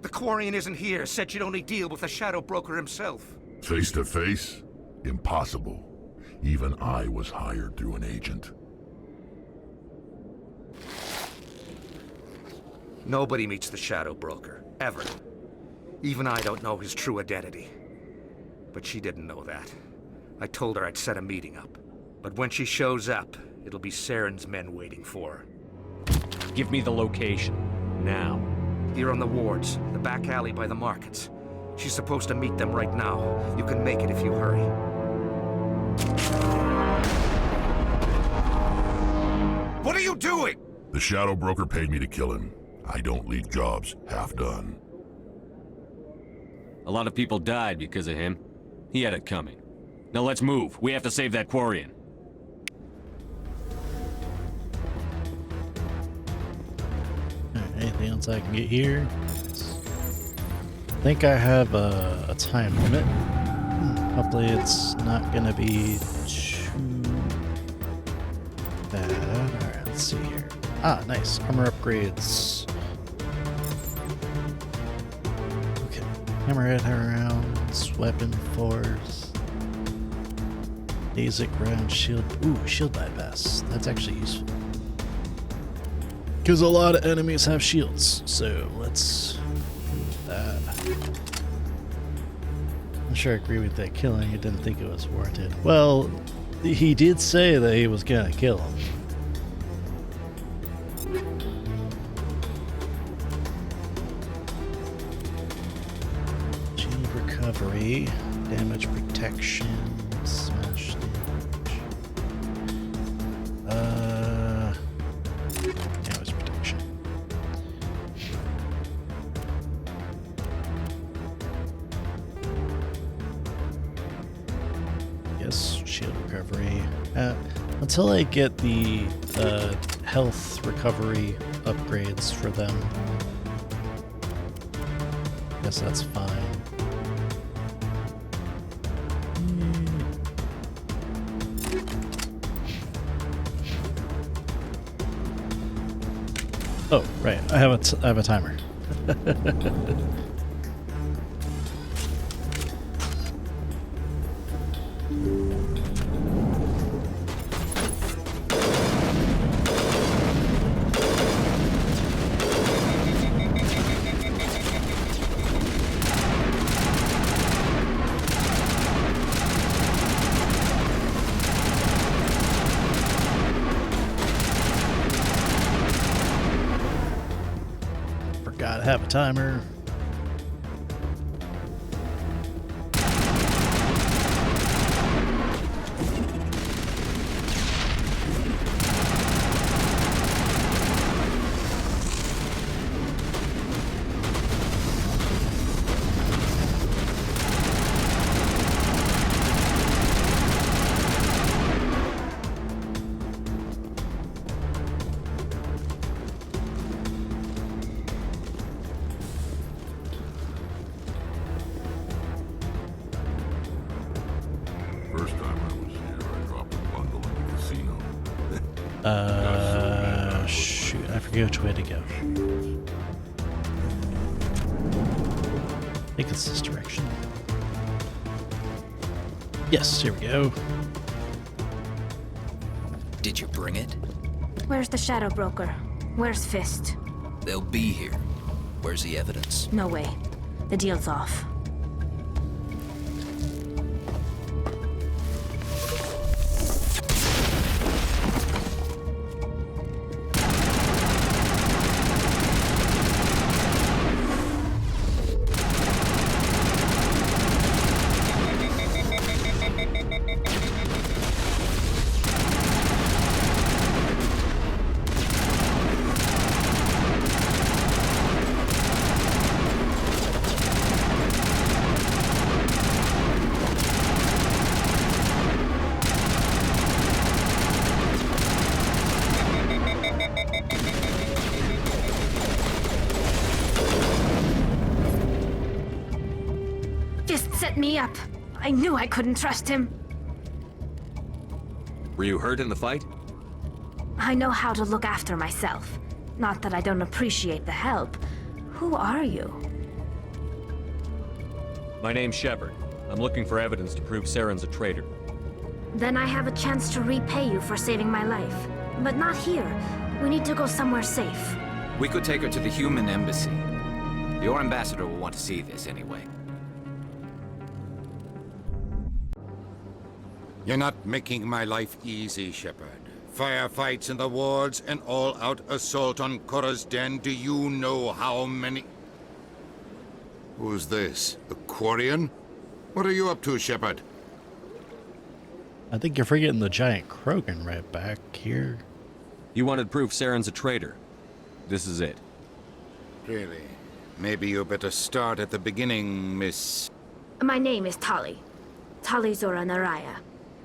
S2: The Quarian isn't here. Said she'd only deal with the Shadow Broker himself.
S21: Face to face? Impossible. Even I was hired through an agent.
S2: Nobody meets the Shadow Broker. Ever. Even I don't know his true identity. But she didn't know that. I told her I'd set a meeting up. But when she shows up, it'll be Saren's men waiting for her.
S9: Give me the location. Now.
S2: Here on the wards, the back alley by the markets. She's supposed to meet them right now. You can make it if you hurry.
S21: What are you doing? The Shadow Broker paid me to kill him. I don't leave jobs half done.
S9: A lot of people died because of him. He had it coming. Now let's move. We have to save that Quarian.
S1: Anything else I can get here? I think I have a time limit. Hopefully it's not gonna be too bad. Alright, let's see here. Ah, nice. Armor upgrades. Okay. Hammerhead rounds, weapon force. Basic round shield. Ooh, shield bypass. That's actually useful. Because a lot of enemies have shields, so let's do that. I'm sure I agree with that killing. I didn't think it was warranted. Well, he did say that he was gonna kill him. Shield recovery, damage protection, smash damage. Damage protection. Yes, shield recovery. Until I get the health recovery upgrades for them. guess that's fine. Oh, right. I have a timer. Forgot to have a timer.
S21: First time I was here, I dropped a bundle in the casino.
S1: Shoot, I forget which way to go. I think it's this direction. Yes, here we go.
S6: Did you bring it?
S13: Where's the Shadow Broker? Where's Fist?
S6: They'll be here. Where's the evidence?
S13: No way. The deal's off. Fist set me up. I knew I couldn't trust him.
S9: Were you hurt in the fight?
S13: I know how to look after myself. Not that I don't appreciate the help. Who are you?
S9: My name's Shepard. I'm looking for evidence to prove Saren's a traitor.
S13: Then I have a chance to repay you for saving my life. But not here. We need to go somewhere safe.
S10: We could take her to the human embassy. Your ambassador will want to see this anyway.
S20: You're not making my life easy, Shepard. Firefights in the wards, an all-out assault on Korra's den. Do you know how many... Who's this? The Quarian? What are you up to, Shepard?
S1: I think you're forgetting the giant Krogan right back here.
S9: You wanted proof Saren's a traitor. This is it.
S20: Really? Maybe you better start at the beginning, Miss...
S13: My name is Tali. Tali Zora Naraya.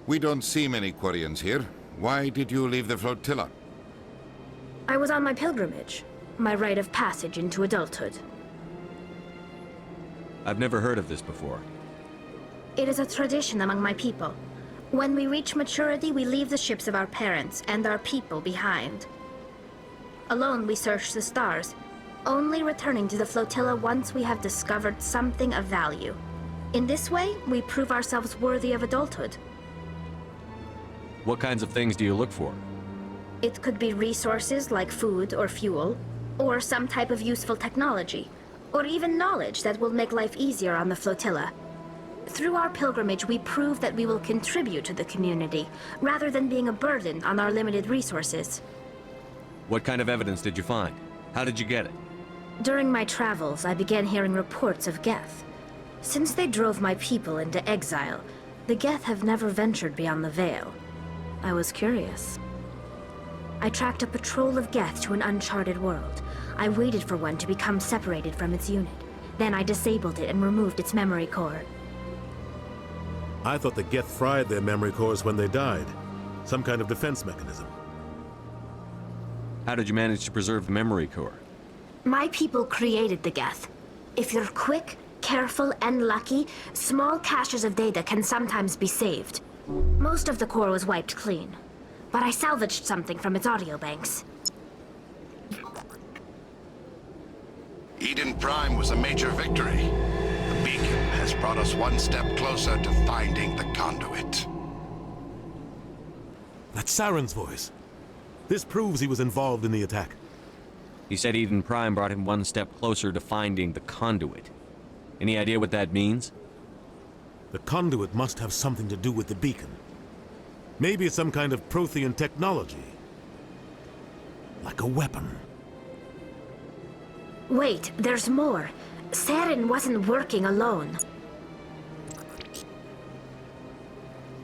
S20: We don't see many Quarians here. Why did you leave the flotilla?
S13: I was on my pilgrimage. My rite of passage into adulthood.
S9: I've never heard of this before.
S13: It is a tradition among my people. When we reach maturity, we leave the ships of our parents and our people behind. Alone, we search the stars, only returning to the flotilla once we have discovered something of value. In this way, we prove ourselves worthy of adulthood.
S9: What kinds of things do you look for?
S13: It could be resources like food or fuel, or some type of useful technology, or even knowledge that will make life easier on the flotilla. Through our pilgrimage, we prove that we will contribute to the community, rather than being a burden on our limited resources.
S9: What kind of evidence did you find? How did you get it?
S13: During my travels, I began hearing reports of Geth. Since they drove my people into exile, the Geth have never ventured beyond the Veil. I was curious. I tracked a patrol of Geth to an uncharted world. I waited for one to become separated from its unit. Then I disabled it and removed its memory core.
S4: I thought the Geth fried their memory cores when they died. Some kind of defense mechanism.
S9: How did you manage to preserve the memory core?
S13: My people created the Geth. If you're quick, careful, and lucky, small caches of data can sometimes be saved. Most of the core was wiped clean, but I salvaged something from its audio banks.
S11: Eden Prime was a major victory. The beacon has brought us one step closer to finding the conduit.
S4: That's Saren's voice. This proves he was involved in the attack.
S9: He said Eden Prime brought him one step closer to finding the conduit. Any idea what that means?
S4: The conduit must have something to do with the beacon. Maybe it's some kind of Prothean technology. Like a weapon.
S13: Wait, there's more. Saren wasn't working alone.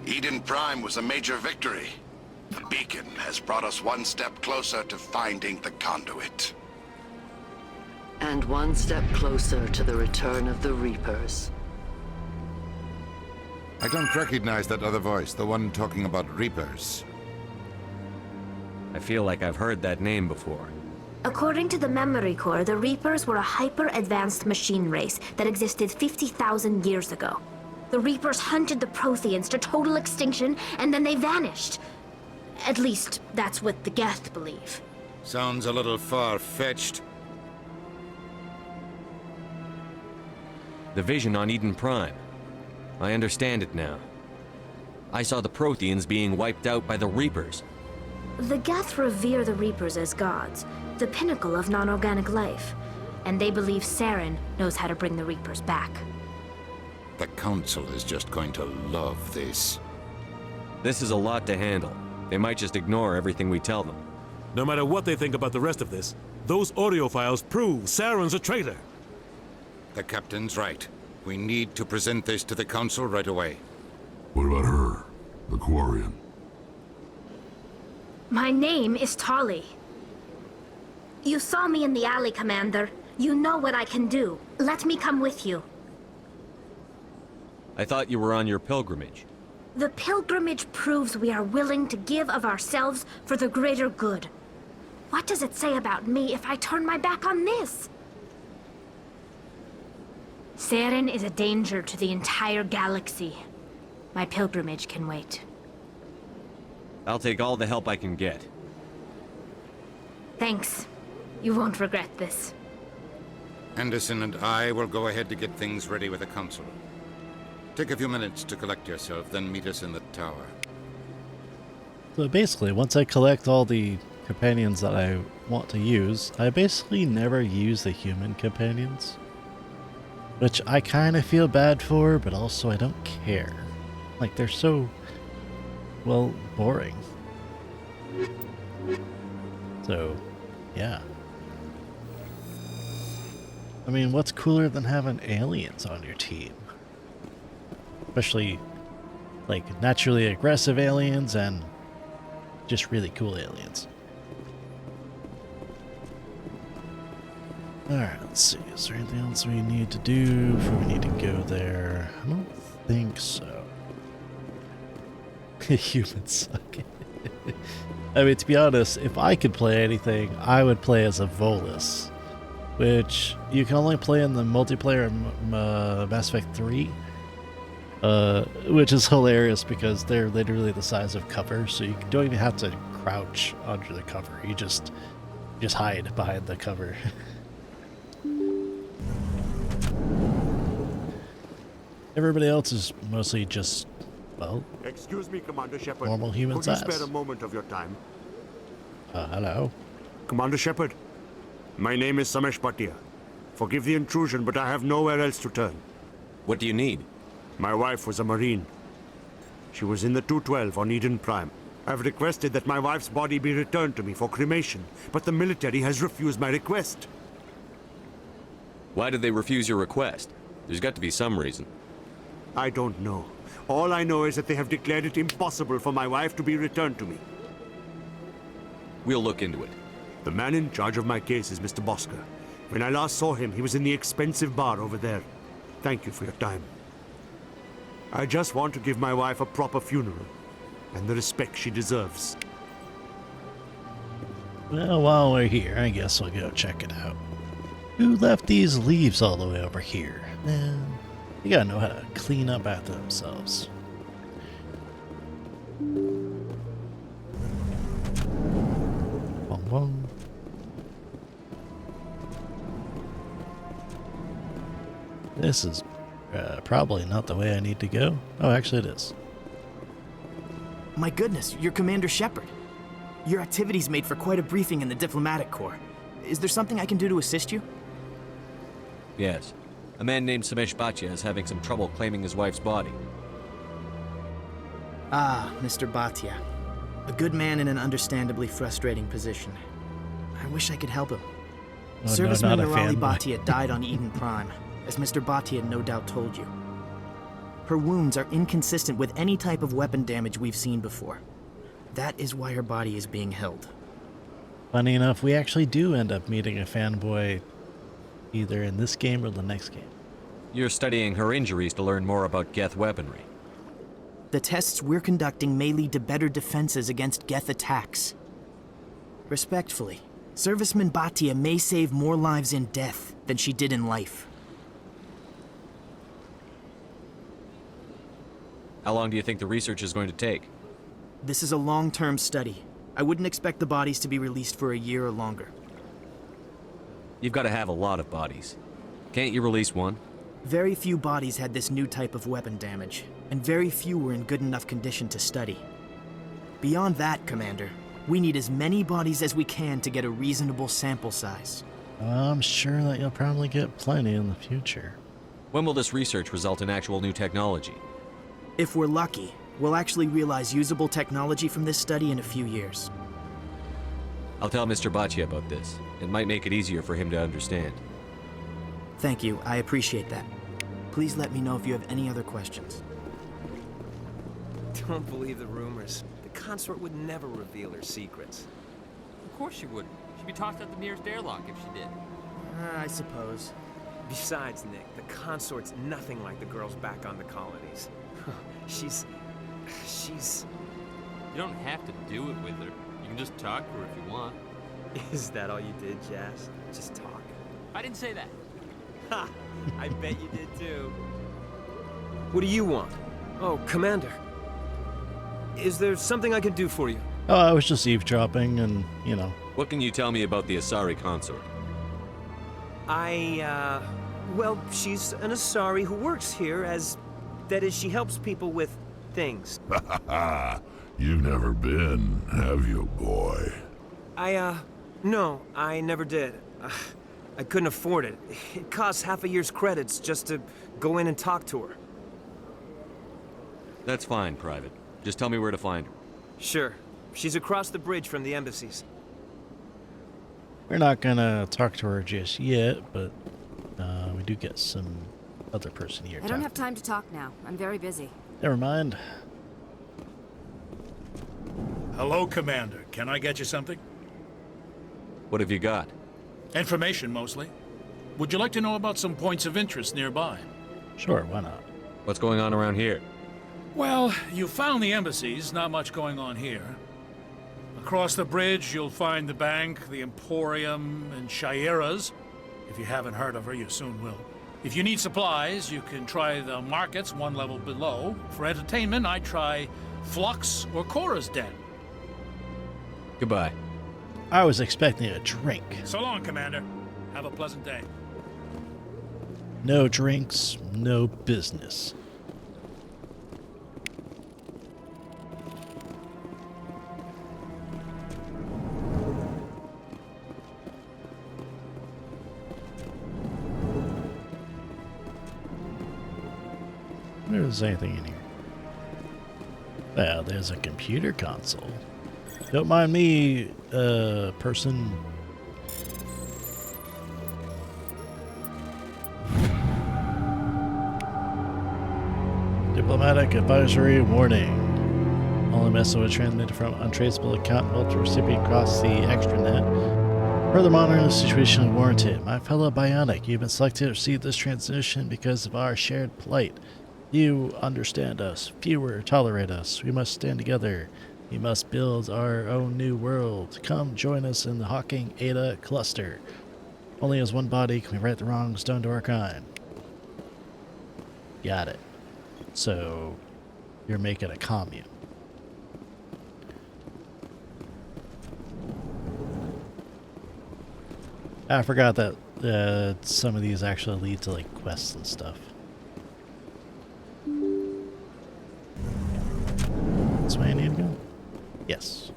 S11: Eden Prime was a major victory. The beacon has brought us one step closer to finding the conduit.
S16: And one step closer to the return of the Reapers.
S20: I don't recognize that other voice, the one talking about Reapers.
S9: I feel like I've heard that name before.
S13: According to the Memory Core, the Reapers were a hyper-advanced machine race that existed 50,000 years ago. The Reapers hunted the Protheans to total extinction, and then they vanished. At least, that's what the Geth believe.
S20: Sounds a little far-fetched.
S9: The vision on Eden Prime. I understand it now. I saw the Protheans being wiped out by the Reapers.
S13: The Geth revere the Reapers as gods, the pinnacle of non-organic life, and they believe Saren knows how to bring the Reapers back.
S20: The Council is just going to love this.
S9: This is a lot to handle. They might just ignore everything we tell them.
S4: No matter what they think about the rest of this, those audio files prove Saren's a traitor.
S20: The Captain's right. We need to present this to the Council right away.
S21: What about her? The Quarian?
S13: My name is Tali. You saw me in the alley, Commander. You know what I can do. Let me come with you.
S9: I thought you were on your pilgrimage.
S13: The pilgrimage proves we are willing to give of ourselves for the greater good. What does it say about me if I turn my back on this? Saren is a danger to the entire galaxy. My pilgrimage can wait.
S9: I'll take all the help I can get.
S13: Thanks. You won't regret this.
S20: Anderson and I will go ahead to get things ready with the Council. Take a few minutes to collect yourself, then meet us in the tower.
S1: So basically, once I collect all the companions that I want to use, I basically never use the human companions. Which I kind of feel bad for, but also I don't care. Like, they're so, well, boring. So, yeah. I mean, what's cooler than having aliens on your team? Especially, like, naturally aggressive aliens and just really cool aliens. Alright, let's see. Is there anything else we need to do before we need to go there? I don't think so. Humans suck. I mean, to be honest, if I could play anything, I would play as a Volus, which you can only play in the multiplayer Mass Effect 3, which is hilarious because they're literally the size of cover, so you don't even have to crouch under the cover. You just hide behind the cover. Everybody else is mostly just, well,
S17: excuse me, Commander Shepard.
S1: normal human
S17: Could you
S1: size.
S17: spare a moment of your time?
S1: Hello.
S17: Commander Shepard, my name is Samesh Bhatia. Forgive the intrusion, but I have nowhere else to turn.
S9: What do you need?
S17: My wife was a Marine. She was in the 212 on Eden Prime. I've requested that my wife's body be returned to me for cremation, but the military has refused my request.
S9: Why did they refuse your request? There's got to be some reason.
S17: I don't know. All I know is that they have declared it impossible for my wife to be returned to me.
S9: We'll look into it.
S17: The man in charge of my case is Mr. Bosker. When I last saw him, he was in the expensive bar over there. Thank you for your time. I just want to give my wife a proper funeral, and the respect she deserves.
S1: Well, while we're here, I guess we'll go check it out. Who left these leaves all the way over here? Man, they gotta know how to clean up after themselves. Bong bong. This is probably not the way I need to go. Oh, actually it is.
S7: My goodness, you're Commander Shepard. Your activities made for quite a briefing in the Diplomatic Corps. Is there something I can do to assist you?
S9: Yes. A man named Samesh Bhatia is having some trouble claiming his wife's body.
S7: Ah, Mr. Bhatia. A good man in an understandably frustrating position. I wish I could help him.
S1: Oh,
S7: Serviceman
S1: no,
S7: Nirali Bhatia died on Eden Prime, as Mr. Bhatia no doubt told you. Her wounds are inconsistent with any type of weapon damage we've seen before. That is why her body is being held.
S1: Funny enough, we actually do end up meeting a fanboy either in this game or the next game.
S9: You're studying her injuries to learn more about Geth weaponry.
S7: The tests we're conducting may lead to better defenses against Geth attacks. Respectfully, Serviceman Bhatia may save more lives in death than she did in life.
S9: How long do you think the research is going to take?
S7: This is a long-term study. I wouldn't expect the bodies to be released for a year or longer.
S9: You've got to have a lot of bodies. Can't you release one?
S7: Very few bodies had this new type of weapon damage, and very few were in good enough condition to study. Beyond that, Commander, we need as many bodies as we can to get a reasonable sample size.
S1: I'm sure that you'll probably get plenty in the future.
S9: When will this research result in actual new technology?
S7: If we're lucky, we'll actually realize usable technology from this study in a few years.
S9: I'll tell Mr. Bhatia about this. It might make it easier for him to understand.
S7: Thank you, I appreciate that. Please let me know if you have any other questions.
S5: Don't believe the rumors. The consort would never reveal her secrets.
S12: Of course she wouldn't. She'd be tossed out the nearest airlock if she did.
S7: I suppose.
S5: Besides, Nick, the consort's nothing like the girls back on the colonies. She's...
S12: You don't have to do it with her. You can just talk to her if you want.
S5: Is that all you did, Jazz? Just talk?
S12: I didn't say that.
S5: Ha! I bet you did too. What do you want? Oh, Commander. Is there something I can do for you?
S1: Oh, I was just eavesdropping and, you know.
S9: What can you tell me about the Asari consort?
S5: Well, she's an Asari who works here as... That is, she helps people with things.
S21: You've never been, have you, boy?
S5: No, I never did. I couldn't afford it. It costs half a year's credits just to go in and talk to her.
S9: That's fine, Private. Just tell me where to find her.
S5: Sure. She's across the bridge from the embassies.
S1: We're not gonna talk to her just yet, but we do get some other person here.
S22: I don't have time to talk now. I'm very busy.
S1: Never mind.
S24: Hello, Commander. Can I get you something?
S9: What have you got?
S24: Information, mostly. Would you like to know about some points of interest nearby?
S1: Sure, why not?
S9: What's going on around here?
S24: Well, you found the embassies. Not much going on here. Across the bridge, you'll find the bank, the Emporium, and Shaira's. If you haven't heard of her, you soon will. If you need supplies, you can try the markets one level below. For entertainment, I'd try Flux or Cora's Den.
S9: Goodbye.
S1: I was expecting a drink.
S24: So long, Commander. Have a pleasant day.
S1: No drinks, no business. I wonder if there's anything in here. Well, there's a computer console. Don't mind me, person. Diplomatic advisory warning. Only message was transmitted from untraceable account multiple recipient across the extranet. Further monitoring the situation is warranted. My fellow Bionic, you've been selected to receive this transmission because of our shared plight. You understand us. Fewer tolerate us. We must stand together. We must build our own new world. Come join us in the Hawking Ada cluster. Only as one body can we right the wrongs done to our kind. Got it. So, you're making a commune. I forgot that some of these actually lead to like quests and stuff. That's where I need to go? Yes.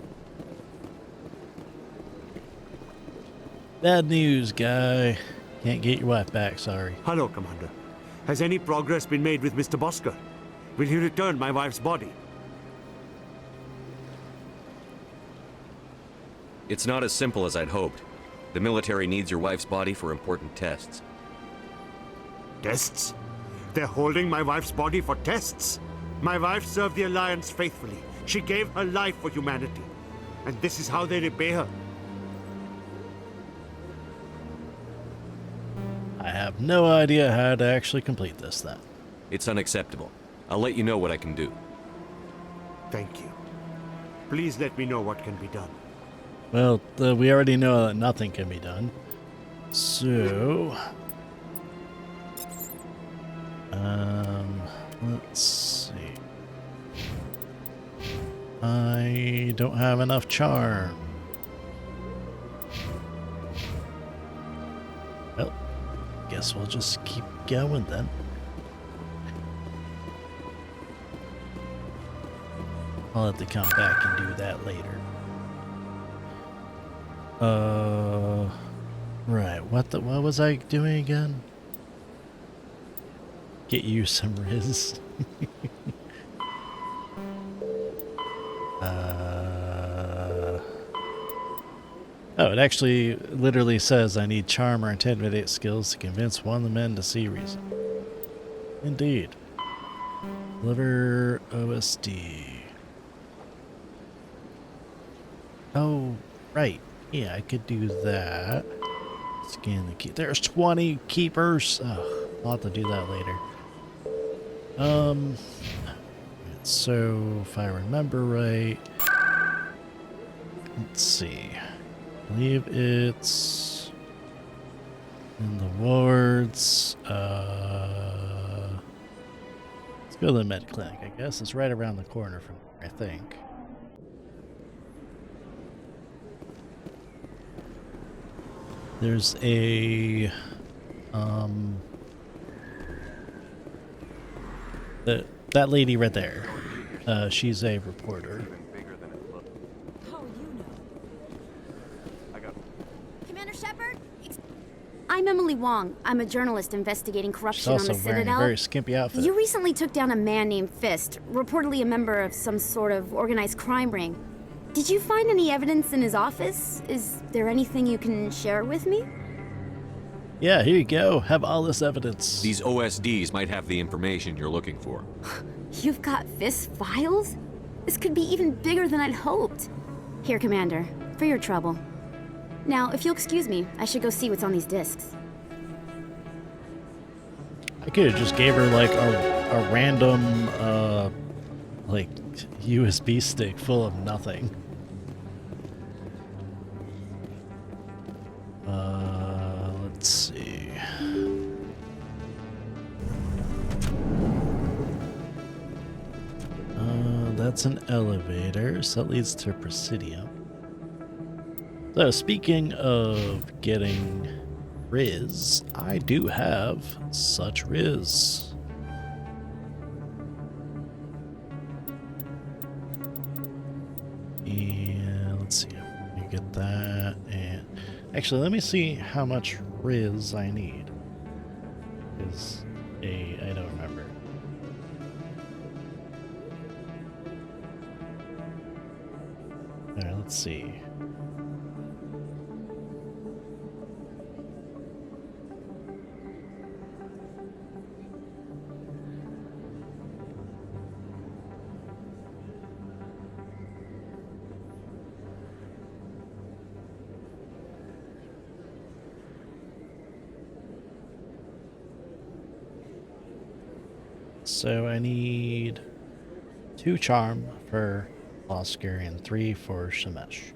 S1: Bad news, guy. Can't get your wife back, sorry.
S17: Hello, Commander. Has any progress been made with Mr. Bosker? Will he return my wife's body?
S9: It's not as simple as I'd hoped. The military needs your wife's body for important tests.
S17: Tests? They're holding my wife's body for tests? My wife served the Alliance faithfully. She gave her life for humanity. And this is how they repay her.
S1: I have no idea how to actually complete this then.
S9: It's unacceptable. I'll let you know what I can do.
S17: Thank you. Please let me know what can be done.
S1: Well, we already know that nothing can be done. So... let's see. I don't have enough charm. Well, guess we'll just keep going then. I'll have to come back and do that later. Right, what was I doing again? Get you some Riz. Oh, it actually literally says I need charm or intimidate skills to convince one of the men to see reason. Indeed. Deliver OSD. Oh, right. Yeah, I could do that. Scan the key. There's 20 keepers. Oh, I'll have to do that later. So, if I remember right, let's see. I believe it's in the wards. Let's go to the med clinic, I guess. It's right around the corner from here, I think. There's a that lady right there. She's a reporter.
S22: Commander Shepard? I'm Emily Wong. I'm a journalist investigating corruption on the
S1: She's also wearing a
S22: Citadel.
S1: very skimpy outfit.
S22: You recently took down a man named Fist, reportedly a member of some sort of organized crime ring. Did you find any evidence in his office? Is there anything you can share with me?
S1: Yeah, here you go. Have all this evidence.
S9: These OSDs might have the information you're looking for.
S22: You've got Fist's files? This could be even bigger than I'd hoped. Here, Commander, for your trouble. Now, if you'll excuse me, I should go see what's on these discs.
S1: I could have just gave her like a random like USB stick full of nothing. Let's see. That's an elevator, so that leads to Presidium. So speaking of getting Riz, I do have such Riz. And let's see, let me get that. And actually, let me see how much Riz I need. Because I don't remember. Alright, let's see. So I need 2 charm for Oscar and 3 for Shemesh.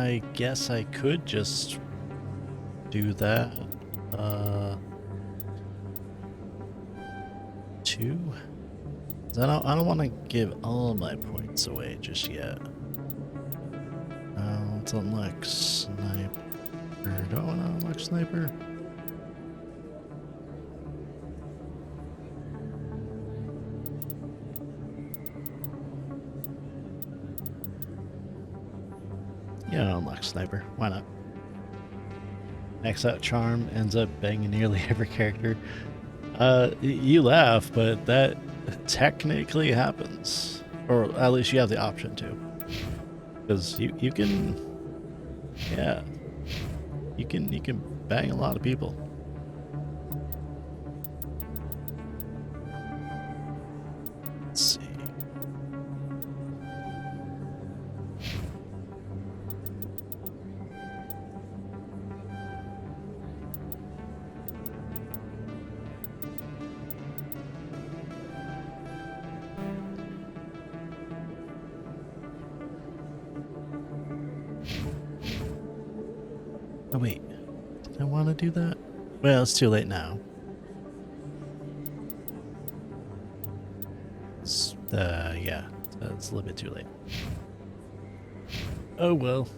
S1: I guess I could just do that. 2? I don't want to give all my points away just yet. Let's unlock sniper. Do I want to unlock sniper? Yeah, I'll unlock sniper. Why not? Max out charm, ends up banging nearly every character. You laugh, but that technically happens. Or at least you have the option to. Because you can, yeah, you can bang a lot of people. Let's see. Oh wait, did I want to do that? Well, it's too late now. Yeah, it's a little bit too late. Oh well.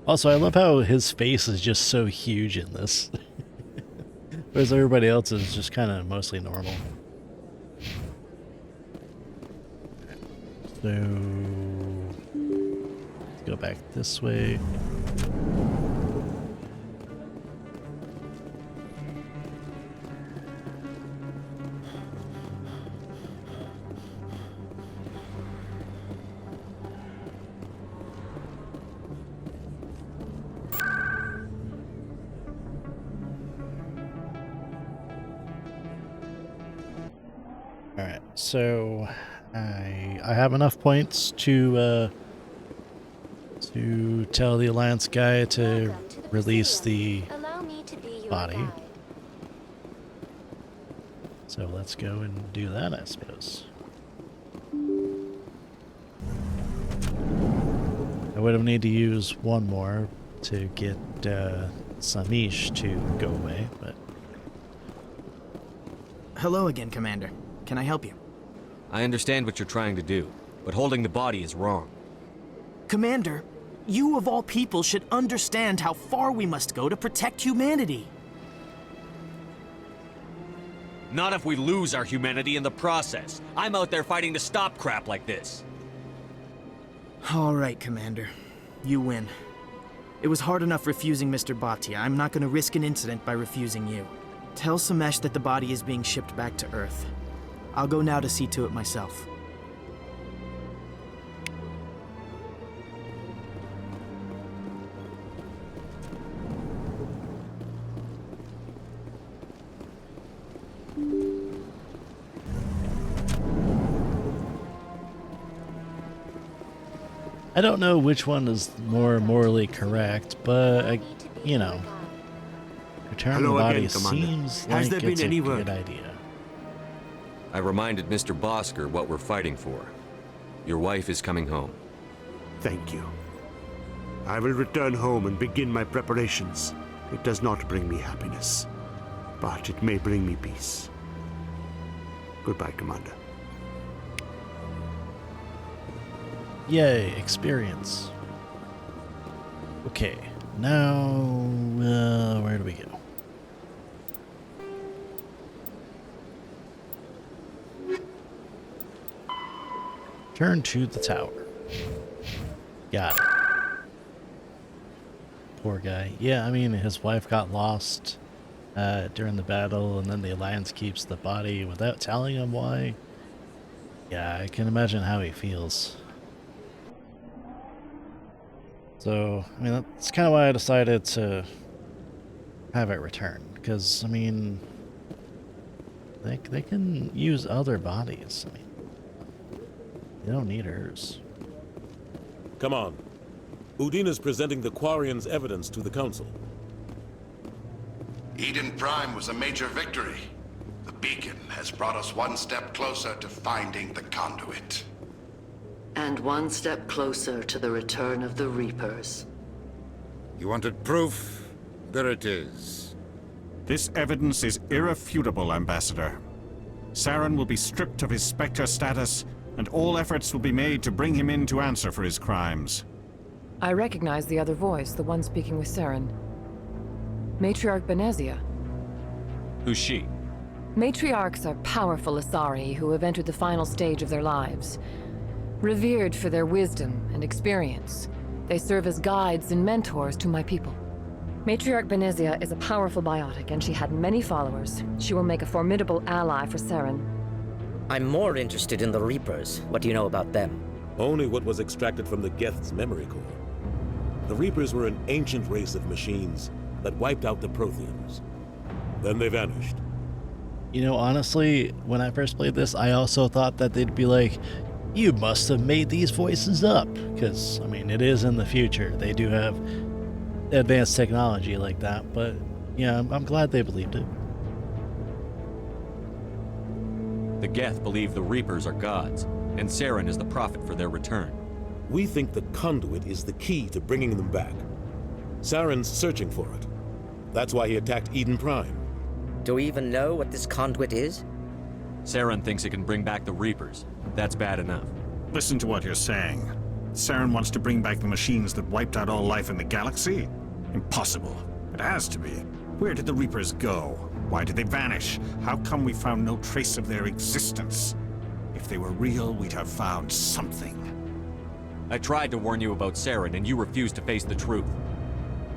S1: Also, I love how his face is just so huge in this. Whereas everybody else is just kind of mostly normal. So, let's go back this way. Alright, so I have enough points to tell the Alliance guy to release the body. So let's go and do that, I suppose. I would have needed to use one more to get Samish to go away, but...
S7: Hello again, Commander. Can I help you?
S9: I understand what you're trying to do, but holding the body is wrong.
S7: Commander, you of all people should understand how far we must go to protect humanity.
S9: Not if we lose our humanity in the process. I'm out there fighting to stop crap like this.
S7: All right, Commander. You win. It was hard enough refusing Mr. Bhatia. I'm not going to risk an incident by refusing you. Tell Samesh that the body is being shipped back to Earth. I'll go now to see to it myself.
S1: I don't know which one is more morally correct, but, you know, return the body seems like it's a good idea.
S9: I reminded Mr. Bosker what we're fighting for. Your wife is coming home.
S17: Thank you. I will return home and begin my preparations. It does not bring me happiness, but it may bring me peace. Goodbye, Commander.
S1: Yay, experience. Okay, now, where do we go? Turn to the tower. Got it. Poor guy. Yeah, I mean, his wife got lost during the battle, and then the Alliance keeps the body without telling him why. Yeah, I can imagine how he feels. So, I mean, that's kind of why I decided to have it returned. Because, I mean, they can use other bodies. I mean, they don't need hers.
S4: Come on. Udina's presenting the Quarians' evidence to the Council.
S11: Eden Prime was a major victory. The beacon has brought us one step closer to finding the conduit.
S16: And one step closer to the return of the Reapers.
S20: You wanted proof? There it is.
S14: This evidence is irrefutable, Ambassador. Saren will be stripped of his Spectre status, and all efforts will be made to bring him in to answer for his crimes.
S15: I recognize the other voice, the one speaking with Saren. Matriarch Benezia.
S9: Who's she?
S15: Matriarchs are powerful Asari who have entered the final stage of their lives. Revered for their wisdom and experience, they serve as guides and mentors to my people. Matriarch Benezia is a powerful biotic, and she had many followers. She will make a formidable ally for Saren.
S18: I'm more interested in the Reapers. What do you know about them?
S4: Only what was extracted from the Geth's memory core. The Reapers were an ancient race of machines that wiped out the Protheans. Then they vanished.
S1: You know, honestly, when I first played this, I also thought that they'd be like, you must have made these voices up. Because, I mean, it is in the future. They do have advanced technology like that. But, yeah, I'm glad they believed it.
S9: The Geth believe the Reapers are gods, and Saren is the prophet for their return.
S4: We think the Conduit is the key to bringing them back. Saren's searching for it. That's why he attacked Eden Prime.
S18: Do we even know what this Conduit is?
S9: Saren thinks it can bring back the Reapers. That's bad enough.
S14: Listen to what you're saying. Saren wants to bring back the machines that wiped out all life in the galaxy? Impossible. It has to be. Where did the Reapers go? Why did they vanish? How come we found no trace of their existence? If they were real, we'd have found something.
S9: I tried to warn you about Saren, and you refused to face the truth.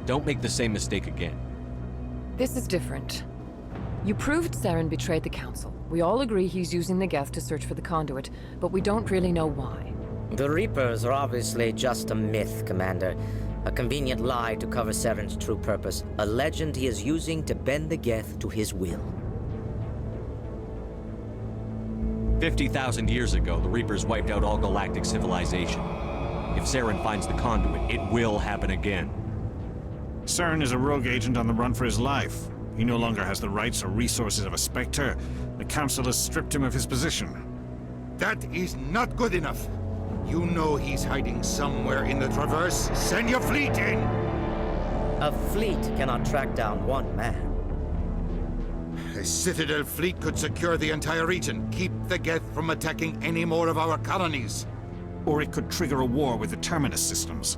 S9: Don't make the same mistake again.
S15: This is different. You proved Saren betrayed the Council. We all agree he's using the Geth to search for the Conduit, but we don't really know why.
S18: The Reapers are obviously just a myth, Commander. A convenient lie to cover Saren's true purpose. A legend he is using to bend the Geth to his will.
S9: 50,000 years ago, the Reapers wiped out all galactic civilization. If Saren finds the Conduit, it will happen again.
S14: Saren is a rogue agent on the run for his life. He no longer has the rights or resources of a Spectre. The Council has stripped him of his position.
S20: That is not good enough. You know he's hiding somewhere in the Traverse. Send your fleet in!
S18: A fleet cannot track down one man.
S20: A Citadel fleet could secure the entire region, keep the Geth from attacking any more of our colonies.
S14: Or it could trigger a war with the Terminus systems.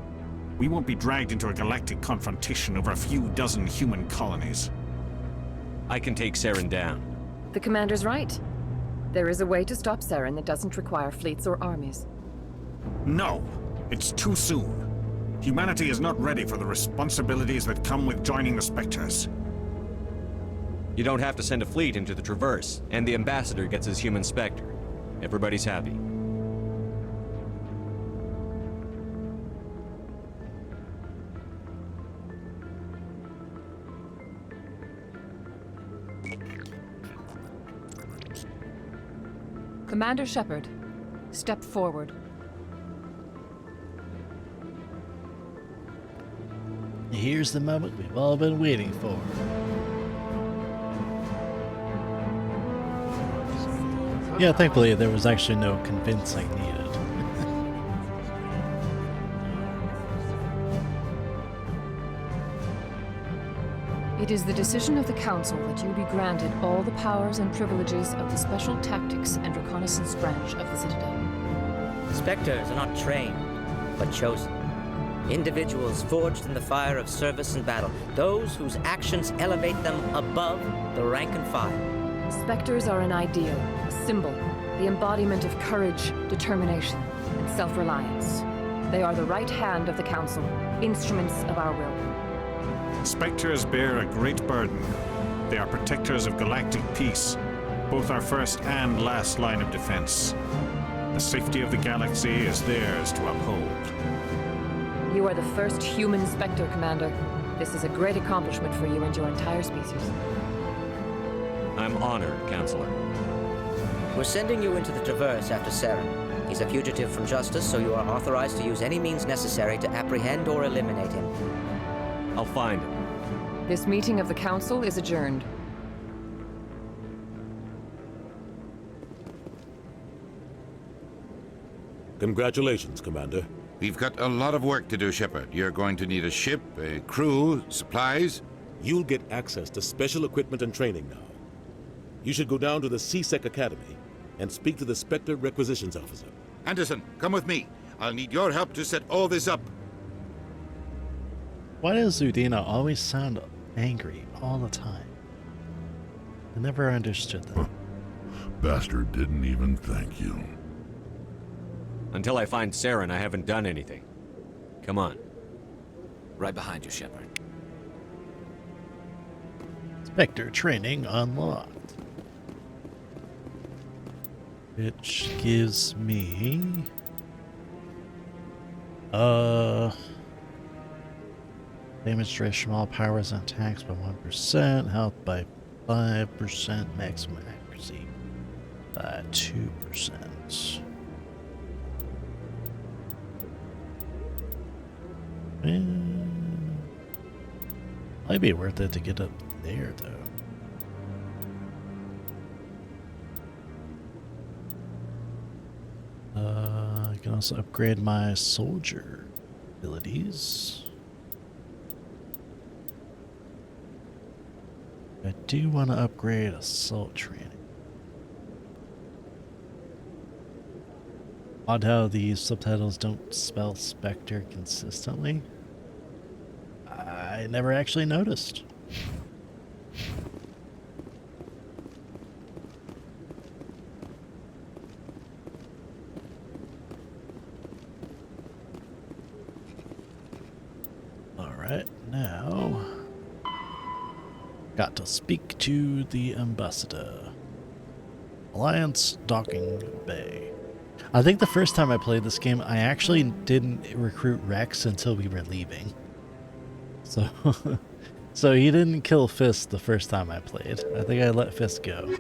S14: We won't be dragged into a galactic confrontation over a few dozen human colonies.
S9: I can take Saren down.
S15: The Commander's right. There is a way to stop Saren that doesn't require fleets or armies.
S14: No, it's too soon. Humanity is not ready for the responsibilities that come with joining the Spectres.
S9: You don't have to send a fleet into the Traverse, and the Ambassador gets his human Spectre. Everybody's happy.
S15: Commander Shepard, step forward.
S1: Here's the moment we've all been waiting for. Yeah, thankfully there was actually no convincing needed.
S15: It is the decision of the Council that you be granted all the powers and privileges of the Special Tactics and Reconnaissance branch of the Citadel.
S18: Spectres are not trained, but chosen. Individuals forged in the fire of service and battle. Those whose actions elevate them above the rank and file.
S15: Spectres are an ideal, a symbol, the embodiment of courage, determination, and self-reliance. They are the right hand of the Council, instruments of our will.
S14: Spectres bear a great burden. They are protectors of galactic peace, both our first and last line of defense. The safety of the galaxy is theirs to uphold.
S15: You are the first human Spectre, Commander. This is a great accomplishment for you and your entire species.
S9: I'm honored, Counselor.
S18: We're sending you into the Traverse after Saren. He's a fugitive from justice, so you are authorized to use any means necessary to apprehend or eliminate him.
S9: I'll find him.
S15: This meeting of the Council is adjourned.
S4: Congratulations, Commander.
S20: We've got a lot of work to do, Shepard. You're going to need a ship, a crew, supplies.
S4: You'll get access to special equipment and training now. You should go down to the CSEC Academy and speak to the Spectre Requisitions Officer.
S20: Anderson, come with me. I'll need your help to set all this up.
S1: Why does Udina always sound angry all the time? I never understood that.
S21: Bastard didn't even thank you.
S9: Until I find Saren, I haven't done anything. Come on.
S10: Right behind you, Shepard.
S1: Spectre training unlocked. Which gives me... damage duration from all powers and attacks by 1%, health by 5%, maximum accuracy by 2%. Might be worth it to get up there, though. I can also upgrade my soldier abilities. I do want to upgrade assault training. Odd how these subtitles don't spell Spectre consistently. I never actually noticed. Alright, now got to speak to the ambassador. Alliance Docking Bay. I think the first time I played this game, I actually didn't recruit Rex until we were leaving. So, so he didn't kill Fist the first time I played. I think I let Fist go.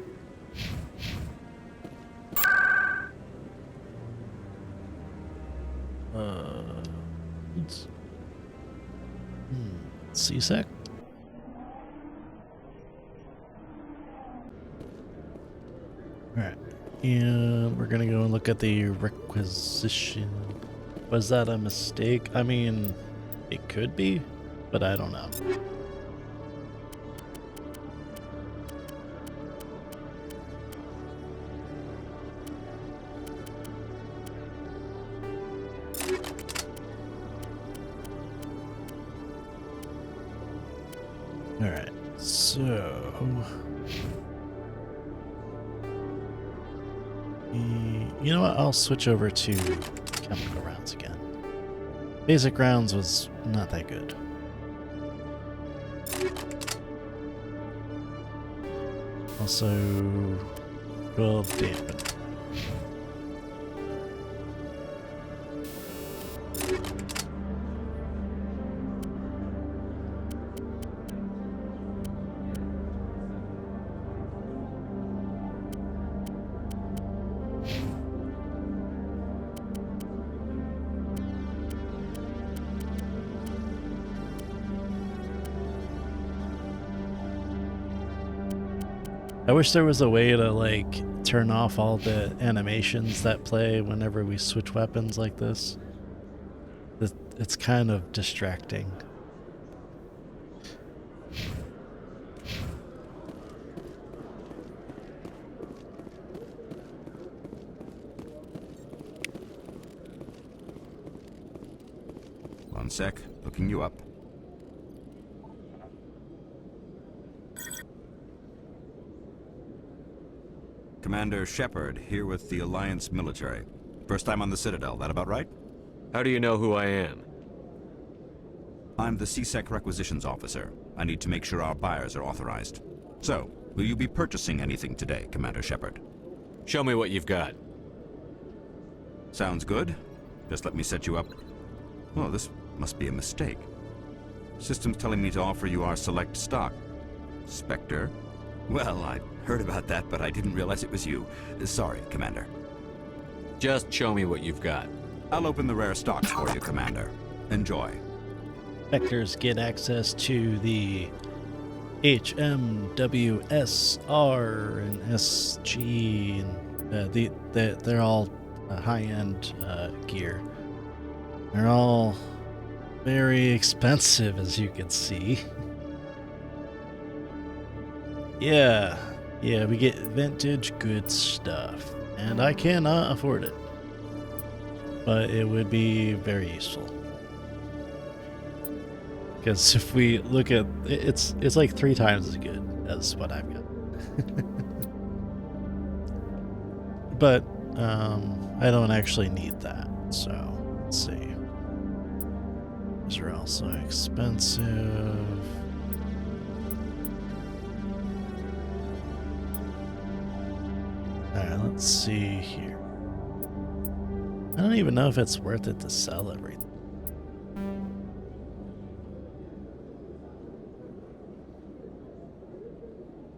S1: CSEC? Alright, and we're gonna go and look at the requisition. Was that a mistake? I mean, it could be, but I don't know. Alright, so... you know what, I'll switch over to chemical rounds again. Basic rounds was not that good. Also, will dampen. I wish there was a way to, like, turn off all the animations that play whenever we switch weapons like this. It's kind of distracting.
S3: One sec, looking you up. Commander Shepard, here with the Alliance military. First time on the Citadel, that about right?
S9: How do you know who I am?
S3: I'm the CSEC Requisitions Officer. I need to make sure our buyers are authorized. So, will you be purchasing anything today, Commander Shepard?
S9: Show me what you've got.
S3: Sounds good. Just let me set you up. Well, this must be a mistake. System's telling me to offer you our select stock. Spectre? Well, I heard about that, but I didn't realize it was you. Sorry, Commander.
S9: Just show me what you've got.
S3: I'll open the rare stocks for you, Commander. Enjoy.
S1: Spectres get access to the HMWSR and SG, and they're all high-end gear. They're all very expensive, as you can see. Yeah, we get vintage good stuff, and I cannot afford it. But it would be very useful. Because if we look at it's like 3 times as good as what I've got. But I don't actually need that, so let's see. These are also expensive. Alright, let's see here. I don't even know if it's worth it to sell everything.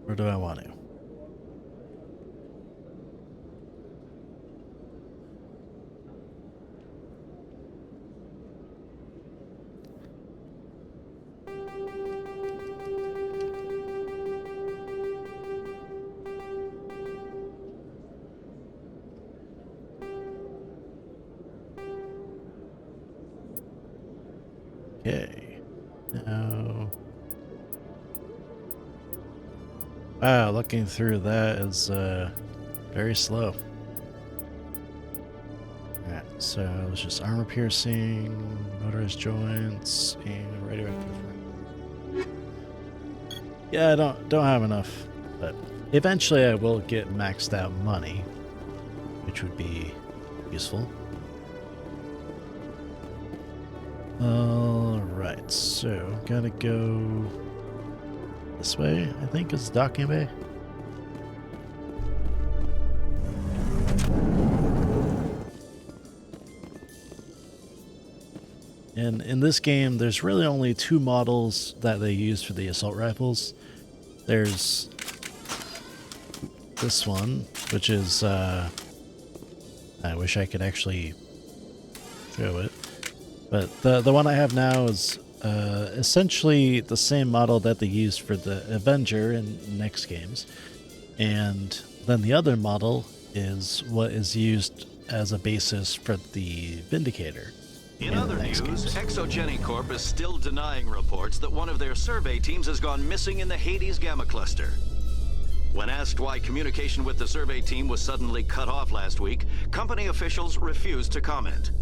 S1: Or do I want to? Okay. Now. Wow, looking through that is very slow. Alright, so it's just armor piercing, motorized joints, and radioactive. Yeah, I don't have enough, but eventually I will get maxed out money, which would be useful. Alright, so gotta go this way, I think, is docking bay. And in this game, there's really only 2 models that they use for the assault rifles. There's this one, which is, I wish I could actually show it. But the one I have now is essentially the same model that they used for the Avenger in next games. And then the other model is what is used as a basis for the Vindicator.
S2: In other news, Exogeny Corp is still denying reports that one of their survey teams has gone missing in the Hades Gamma Cluster. When asked why communication with the survey team was suddenly cut off last week, company officials refused to comment.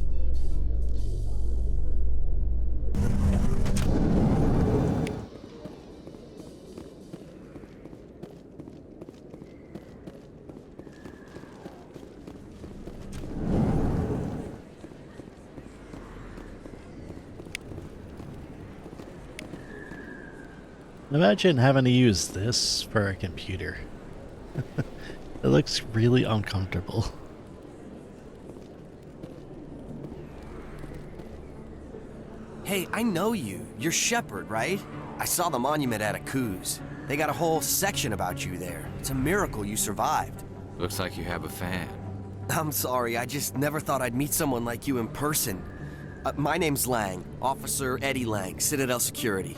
S1: Imagine having to use this for a computer. It looks really uncomfortable.
S8: Hey, I know you. You're Shepard, right? I saw the monument at Akuz. They got a whole section about you there. It's a miracle you survived.
S10: Looks like you have a fan.
S8: I'm sorry, I just never thought I'd meet someone like you in person. My name's Lang, Officer Eddie Lang, Citadel Security.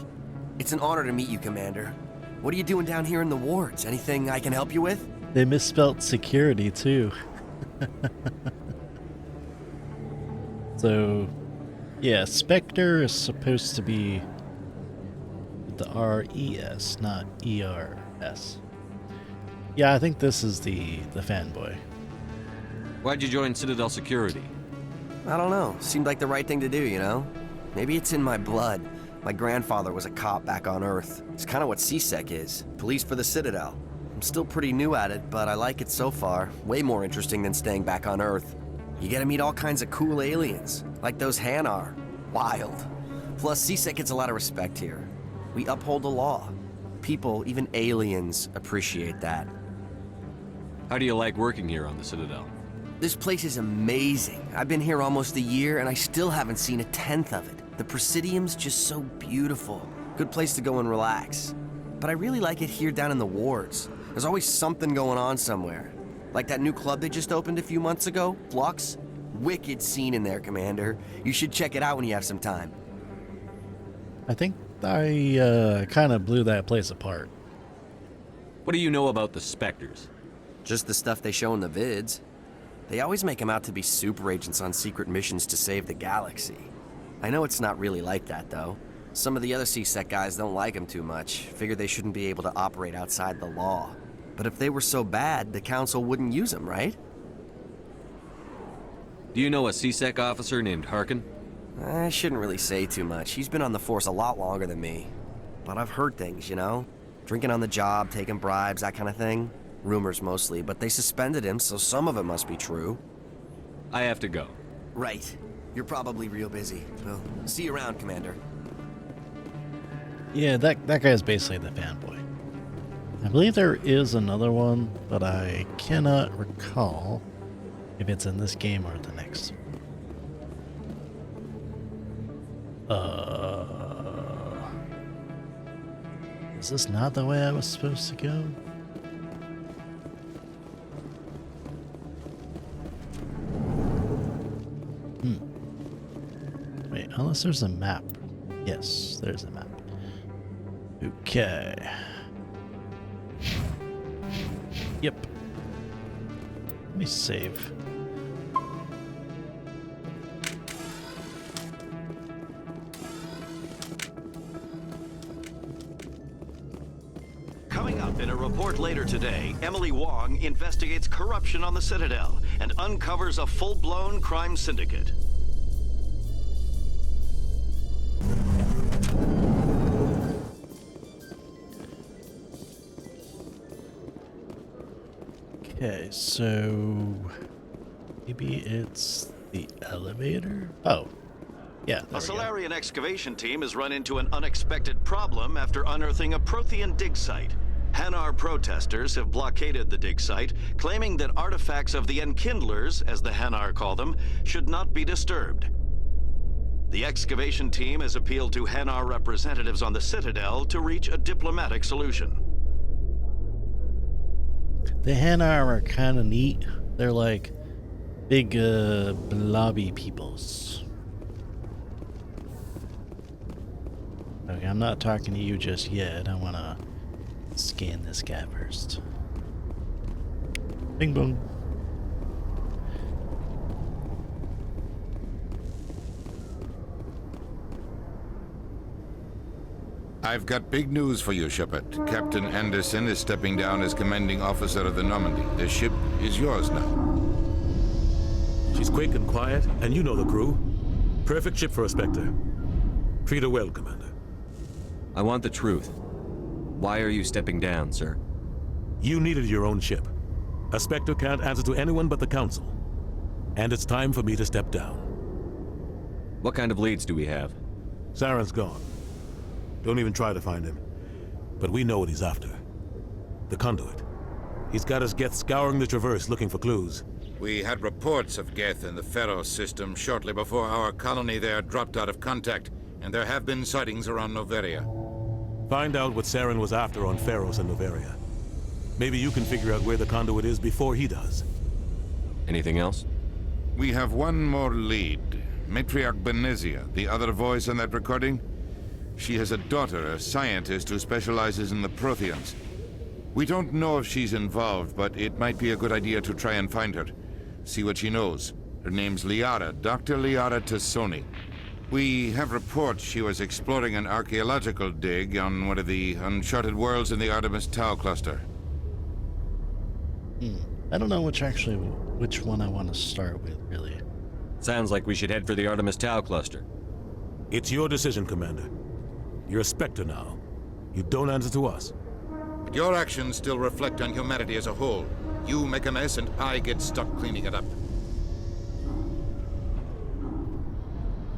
S8: It's an honor to meet you, Commander. What are you doing down here in the wards? Anything I can help you with?
S1: They misspelled security, too. So, yeah, Spectre is supposed to be the R-E-S, not E-R-S. Yeah, I think this is the fanboy.
S9: Why'd you join Citadel Security?
S8: I don't know. Seemed like the right thing to do, you know? Maybe it's in my blood. My grandfather was a cop back on Earth. It's kind of what CSEC is. Police for the Citadel. I'm still pretty new at it, but I like it so far. Way more interesting than staying back on Earth. You get to meet all kinds of cool aliens, like those Hanar. Wild. Plus, CSEC gets a lot of respect here. We uphold the law. People, even aliens, appreciate that.
S9: How do you like working here on the Citadel?
S8: This place is amazing. I've been here almost a year, and I still haven't seen a tenth of it. The Presidium's just so beautiful. Good place to go and relax. But I really like it here down in the wards. There's always something going on somewhere. Like that new club they just opened a few months ago, Flux. Wicked scene in there, Commander. You should check it out when you have some time.
S1: I think I kind of blew that place apart.
S9: What do you know about the Spectres?
S8: Just the stuff they show in the vids. They always make them out to be super agents on secret missions to save the galaxy. I know it's not really like that, though. Some of the other C-Sec guys don't like them too much, figure they shouldn't be able to operate outside the law. But if they were so bad, the Council wouldn't use them, right?
S9: Do you know a C-Sec officer named Harkin?
S8: I shouldn't really say too much. He's been on the force a lot longer than me. But I've heard things, you know? Drinking on the job, taking bribes, that kind of thing. Rumors mostly, but they suspended him, so some of it must be true.
S9: I have to go.
S8: Right. You're probably real busy. Well, see you around, Commander.
S1: Yeah, that guy's basically the fanboy. I believe there is another one, but I cannot recall if it's in this game or the next. Is this not the way I was supposed to go? Wait, unless there's a map. Yes, there's a map. Okay. Yep. Let me save.
S2: Coming up in a report later today, Emily Wong investigates corruption on the Citadel and uncovers a full-blown crime syndicate.
S1: Okay, so maybe it's the elevator? Oh, yeah.
S2: A Solarian excavation team has run into an unexpected problem after unearthing a Prothean dig site. Hanar protesters have blockaded the dig site, claiming that artifacts of the Enkindlers, as the Hanar call them, should not be disturbed. The excavation team has appealed to Hanar representatives on the Citadel to reach a diplomatic solution.
S1: The Hanar are kind of neat. They're like big blobby peoples. Okay, I'm not talking to you just yet. I want to scan this guy first. Bing boom.
S20: I've got big news for you, Shepard. Captain Anderson is stepping down as commanding officer of the Normandy. The ship is yours now.
S4: She's quick and quiet, and you know the crew. Perfect ship for a Spectre. Treat her well, Commander.
S9: I want the truth. Why are you stepping down, sir?
S4: You needed your own ship. A Spectre can't answer to anyone but the Council. And it's time for me to step down.
S9: What kind of leads do we have?
S4: Saren's gone. Don't even try to find him. But we know what he's after. The Conduit. He's got us Geth scouring the Traverse looking for clues.
S20: We had reports of Geth in the Pharos system shortly before our colony there dropped out of contact, and there have been sightings around Noveria.
S4: Find out what Saren was after on Pharos and Noveria. Maybe you can figure out where the Conduit is before he does.
S9: Anything else?
S20: We have one more lead. Matriarch Benezia, the other voice in that recording. She has a daughter, a scientist who specializes in the Protheans. We don't know if she's involved, but it might be a good idea to try and find her. See what she knows. Her name's Liara, Dr. Liara Tassoni. We have reports she was exploring an archaeological dig on one of the uncharted worlds in the Artemis Tau cluster.
S1: I don't know which one I want to start with, really.
S9: Sounds like we should head for the Artemis Tau cluster.
S4: It's your decision, Commander. You're a Spectre now. You don't answer to us.
S20: But your actions still reflect on humanity as a whole. You make a mess and I get stuck cleaning it up.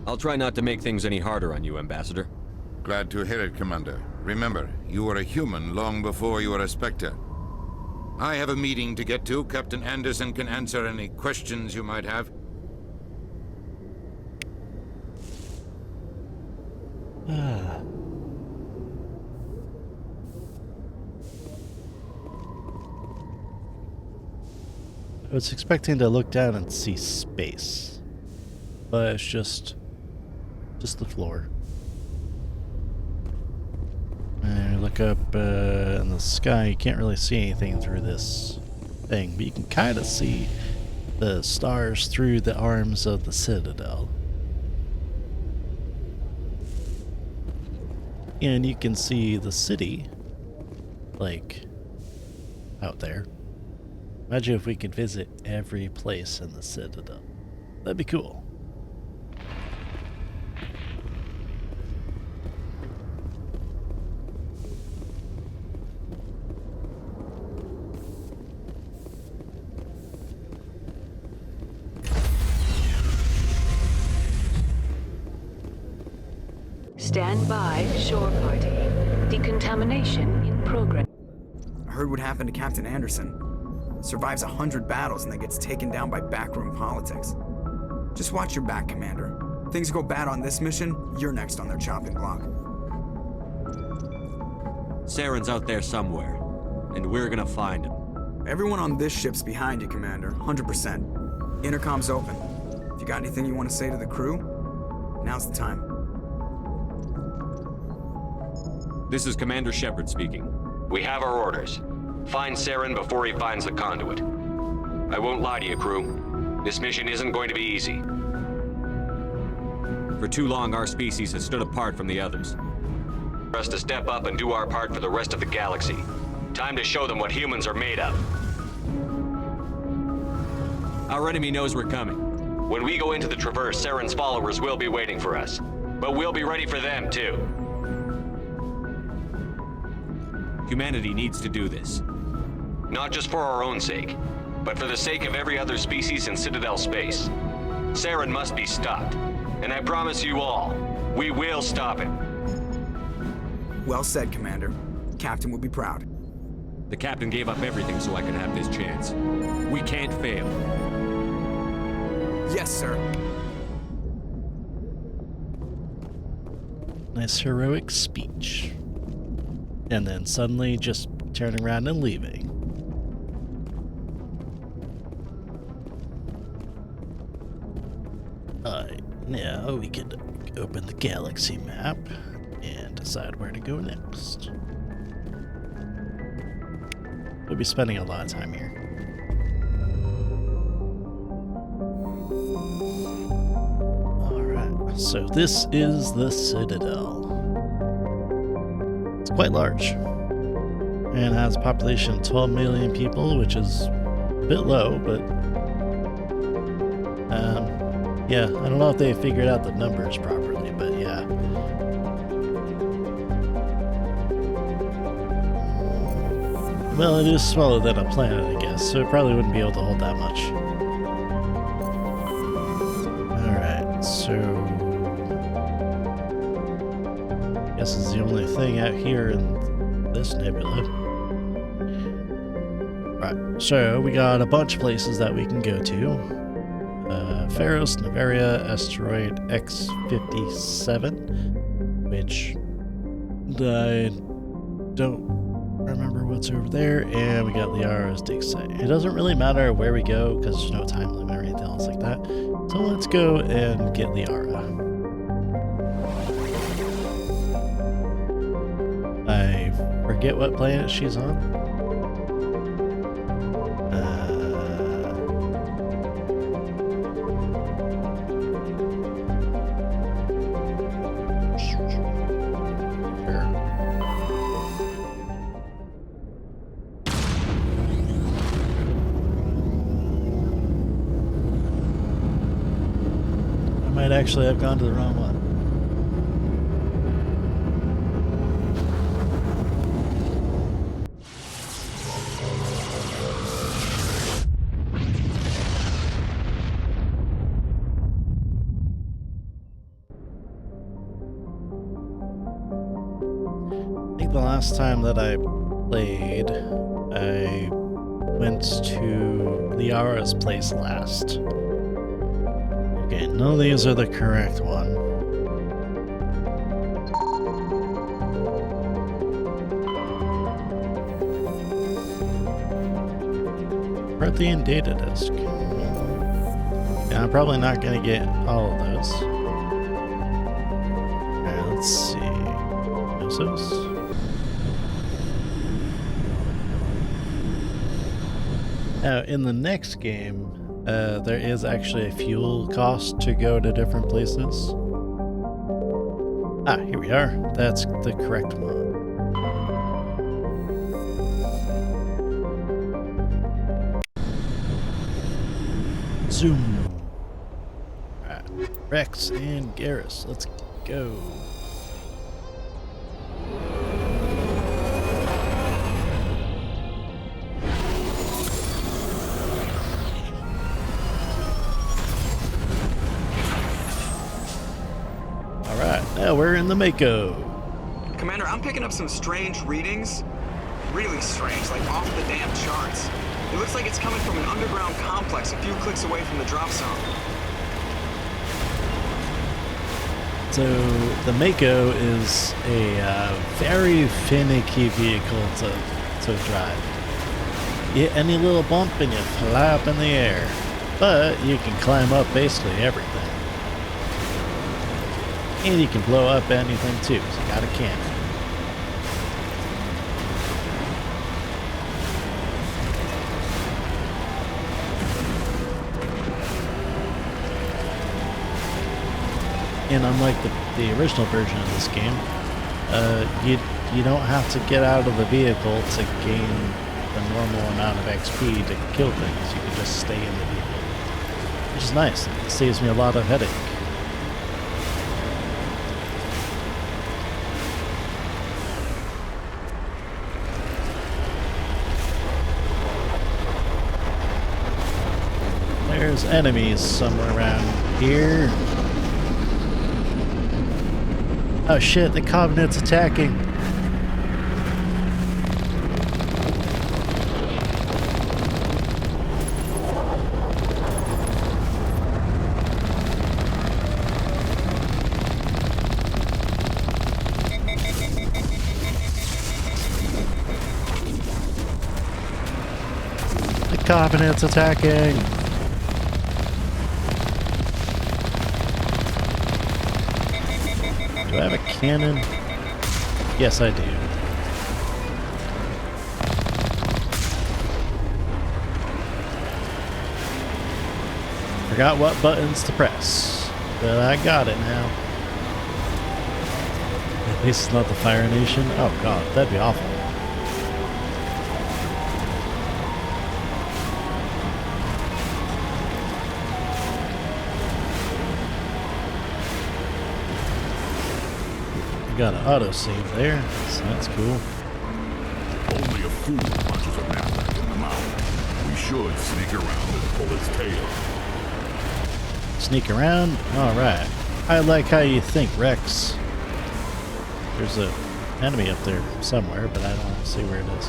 S9: I'll try not to make things any harder on you, Ambassador.
S20: Glad to hear it, Commander. Remember, you were a human long before you were a Spectre. I have a meeting to get to. Captain Anderson can answer any questions you might have.
S1: I was expecting to look down and see space, but it's just the floor. And you look up in the sky, you can't really see anything through this thing, but you can kind of see the stars through the arms of the Citadel. And you can see the city, like, out there. Imagine if we could visit every place in the Citadel. That'd be cool.
S6: Stand by, shore party. Decontamination in progress.
S13: I heard what happened to Captain Anderson. Survives 100 battles and then gets taken down by backroom politics. Just watch your back, Commander. Things go bad on this mission, you're next on their chopping block.
S9: Saren's out there somewhere, and we're gonna find him.
S13: Everyone on this ship's behind you, Commander. 100%. Intercom's open. If you got anything you want to say to the crew, now's the time.
S9: This is Commander Shepard speaking. We have our orders. Find Saren before he finds the conduit. I won't lie to you, crew. This mission isn't going to be easy. For too long, our species has stood apart from the others. For us to step up and do our part for the rest of the galaxy. Time to show them what humans are made of. Our enemy knows we're coming. When we go into the Traverse, Saren's followers will be waiting for us. But we'll be ready for them, too. Humanity needs to do this. Not just for our own sake, but for the sake of every other species in Citadel space. Saren must be stopped. And I promise you all, we will stop him.
S13: Well said, Commander. Captain will be proud.
S9: The captain gave up everything so I could have this chance. We can't fail.
S13: Yes, sir.
S1: Nice heroic speech. And then suddenly just turning around and leaving. Now we could open the galaxy map and decide where to go next. We'll be spending a lot of time here. Alright, so this is the Citadel. It's quite large and has a population of 12 million people, which is a bit low, but yeah, I don't know if they figured out the numbers properly, but yeah. Well, it is smaller than a planet, I guess, so it probably wouldn't be able to hold that much. Alright, so I guess it's the only thing out here in this nebula. Right, so we got a bunch of places that we can go to. Pharos, Nevaria, asteroid X57, which I don't remember what's over there, and we got Liara's dig site. It doesn't really matter where we go because there's no time limit or anything else like that. So let's go and get Liara. I forget what planet she's on. Actually, I've gone to the wrong one. I think the last time that I played, I went to Liara's place last. Okay, none of these are the correct one. Prothean data disk. Yeah, I'm probably not gonna get all of those. Alright, let's see. Knossos. Now, in the next game, There is actually a fuel cost to go to different places. Ah, here we are. That's the correct one. Zoom. Alright. Rex and Garrus, let's go. Yeah, we're in the Mako.
S13: Commander, I'm picking up some strange readings. Really strange, like off the damn charts. It looks like it's coming from an underground complex a few clicks away from the drop zone.
S1: So, the Mako is a very finicky vehicle to drive. You hit any little bump and you fly up in the air. But you can climb up basically everything. And you can blow up anything too, so you got a cannon. And unlike the original version of this game, you don't have to get out of the vehicle to gain the normal amount of XP to kill things. You can just stay in the vehicle, which is nice. It saves me a lot of headache. There's enemies somewhere around here. Oh shit, the Covenant's attacking. The Covenant's attacking. Do I have a cannon? Yes, I do. Forgot what buttons to press, but I got it now. At least it's not the Fire Nation. Oh god, that'd be awful. Got an autosave there, so that's cool.
S21: Only a fool punches a Maverick in the mouth. We should sneak around and pull his tail.
S1: Sneak around? Alright. I like how you think, Rex. There's an enemy up there somewhere, but I don't see where it is.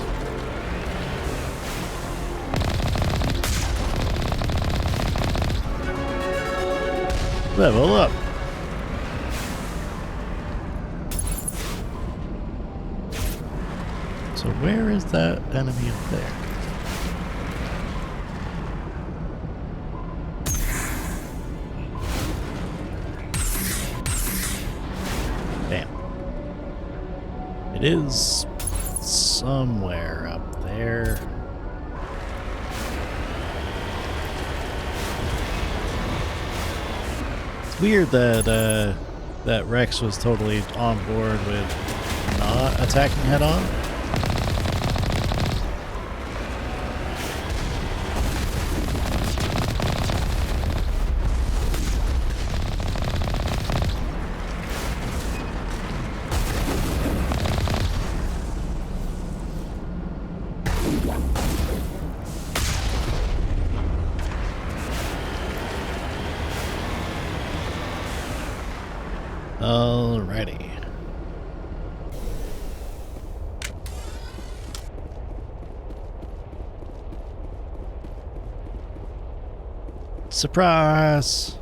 S1: Level up. So where is that enemy up there? Damn. It is somewhere up there. It's weird that that Rex was totally on board with not attacking head on. Alrighty. Surprise!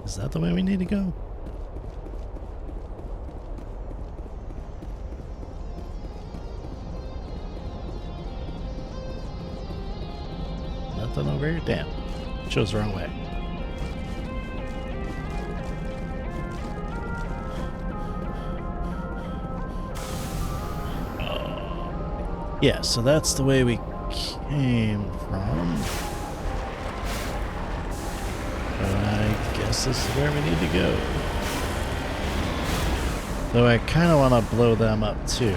S1: Is that the way we need to go? Nothing over here? Damn. Shows the wrong way. Yeah, so that's the way we came from. But I guess this is where we need to go. Though I kind of want to blow them up too.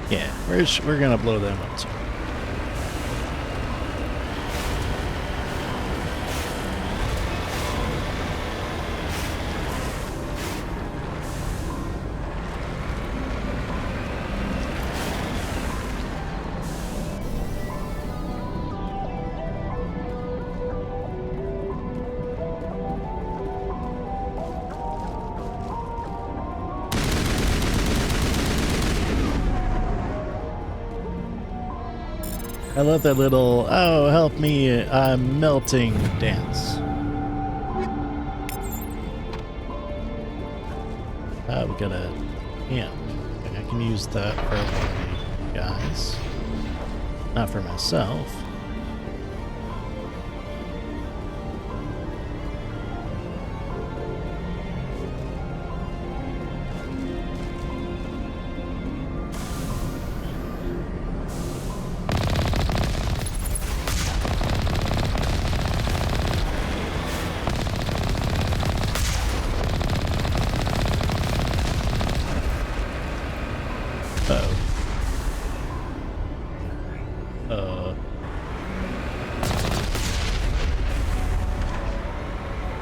S1: Yeah, we're gonna blow them up too. I love that little, oh, help me, I'm melting dance. We got a amp. Okay, I can use that for my guys. Not for myself.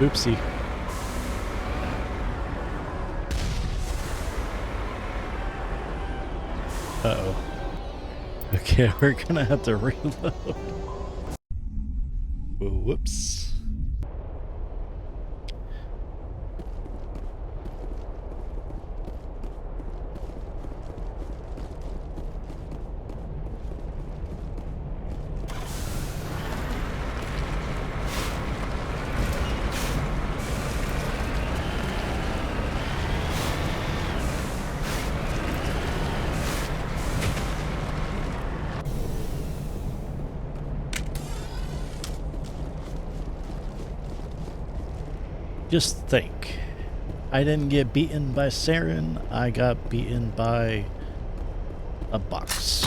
S1: Oopsie. Uh-oh. Okay, we're gonna have to reload. Whoops. Just think, I didn't get beaten by Saren, I got beaten by a box.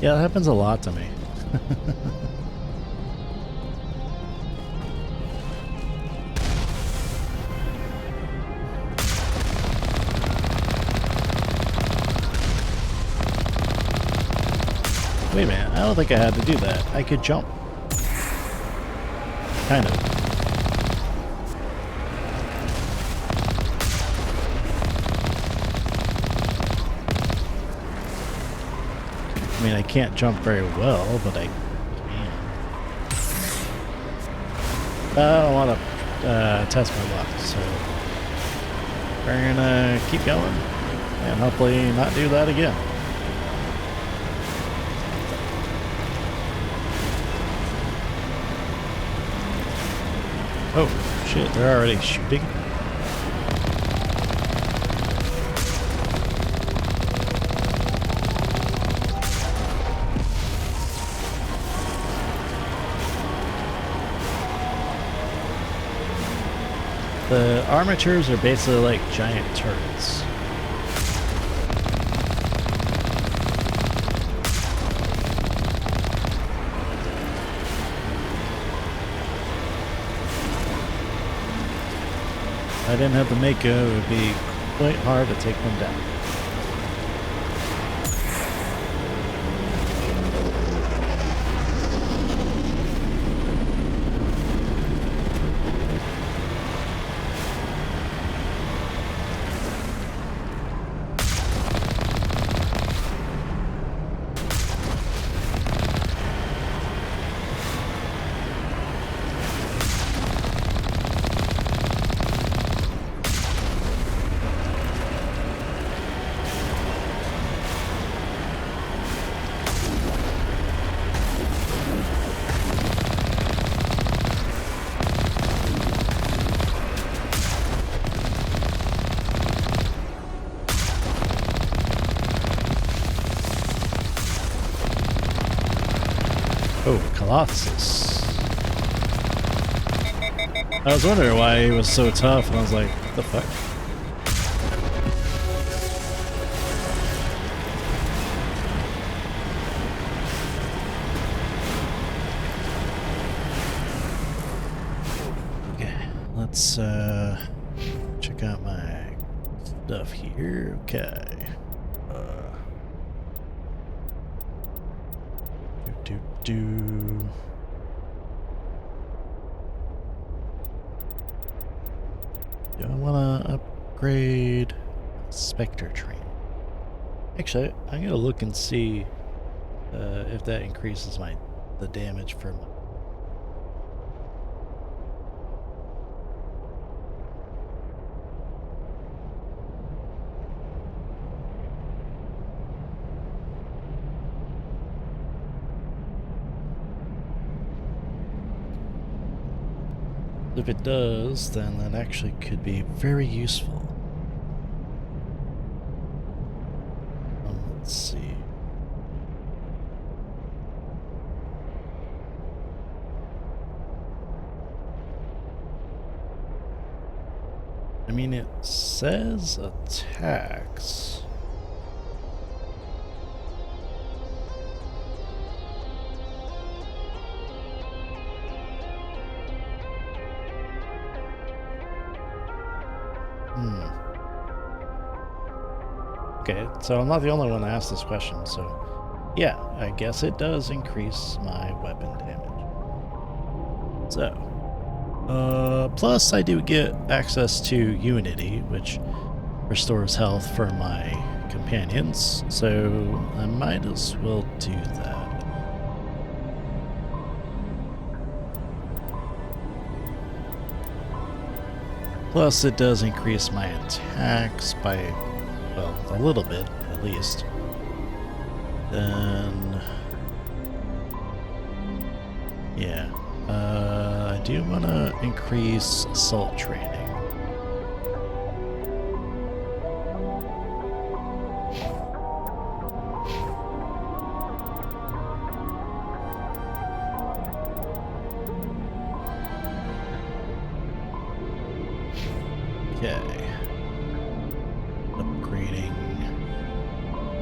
S1: Yeah, that happens a lot to me. Wait a minute, I don't think I had to do that. I could jump. Kind of. I mean, I can't jump very well, but I can. I don't want to test my luck, so we're gonna keep going and hopefully not do that again. Oh shit, they're already shooting. The armatures are basically like giant turrets. If I didn't have the Mako, it would be quite hard to take them down. Oh, Colossus. I was wondering why he was so tough, and I was like, what the fuck? Okay, let's check out my stuff here. Okay. Do I want to upgrade Spectre Train? Actually, I'm gonna look and see if that increases the damage for my. If it does, then that actually could be very useful. Let's see. I mean, it says attacks. Okay, so I'm not the only one to ask this question, so yeah, I guess it does increase my weapon damage. So, plus I do get access to Unity, which restores health for my companions, so I might as well do that. Plus it does increase my attacks by, well, a little bit, at least. Then, yeah, I do want to increase assault training. Okay. Upgrading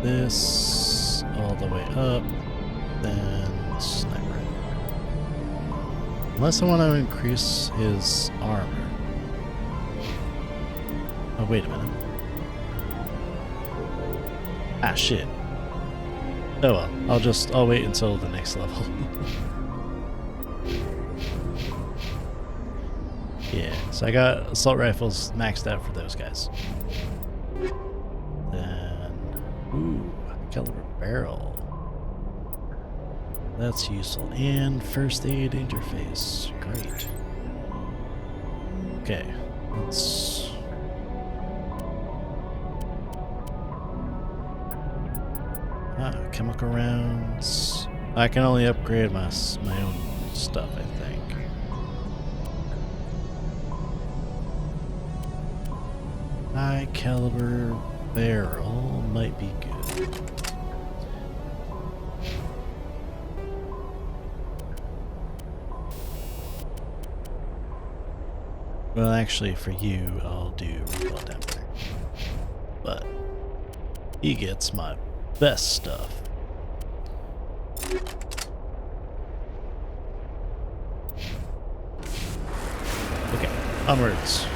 S1: this all the way up, then sniper. Unless I want to increase his armor. Oh, wait a minute. Ah, shit. Oh well, I'll wait until the next level. Yeah, so I got assault rifles maxed out for those guys. Then, ooh, caliber barrel. That's useful. And first aid interface. Great. Okay, let's... chemical rounds. I can only upgrade my own stuff, I think. High caliber barrel might be good. Well, actually, for you, I'll do recoil dampener. But he gets my best stuff. Okay, onwards.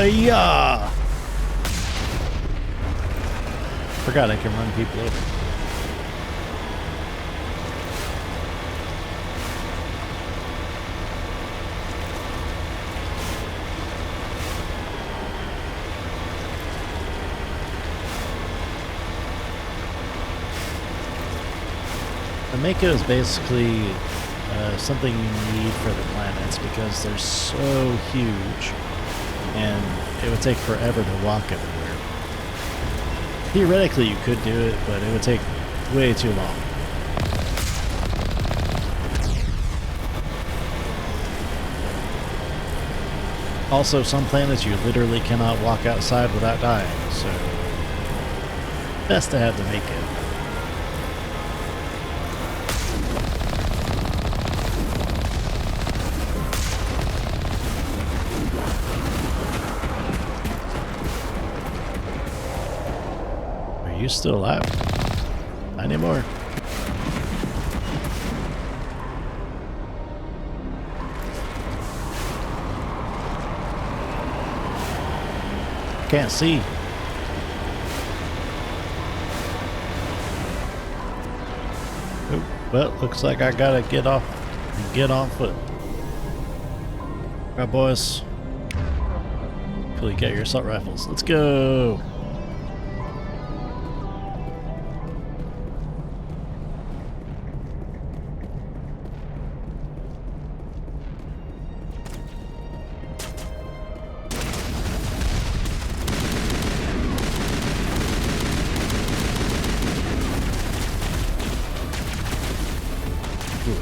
S1: Yeah. Forgot I can run people over. The Mako is basically something you need for the planets because they're so huge. And it would take forever to walk everywhere. Theoretically, you could do it, but it would take way too long. Also, some planets you literally cannot walk outside without dying, so best to have to make it. Are you still alive? Not anymore. Can't see. Oh, well, looks like I gotta get off and get on foot. Alright, boys. Hopefully get your assault rifles. Let's go!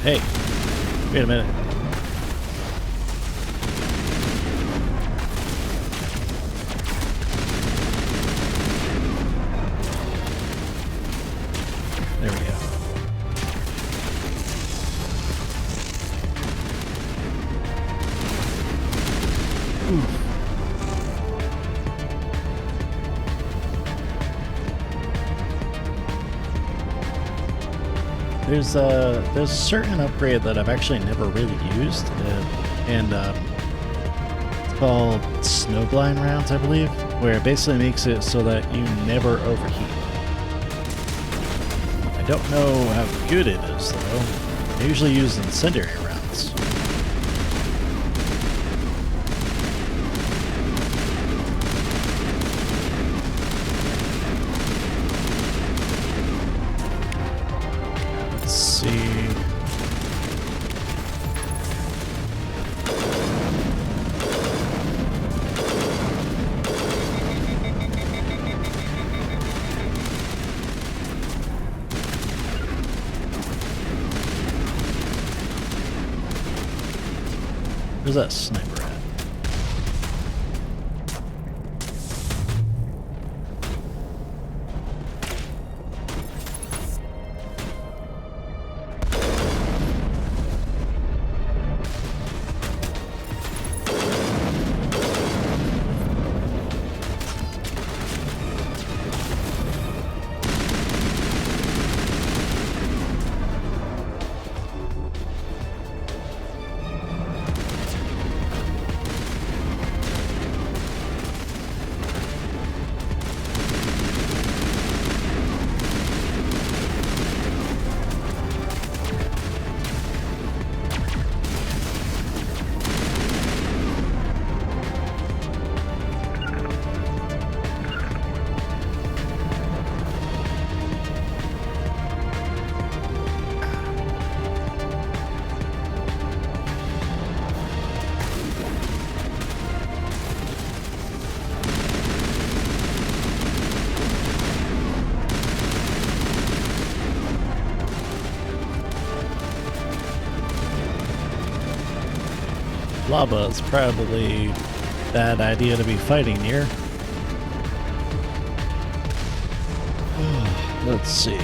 S1: Hey, wait a minute. There we go. Ooh. There's a certain upgrade that I've actually never really used, and it's called Snowblind rounds, I believe, where it basically makes it so that you never overheat. I don't know how good it is though. I usually use incendiary rounds. Where's that sniper at? Lava is probably a bad idea to be fighting near. Let's see.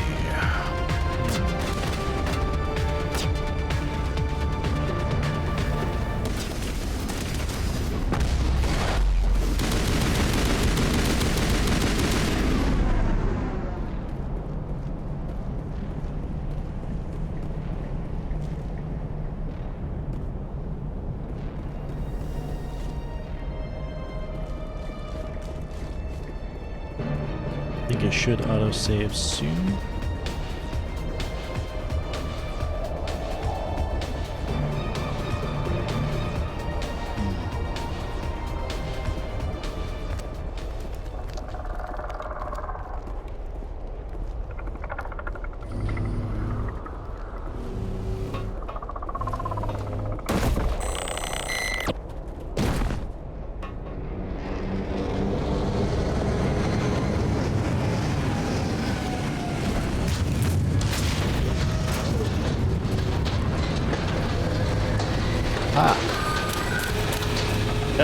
S1: I think it should autosave soon.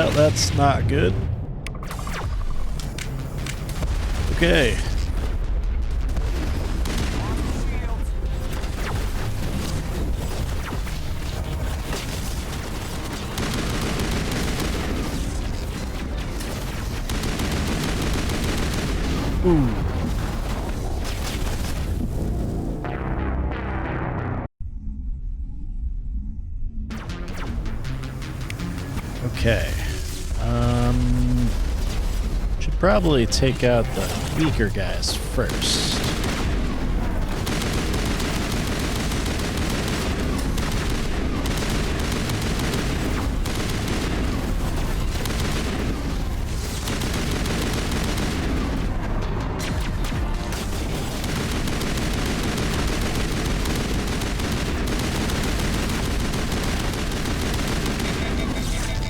S1: Well, that's not good. Okay. Ooh. Okay. Should probably take out the weaker guys first.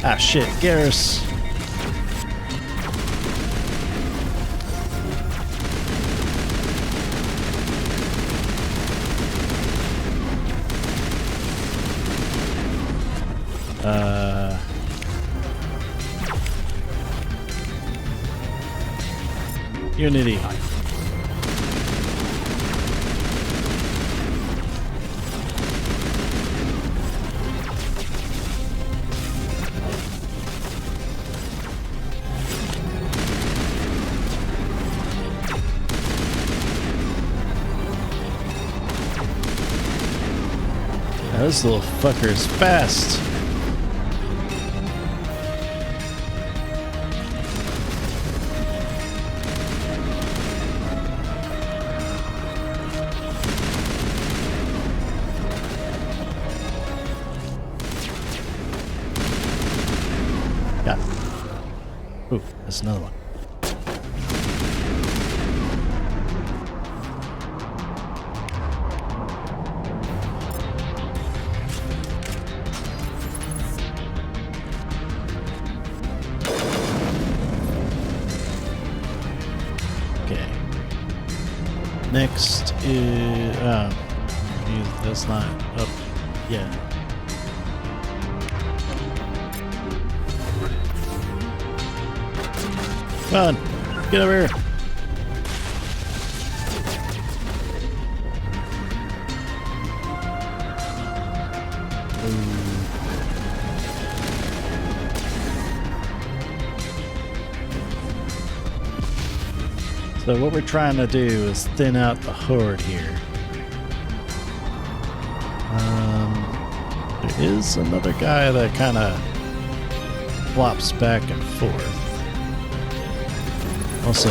S1: Ah, shit, Garrus. Unity. This little fucker is fast. Yeah. Ooh, that's another one. Next is that's not up yet. Come on, get over here. So what we're trying to do is thin out the horde here. There is another guy that kind of flops back and forth. Also,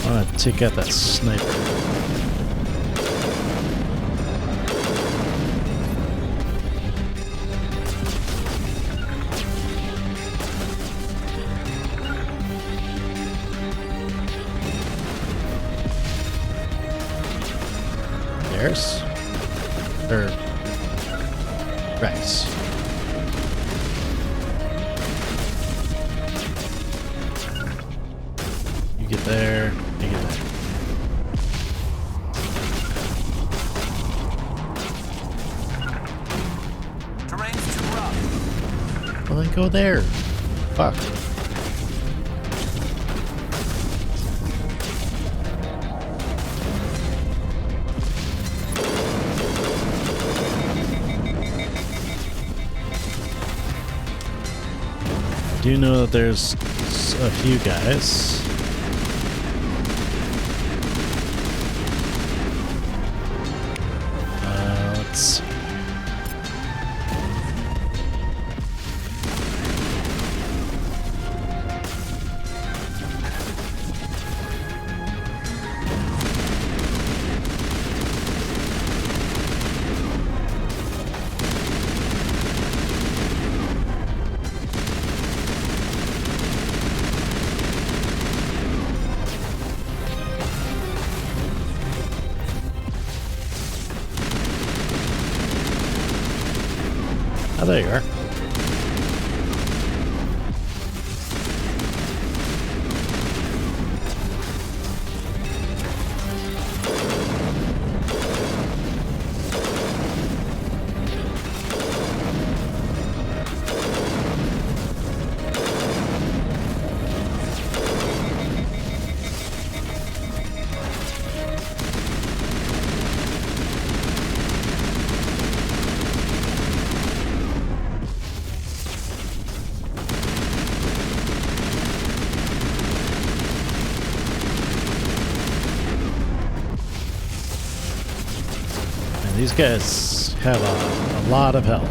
S1: I want to take out that sniper. There's or Rex. You get there, you get there.
S5: Terrain's too rough.
S1: Well, then go there. Fuck. I do know that there's a few guys. Let's see. Oh, there you are. these guys have a lot of health.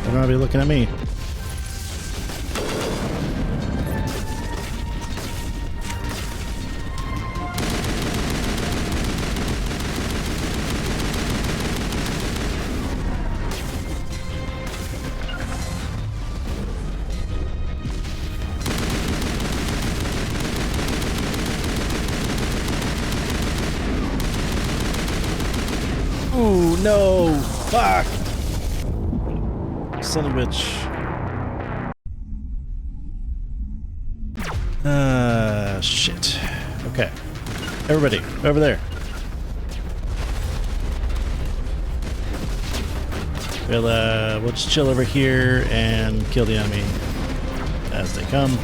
S1: They're gonna be looking at me. Ooh, no! Fuck! Son of a bitch. Shit. Okay. Everybody, over there. We'll just chill over here and kill the enemy as they come.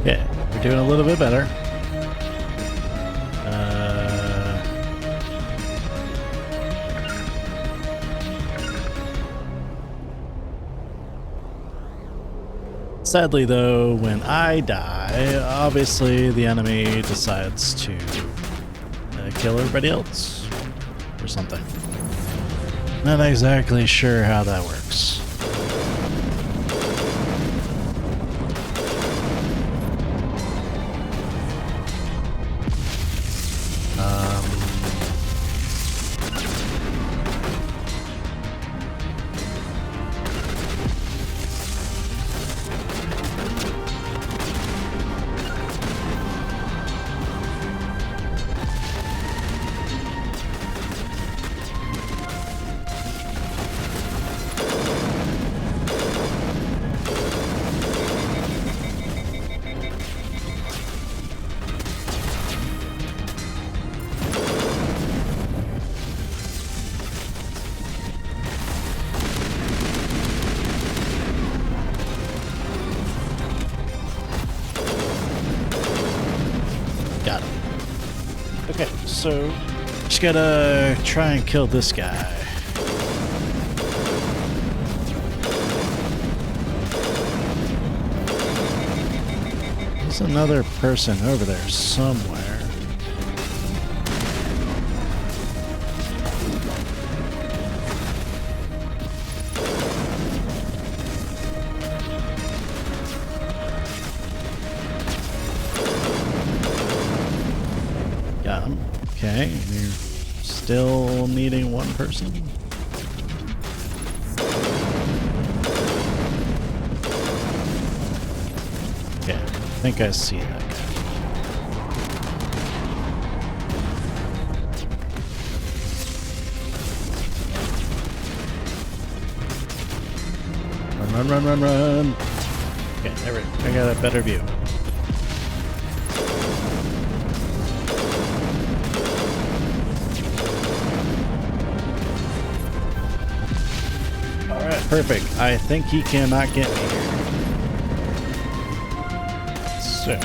S1: Yeah, we're doing a little bit better. Sadly, though, when I die, obviously the enemy decides to kill everybody else or something. Not exactly sure how that works. Got it. Okay, so just gotta try and kill this guy. There's another person over there somewhere. Got him. Okay, you're still needing one person. Okay, I think I see that guy. Run, run, run, run. Okay, there we go. I got a better view. Alright, perfect. I think he cannot get me here. So.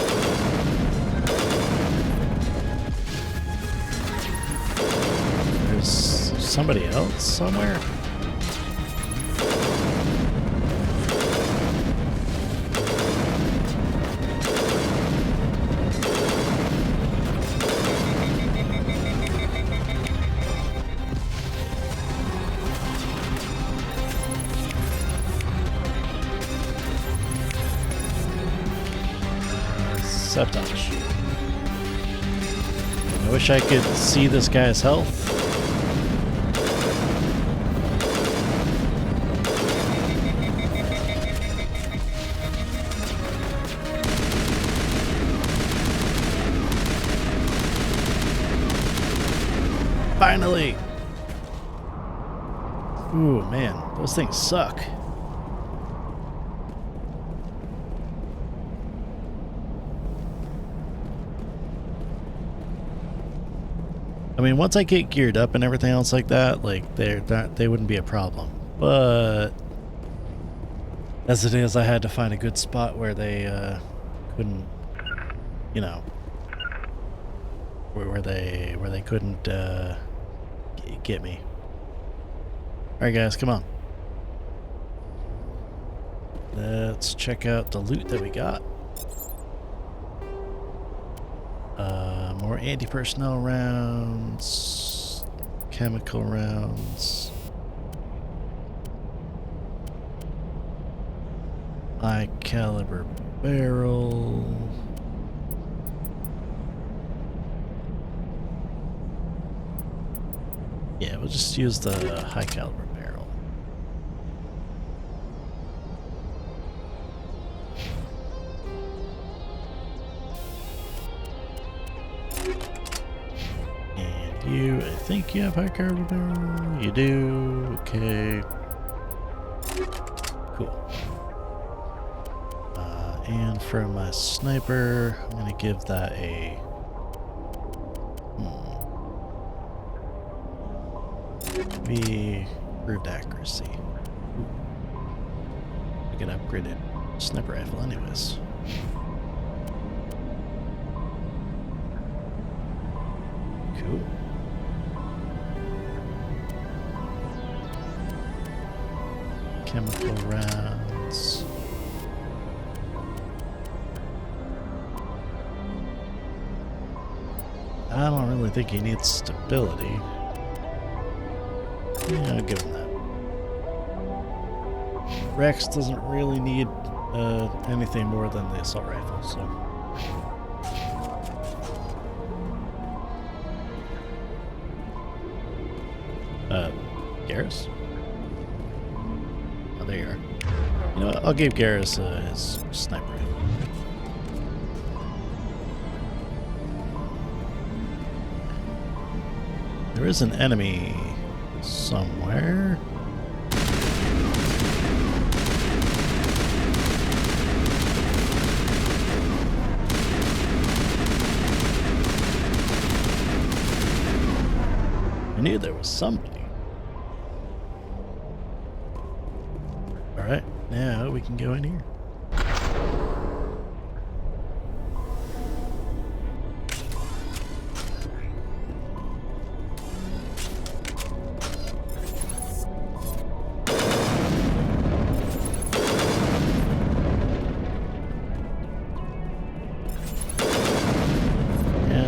S1: There's somebody else somewhere? sabotage. I wish I could see this guy's health. Finally! Ooh, man, those things suck. I mean, once I get geared up and everything else like that, like they wouldn't be a problem. But as it is, I had to find a good spot where they couldn't, you know, where they couldn't get me. All right, guys, come on. Let's check out the loot that we got. More anti-personnel rounds, chemical rounds, high caliber barrel. Yeah, we'll just use the high caliber barrel. And you, I think you have high caliber barrel. You do. Okay. Cool. And for my sniper, I'm gonna give that a maybe improved accuracy. I get upgraded sniper rifle anyways. Cool. Chemical rounds. I don't really think he needs stability. Yeah, I'll give him that. Rex doesn't really need anything more than the assault rifle, so. Garrus? Oh, there you are. You know what? I'll give Garrus his sniper rifle. There is an enemy somewhere. I knew there was somebody. Alright, now we can go in here.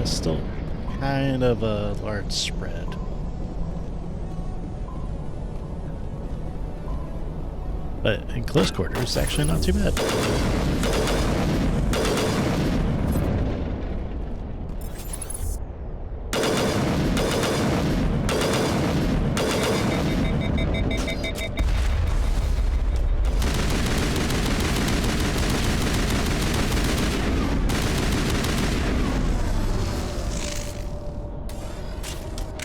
S1: Still kind of a large spread. But in close quarters, it's actually not too bad.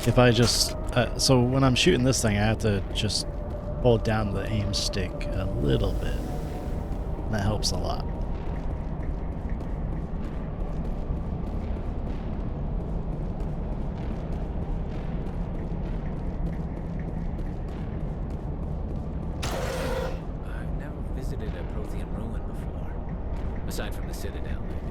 S1: If I just, so when I'm shooting this thing, I have to just hold down the aim stick a little bit. And that helps a lot.
S10: I've never visited a Prothean ruin before, aside from the Citadel, maybe.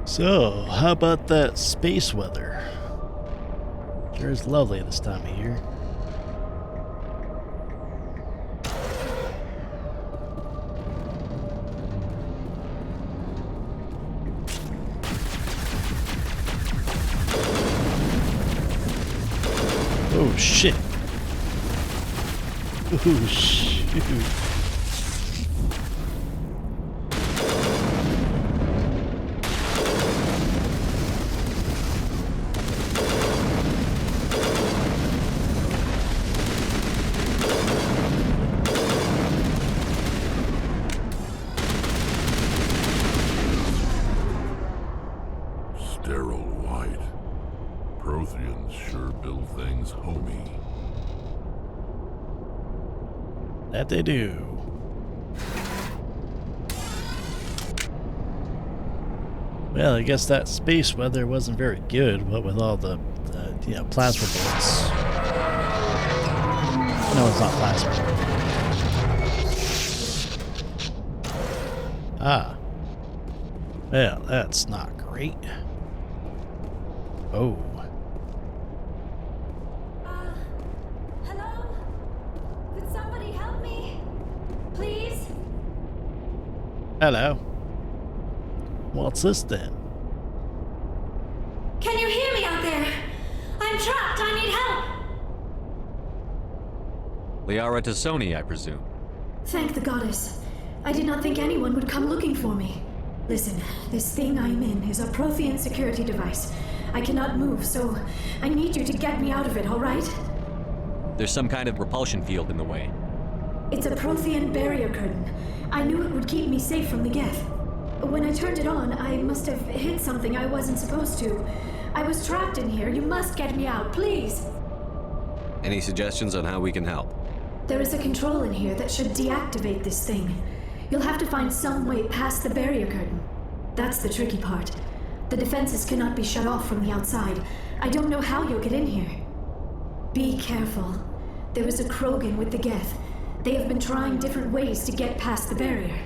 S1: So, how about that space weather? Sure is lovely this time of year. shit. Oh shoot.
S21: Sterile white. Protheans sure build things homey.
S1: That they do. Well, I guess that space weather wasn't very good, what with all the plasma bullets. No, it's not plasma. Ah. Well, that's not great. Oh.
S12: Hello? Could somebody help me? Please?
S1: Hello. What's this then?
S12: Can you hear me out there? I'm trapped. I need help.
S19: Liara Tassoni, I presume.
S12: Thank the goddess. I did not think anyone would come looking for me. Listen, this thing I'm in is a Prothean security device. I cannot move, so I need you to get me out of it, all right?
S19: There's some kind of repulsion field in the way.
S12: It's a Prothean barrier curtain. I knew it would keep me safe from the Geth. When I turned it on, I must have hit something I wasn't supposed to. I was trapped in here. You must get me out, please.
S19: Any suggestions on how we can help?
S12: There is a control in here that should deactivate this thing. You'll have to find some way past the barrier curtain. That's the tricky part. The defenses cannot be shut off from the outside. I don't know how you'll get in here. Be careful. There is a Krogan with the Geth. They have been trying different ways to get past the barrier.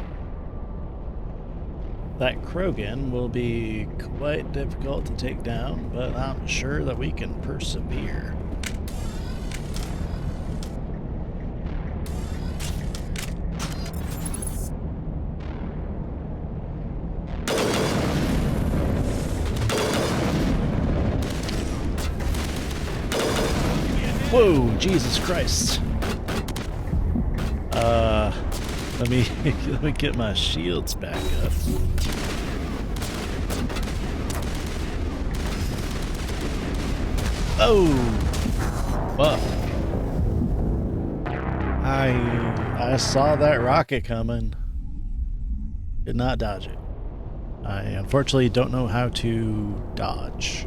S1: That Krogan will be quite difficult to take down, but I'm sure that we can persevere. Whoa, Jesus Christ. Let me get my shields back up. Oh, fuck. I saw that rocket coming. Did not dodge it. I unfortunately don't know how to dodge.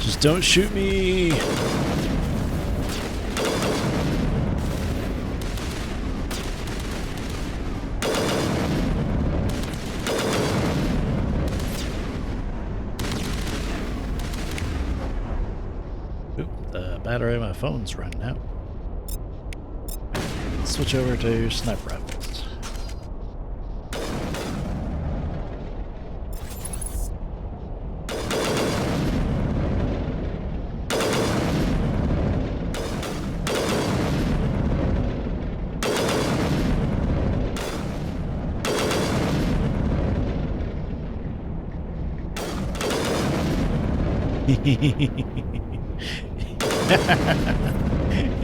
S1: Just don't shoot me. Oop, the battery on my phone's running out. Switch over to sniper rifles.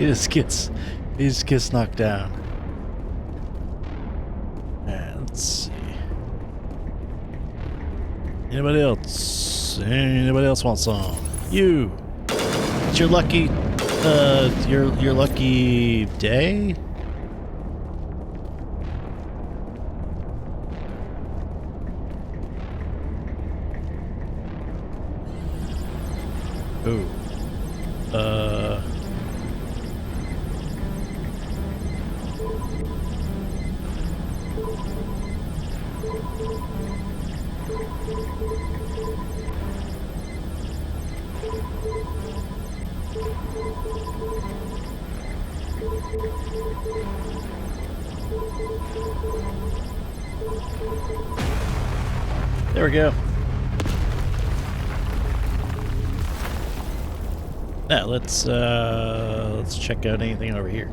S1: he just gets knocked down. Let's see. Anybody else? Anybody else want some? You. It's your lucky your lucky day? Ooh. There we go. Now let's check out anything over here.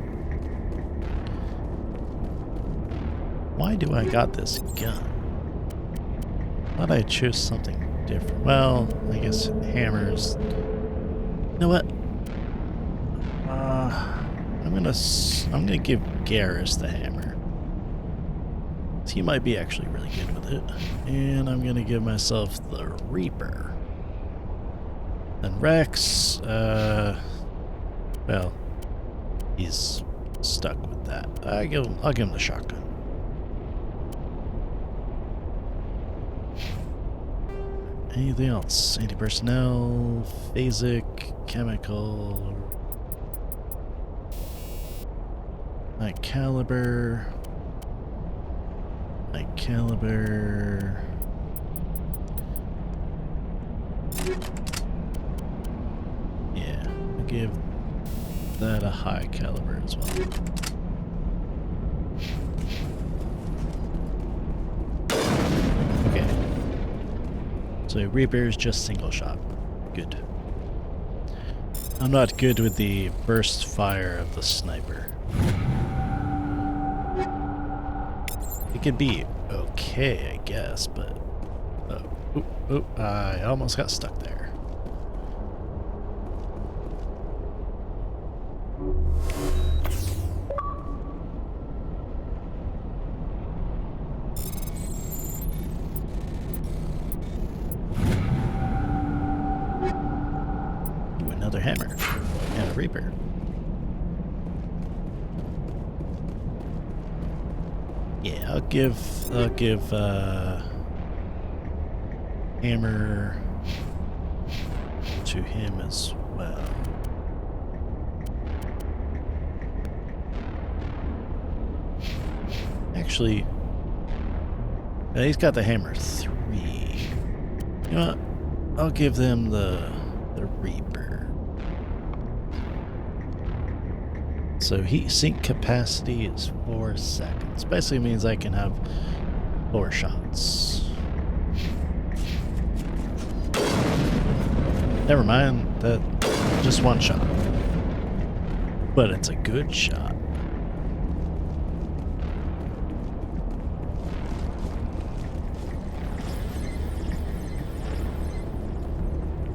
S1: Why do I got this gun? Thought I chose something different. Well, I guess hammers. You know what? I'm gonna give Garrus the hammer. He might be actually really good with it. And I'm gonna give myself the Reaper. And Rex, well, he's stuck with that. I'll give him the shotgun. Anything else? Anti-personnel, phasic, chemical, high caliber. Yeah, I'll give that a high caliber as well. Okay. So Reaper's just single shot. Good. I'm not good with the burst fire of the sniper. It could be okay, I guess, but... Oh, I almost got stuck there. Ooh, another hammer. And a Reaper. Yeah, I'll give hammer to him as well. Actually, he's got the hammer 3. You know what? I'll give them the Reaper. So heat sink capacity is 4 seconds. Basically means I can have 4 shots. Never mind, that just 1 shot. But it's a good shot.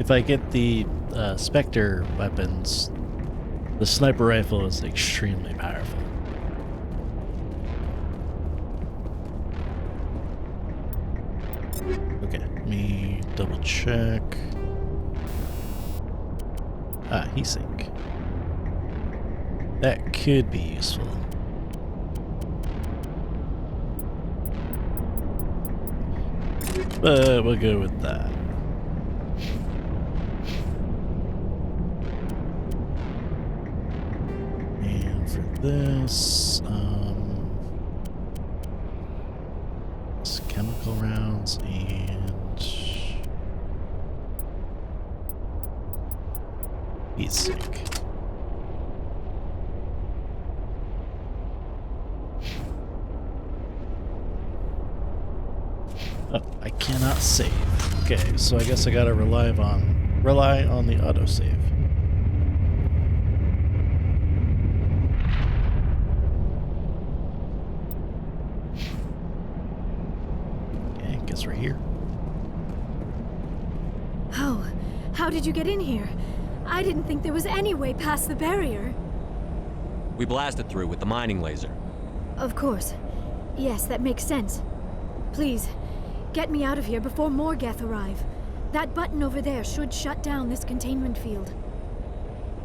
S1: If I get the Spectre weapons, the sniper rifle is extremely powerful. Okay, let me double check. Ah, heat sink. That could be useful. But we'll go with that. And for this, it's chemical rounds and heat sink. Oh, I cannot save. Okay, so I guess I gotta rely on the autosave. Okay, guess we're here.
S12: Oh, how did you get in here? I didn't think there was any way past the barrier.
S19: We blasted through with the mining laser.
S12: Of course. Yes, that makes sense. Please, get me out of here before more Geth arrive. That button over there should shut down this containment field.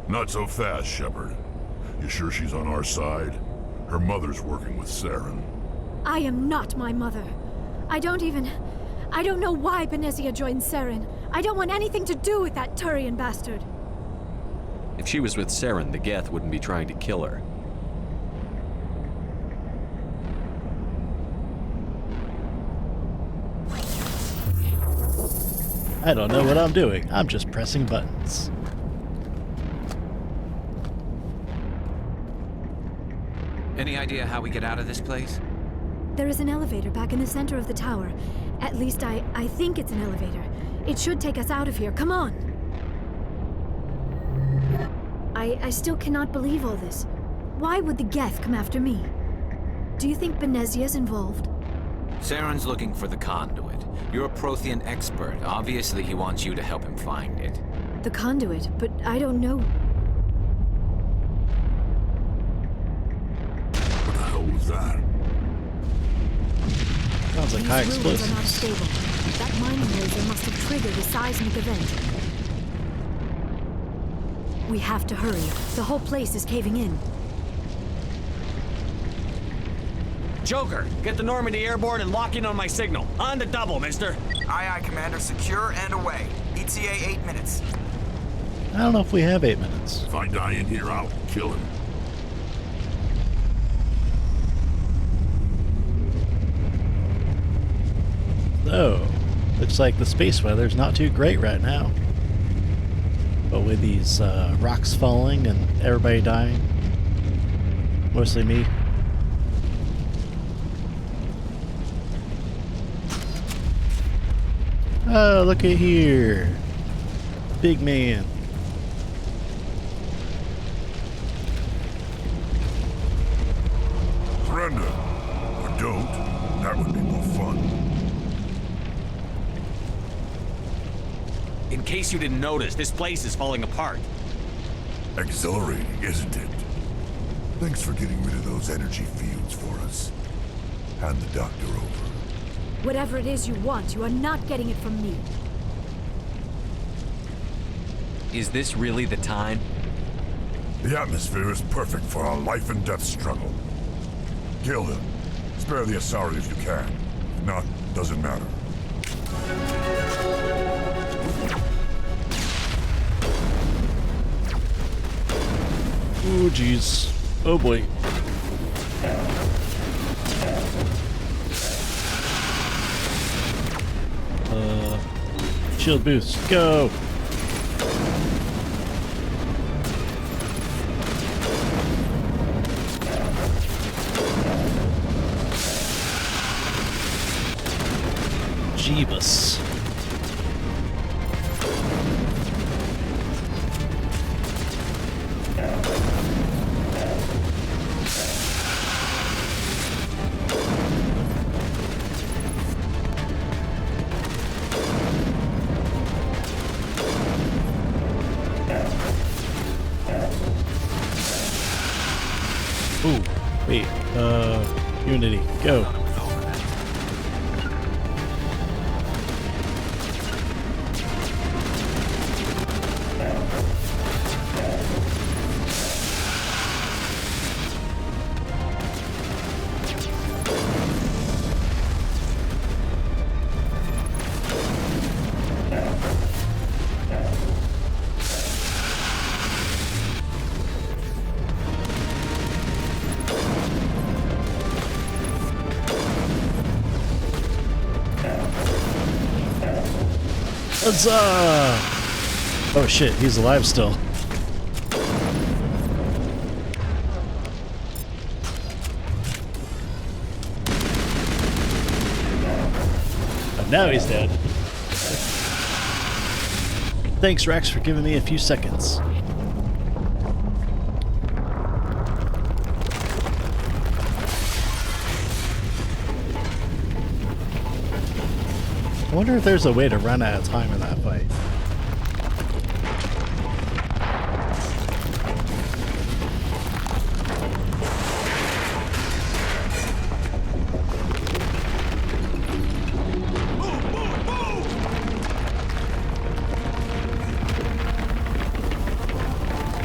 S21: Not so fast, Shepard. You sure she's on our side? Her mother's working with Saren.
S12: I am not my mother. I don't know why Benezia joined Saren. I don't want anything to do with that Turian bastard.
S19: If she was with Saren, the Geth wouldn't be trying to kill her.
S1: I don't know what I'm doing. I'm just pressing buttons.
S10: Any idea how we get out of this place?
S12: There is an elevator back in the center of the tower. At least I think it's an elevator. It should take us out of here. Come on. I still cannot believe all this. Why would the Geth come after me? Do you think Benezia's involved?
S10: Saren's looking for the conduit. You're a Prothean expert. Obviously, he wants you to help him find it.
S12: The conduit, but I don't know.
S21: What the hell was that?
S1: Sounds like high
S12: These ruins
S1: explosives.
S12: are not stable. That mining laser must have triggered a seismic event. We have to hurry. The whole place is caving in.
S5: Joker, get the Normandy airborne and lock in on my signal. On the double, mister.
S13: Aye, aye, Commander. Secure and away. ETA 8 minutes.
S1: I don't know if we have 8 minutes.
S21: If I die in here, I'll kill him.
S1: So, looks like the space weather's not too great right now. But with these rocks falling and everybody dying, mostly me. Oh, look at here. Big man.
S21: Surrender. Or don't. That would be more fun.
S5: In case you didn't notice, this place is falling apart.
S21: Exhilarating, isn't it? Thanks for getting rid of those energy fields for us. Hand the doctor over.
S12: Whatever it is you want, you are not getting it from me.
S19: Is this really the time?
S21: The atmosphere is perfect for a life and death struggle. Kill him. Spare the Asari if you can. If not, doesn't matter.
S1: Oh, jeez. Oh, boy. Shield boost, go! Jeebus. Ooh, wait, Unity, go. Huzzah! Oh shit, he's alive still. But now he's dead. Thanks, Rex, for giving me a few seconds. I wonder if there's a way to run out of time in that fight.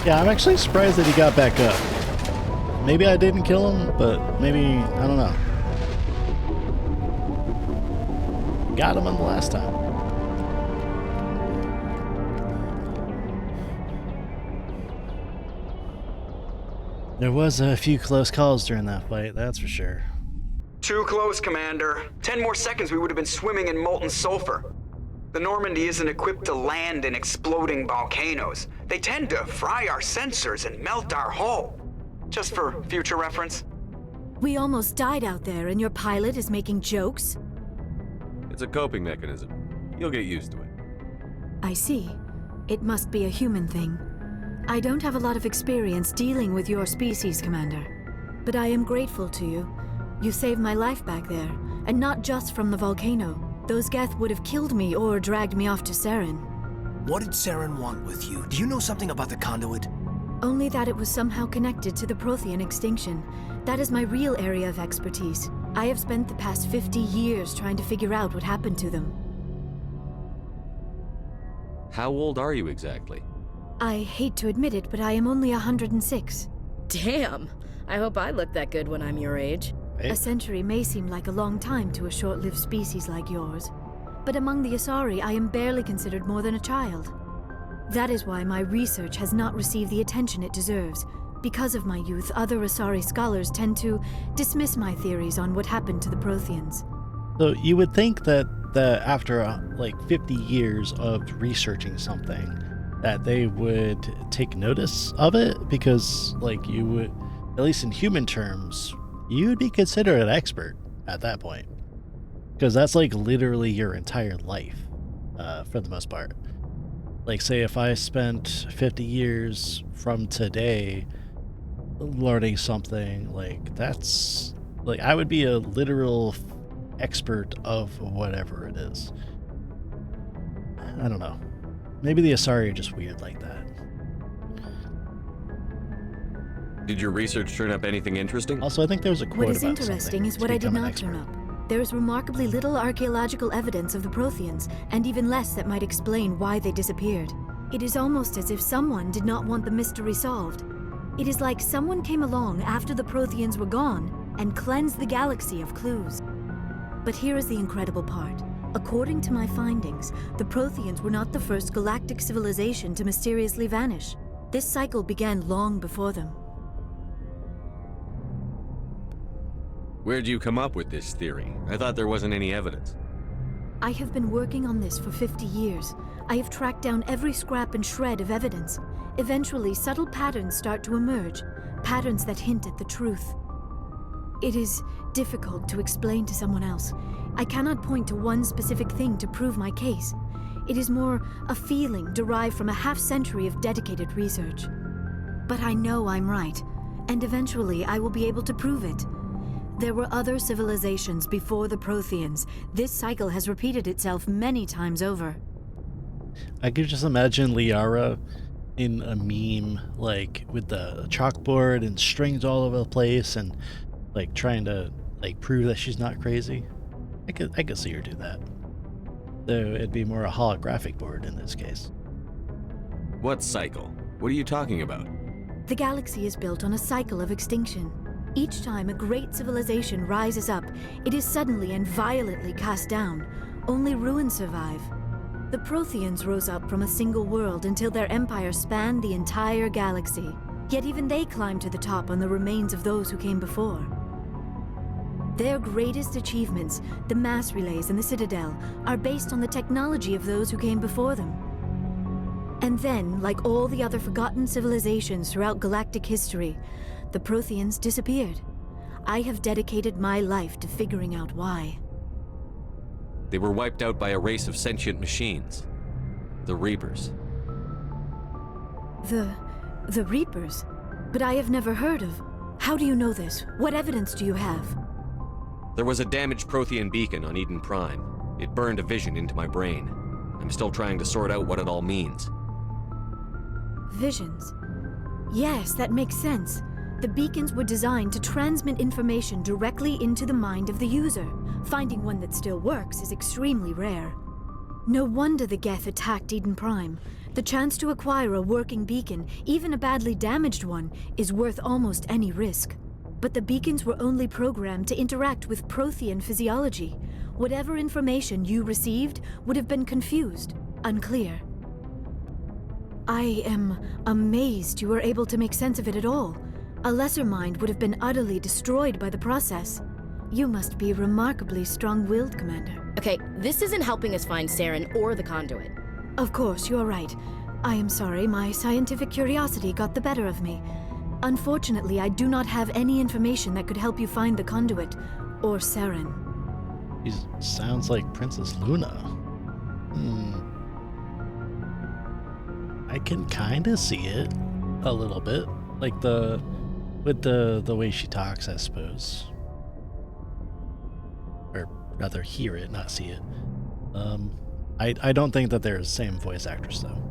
S1: Yeah, I'm actually surprised that he got back up. Maybe I didn't kill him, but maybe, I don't know. Got him on the last time. There was a few close calls during that fight, that's for sure.
S13: Too close, Commander. 10 more seconds we would have been swimming in molten sulfur. The Normandy isn't equipped to land in exploding volcanoes. They tend to fry our sensors and melt our hull. Just for future reference.
S12: We almost died out there and your pilot is making jokes?
S19: It's a coping mechanism. You'll get used to it.
S12: I see. It must be a human thing. I don't have a lot of experience dealing with your species, Commander. But I am grateful to you. You saved my life back there, and not just from the volcano. Those Geth would have killed me or dragged me off to Saren.
S7: What did Saren want with you? Do you know something about the conduit?
S12: Only that it was somehow connected to the Prothean extinction. That is my real area of expertise. I have spent the past 50 years trying to figure out what happened to them.
S19: How old are you exactly?
S12: I hate to admit it, but I am only 106.
S22: Damn! I hope I look that good when I'm your age.
S12: A century may seem like a long time to a short-lived species like yours, but among the Asari, I am barely considered more than a child. That is why my research has not received the attention it deserves. Because of my youth, other Asari scholars tend to dismiss my theories on what happened to the Protheans.
S1: So you would think that after like 50 years of researching something, that they would take notice of it, because like you would, at least in human terms, you would be considered an expert at that point, because that's like literally your entire life, for the most part. Like, say if I spent 50 years from today learning something, like that's like I would be a literal expert of whatever it is. I don't know. Maybe the Asari are just weird like that.
S19: Did your research turn up anything interesting?
S1: Also, I think there was a quote
S12: What is
S1: about
S12: interesting is what I did not turn up. There is remarkably little archaeological evidence of the Protheans, and even less that might explain why they disappeared. It is almost as if someone did not want the mystery solved. It is like someone came along after the Protheans were gone and cleansed the galaxy of clues. But here is the incredible part. According to my findings, the Protheans were not the first galactic civilization to mysteriously vanish. This cycle began long before them.
S19: Where'd you come up with this theory? I thought there wasn't any evidence.
S12: I have been working on this for 50 years. I have tracked down every scrap and shred of evidence. Eventually, subtle patterns start to emerge, patterns that hint at the truth. It is difficult to explain to someone else. I cannot point to one specific thing to prove my case. It is more a feeling derived from a half-century of dedicated research. But I know I'm right, and eventually I will be able to prove it. There were other civilizations before the Protheans. This cycle has repeated itself many times over.
S1: I could just imagine Liara in a meme, like with the chalkboard and strings all over the place, and like trying to like prove that she's not crazy. I could see her do that. Though it'd be more a holographic board in this case.
S19: What cycle? What are you talking about?
S12: The galaxy is built on a cycle of extinction. Each time a great civilization rises up, it is suddenly and violently cast down. Only ruins survive. The Protheans rose up from a single world until their empire spanned the entire galaxy. Yet even they climbed to the top on the remains of those who came before. Their greatest achievements, the mass relays and the Citadel, are based on the technology of those who came before them. And then, like all the other forgotten civilizations throughout galactic history, the Protheans disappeared. I have dedicated my life to figuring out why.
S19: They were wiped out by a race of sentient machines. The Reapers.
S12: The Reapers? But I have never heard of. How do you know this? What evidence do you have?
S19: There was a damaged Prothean beacon on Eden Prime. It burned a vision into my brain. I'm still trying to sort out what it all means.
S12: Visions. Yes, that makes sense. The beacons were designed to transmit information directly into the mind of the user. Finding one that still works is extremely rare. No wonder the Geth attacked Eden Prime. The chance to acquire a working beacon, even a badly damaged one, is worth almost any risk. But the beacons were only programmed to interact with Prothean physiology. Whatever information you received would have been confused, unclear. I am amazed you were able to make sense of it at all. A lesser mind would have been utterly destroyed by the process. You must be remarkably strong-willed, Commander.
S22: Okay, this isn't helping us find Saren or the conduit.
S12: Of course, you're right. I am sorry, my scientific curiosity got the better of me. Unfortunately, I do not have any information that could help you find the conduit, or Saren.
S1: He sounds like Princess Luna. I can kinda see it. A little bit. Like with the way she talks, I suppose. Or rather hear it, not see it. I don't think that they're the same voice actress though.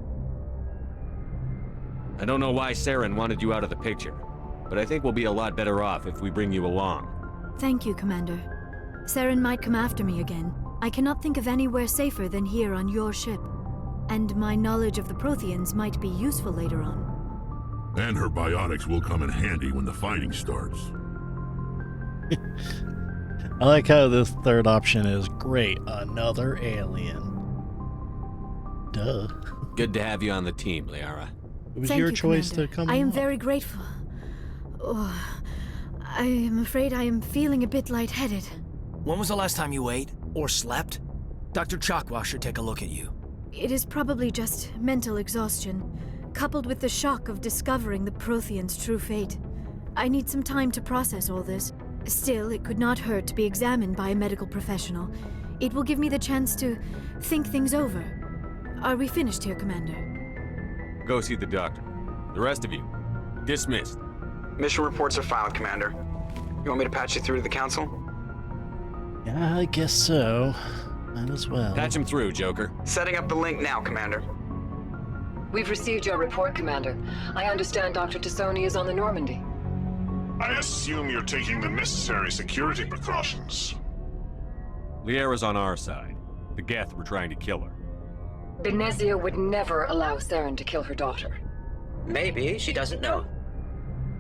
S19: I don't know why Saren wanted you out of the picture, but I think we'll be a lot better off if we bring you along.
S12: Thank you, Commander. Saren might come after me again. I cannot think of anywhere safer than here on your ship. And my knowledge of the Protheans might be useful later on.
S21: And her biotics will come in handy when the fighting starts.
S1: I like how this third option is great. Another alien. Duh.
S19: Good to have you on the team, Liara.
S1: It was
S12: Thank
S1: your
S12: you,
S1: choice
S12: Commander.
S1: to come
S12: I am
S1: along.
S12: very grateful. Oh, I am afraid I am feeling a bit lightheaded.
S7: When was the last time you ate or slept? Dr. Chakwa should take a look at you.
S12: It is probably just mental exhaustion, coupled with the shock of discovering the Protheans' true fate. I need some time to process all this. Still, it could not hurt to be examined by a medical professional. It will give me the chance to think things over. Are we finished here, Commander?
S19: Go see the doctor. The rest of you, dismissed.
S13: Mission reports are filed, Commander. You want me to patch you through to the Council?
S1: Yeah, I guess so. Might as well.
S19: Patch him through, Joker.
S13: Setting up the link now, Commander.
S15: We've received your report, Commander. I understand Dr. Tassoni is on the Normandy.
S14: I assume you're taking the necessary security precautions.
S19: Liara's on our side. The Geth were trying to kill her.
S15: Benezia would never allow Saren to kill her daughter.
S18: Maybe she doesn't know.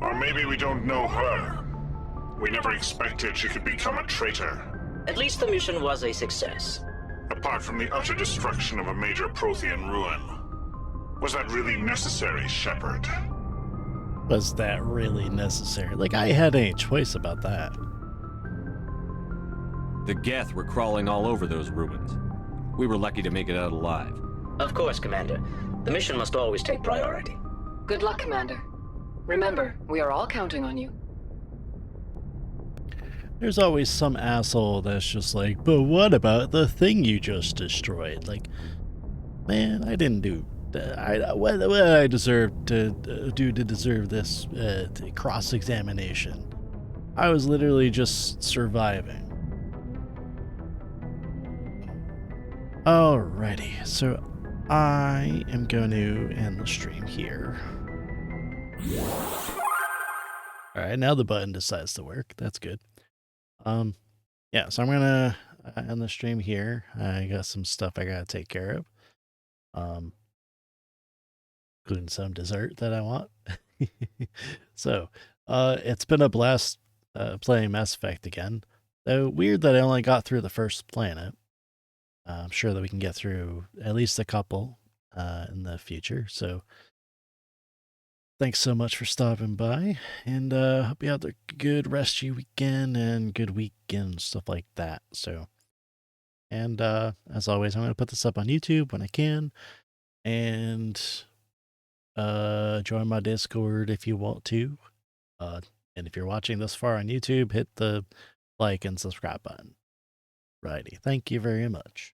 S14: Or maybe we don't know her. We never expected she could become a traitor.
S18: At least the mission was a success.
S14: Apart from the utter destruction of a major Prothean ruin. Was that really necessary, Shepard?
S1: Was that really necessary? Like, I had any choice about that.
S19: The Geth were crawling all over those ruins. We were lucky to make it out alive.
S18: Of course, Commander. The mission must always take priority.
S15: Good luck, Commander. Remember, we are all counting on you.
S1: There's always some asshole that's just like, but what about the thing you just destroyed? Like, man, I didn't do what I deserve to do to deserve this cross-examination. I was literally just surviving. Alrighty, so I am going to end the stream here. Alright, now the button decides to work. That's good. Yeah, so I'm gonna end the stream here. I got some stuff I gotta take care of. Including some dessert that I want. So, it's been a blast playing Mass Effect again. Though weird that I only got through the first planet. I'm sure that we can get through at least a couple in the future. So, thanks so much for stopping by, and hope you have a good rest of your weekend and good weekend, stuff like that. So, and as always, I'm going to put this up on YouTube when I can, and join my Discord if you want to. And if you're watching this far on YouTube, hit the like and subscribe button. Righty, thank you very much.